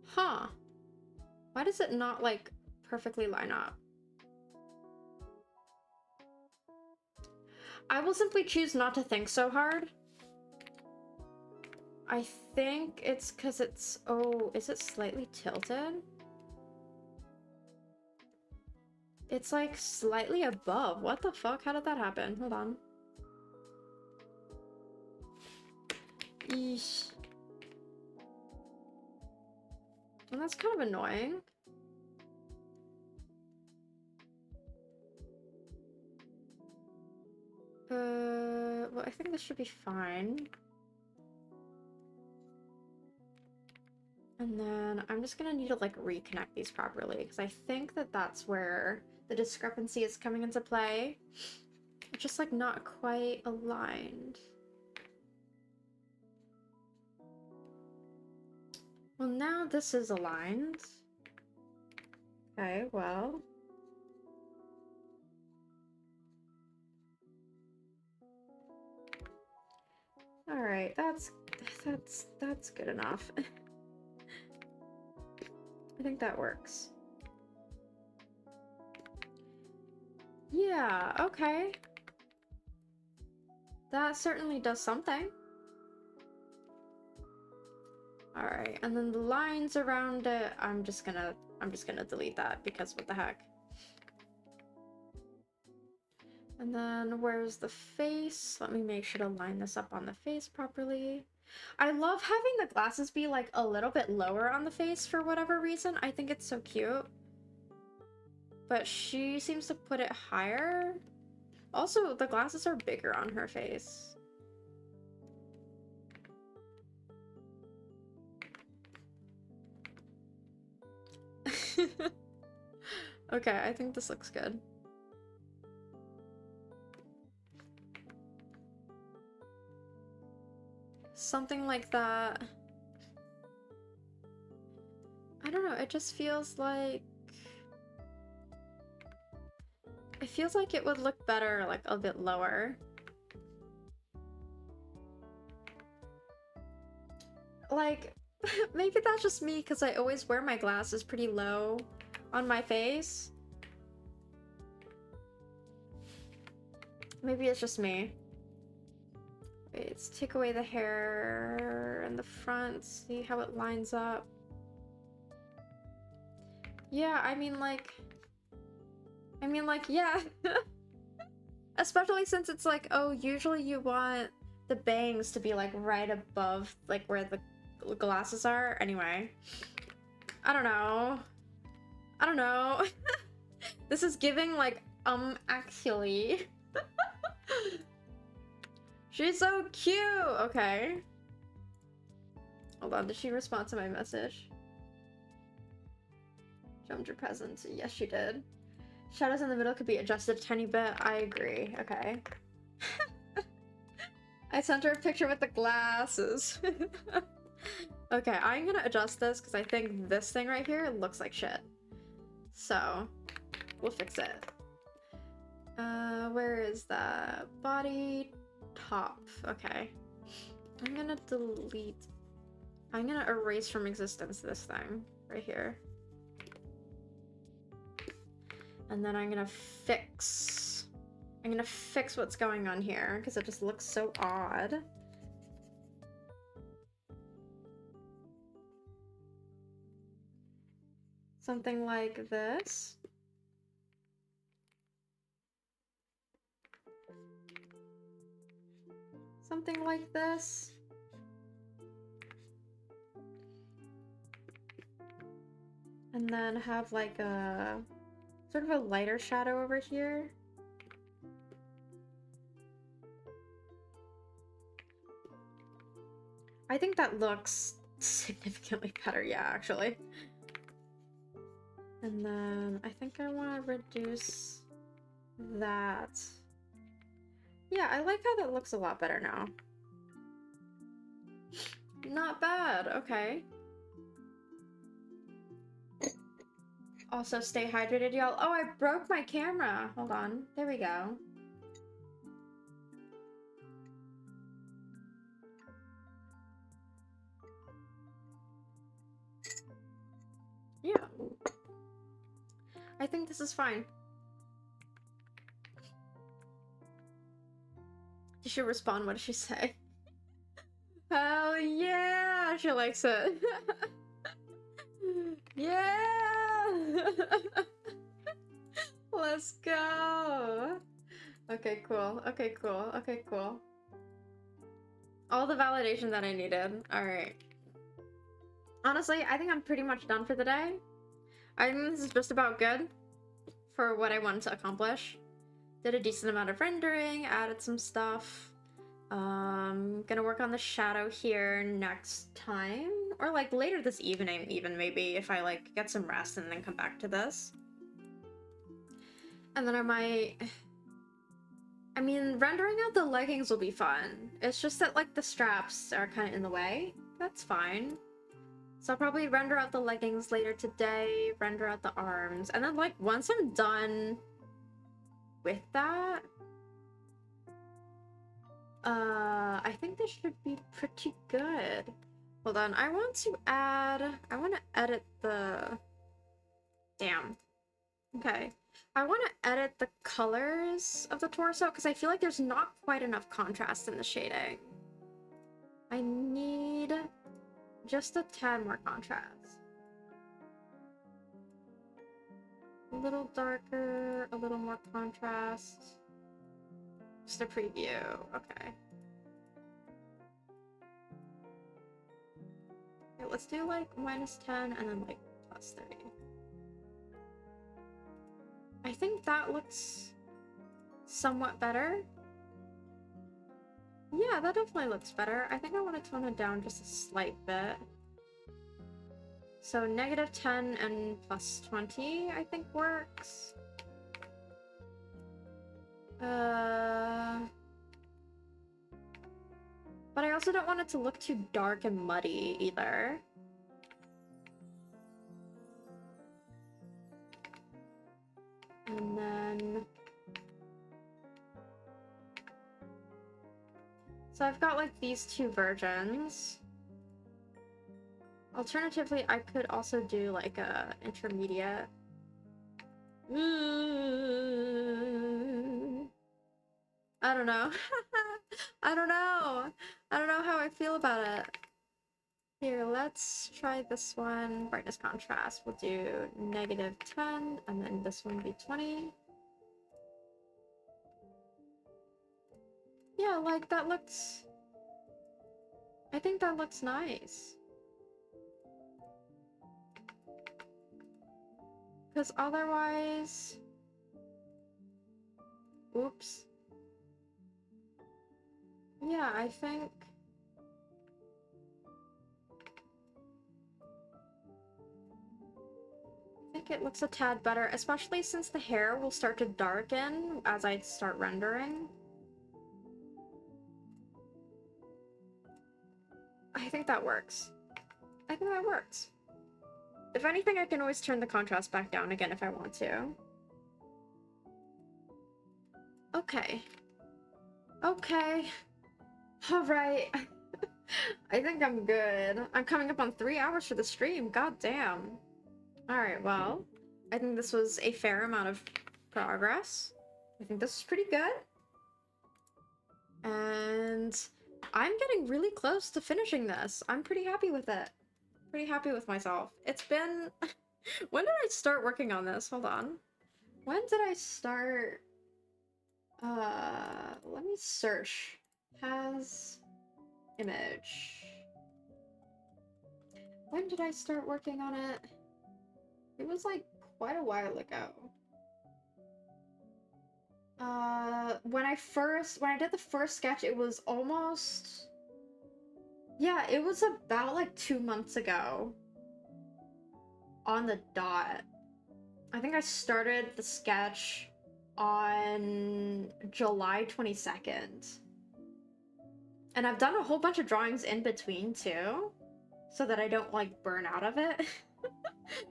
Huh. Why does it not, like, perfectly line up? I will simply choose not to think so hard. I think it's because it's... Oh, is it slightly tilted? It's like slightly above. What the fuck? How did that happen? Hold on. Eesh. And that's kind of annoying. Well, I think this should be fine. And then I'm just gonna need to like reconnect these properly because I think that that's where the discrepancy is coming into play. It's just like not quite aligned. Well, now this is aligned. Okay, well. All right, that's good enough. I think that works. Yeah, okay. That certainly does something. All right, and then the lines around it, I'm just gonna delete that because what the heck. And then where's the face? Let me make sure to line this up on the face properly. I love having the glasses be like a little bit lower on the face for whatever reason. I think it's so cute. But she seems to put it higher. Also, the glasses are bigger on her face. Okay, I think this looks good. Something like that. I don't know, it just feels like... It feels like it would look better, like, a bit lower. Like, maybe that's just me, because I always wear my glasses pretty low on my face. Maybe it's just me. Wait, let's take away the hair in the front, see how it lines up. Yeah, I mean, yeah. Especially since it's like, oh, usually you want the bangs to be, like, right above, like, where the glasses are. Anyway. I don't know. I don't know. This is giving, like, actually. She's so cute! Okay. Hold on, did she respond to my message? Jumped your presents. Yes, she did. Shadows in the middle could be adjusted a tiny bit. I agree. Okay. I sent her a picture with the glasses. Okay, I'm gonna adjust this because I think this thing right here looks like shit. So, we'll fix it. Where is the body? Top. Okay. I'm gonna delete... I'm gonna erase from existence this thing right here. And then I'm gonna fix what's going on here because it just looks so odd. Something like this. Something like this. And then have like a sort of a lighter shadow over here. I think that looks significantly better, yeah, actually. And then I think I want to reduce that. Yeah, I like how that looks a lot better now. Not bad, okay. Also, stay hydrated, y'all. Oh, I broke my camera. Hold on. There we go. Yeah. I think this is fine. Did she respond? What did she say? Hell yeah! She likes it. Yeah! Let's go! Okay, cool. Okay, cool. Okay, cool. All the validation that I needed. Alright. Honestly, I think I'm pretty much done for the day. I think this is just about good for what I wanted to accomplish. Did a decent amount of rendering, added some stuff. Gonna work on the shadow here next time. Or like later this evening even, maybe, if I like get some rest and then come back to this. And then I might... I mean, rendering out the leggings will be fun. It's just that like the straps are kind of in the way. That's fine. So I'll probably render out the leggings later today, render out the arms, and then like once I'm done with that, I think this should be pretty good. Hold on, I want to edit the... Damn. Okay. I want to edit the colors of the torso because I feel like there's not quite enough contrast in the shading. I need just a tad more contrast. A little darker, a little more contrast. Just a preview. Okay. Okay, let's do like -10 and then like +3. I think that looks somewhat better. Yeah, that definitely looks better. I think I want to tone it down just a slight bit. So -10 and +20, I think works. But I also don't want it to look too dark and muddy either. And then... So I've got like these two versions. Alternatively, I could also do like a intermediate. I don't know. I don't know. I don't know how I feel about it. Here, let's try this one. Brightness contrast. We'll do -10, and then this one be 20. Yeah, like that looks... I think that looks nice. Because otherwise... Oops. Yeah, I think it looks a tad better, especially since the hair will start to darken as I start rendering. I think that works. I think that works. If anything, I can always turn the contrast back down again if I want to. Okay. Okay. Alright. I think I'm good. I'm coming up on 3 hours for the stream. God damn. Alright, well, I think this was a fair amount of progress. I think this is pretty good. And I'm getting really close to finishing this. I'm pretty happy with it. Pretty happy with myself. It's been... When did I start working on this? Hold on. When did I start... Let me search. Has... image. When did I start working on it? It was like quite a while ago. When I did the first sketch, it was almost... Yeah, it was about like 2 months ago. On the dot. I think I started the sketch on July 22nd. And I've done a whole bunch of drawings in between too, so that I don't like burn out of it.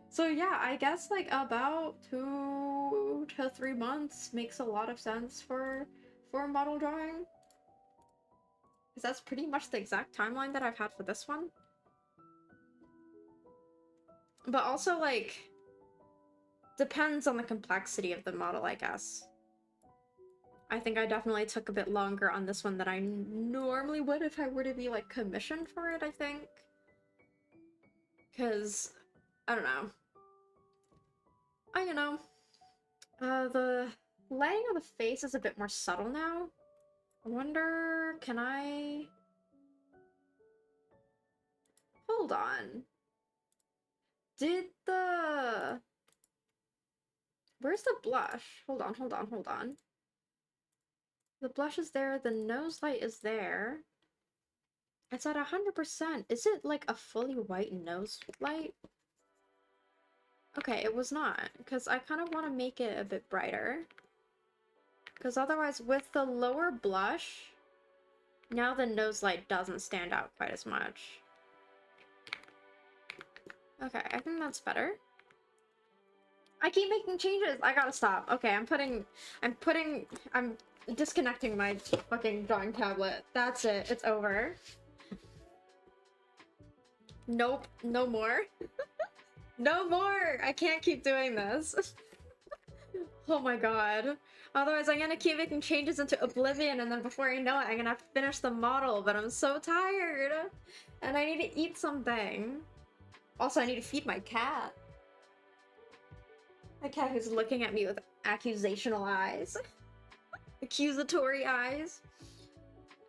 So yeah, I guess like about 2 to 3 months makes a lot of sense for model drawing. Because that's pretty much the exact timeline that I've had for this one. But also like, depends on the complexity of the model, I guess. I think I definitely took a bit longer on this one than I normally would if I were to be like commissioned for it, I think. Because, I don't know. The laying of the face is a bit more subtle now. I wonder, can I Hold on. Did the... Where's the blush? Hold on, hold on, hold on. The blush is there, the nose light is there. It's at 100%. Is it like a fully white nose light? Okay, it was not, because I kind of want to make it a bit brighter. Because otherwise, with the lower blush, now the nose light doesn't stand out quite as much. Okay, I think that's better. I keep making changes. I gotta stop. Okay, I'm disconnecting my fucking drawing tablet. That's it. It's over. Nope. No more. No more! I can't keep doing this. Oh my god. Otherwise, I'm gonna keep making changes into Oblivion, and then before you know it, I'm gonna finish the model, but I'm so tired! And I need to eat something. Also, I need to feed my cat. My cat who's looking at me with accusational eyes. Accusatory eyes.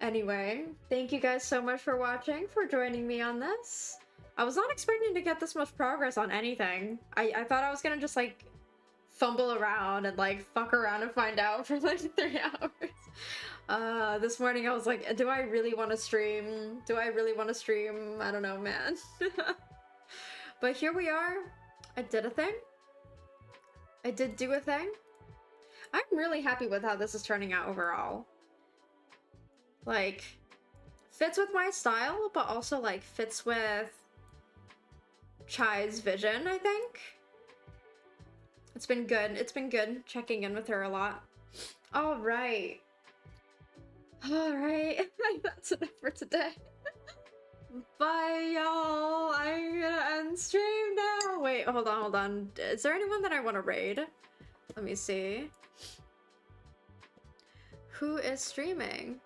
Anyway, thank you guys so much for watching, for joining me on this. I was not expecting to get this much progress on anything. I thought I was gonna just, like, fumble around and, like, fuck around and find out for, like, 3 hours. This morning I was like, do I really want to stream? Do I really want to stream? I don't know, man. But here we are. I did a thing. I did do a thing. I'm really happy with how this is turning out overall. Like, fits with my style, but also, like, fits with Chai's vision, I think. It's been good. It's been good checking in with her a lot. Alright. Alright. That's enough for today. Bye, y'all. I'm gonna end stream now. Wait, hold on, hold on. Is there anyone that I want to raid? Let me see. Who is streaming?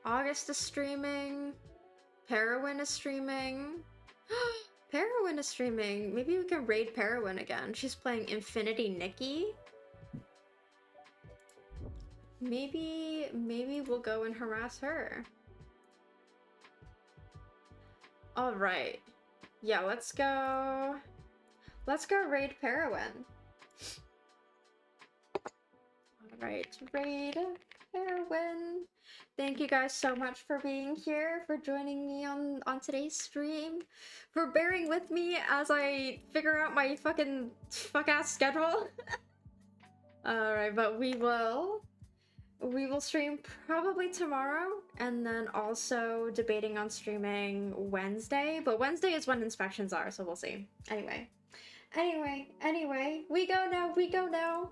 August is streaming. Parowin is streaming. Parowin is streaming. Maybe we can raid Parowin again. She's playing Infinity Nikki. Maybe we'll go and harass her. Alright. Yeah, let's go. Let's go raid Parowin. Alright, raid Parowin. Thank you guys so much for being here, for joining me on today's stream, for bearing with me as I figure out my fucking fuck-ass schedule. Alright, but we will stream probably tomorrow, and then also debating on streaming Wednesday, but Wednesday is when inspections are, so we'll see. Anyway, we go now.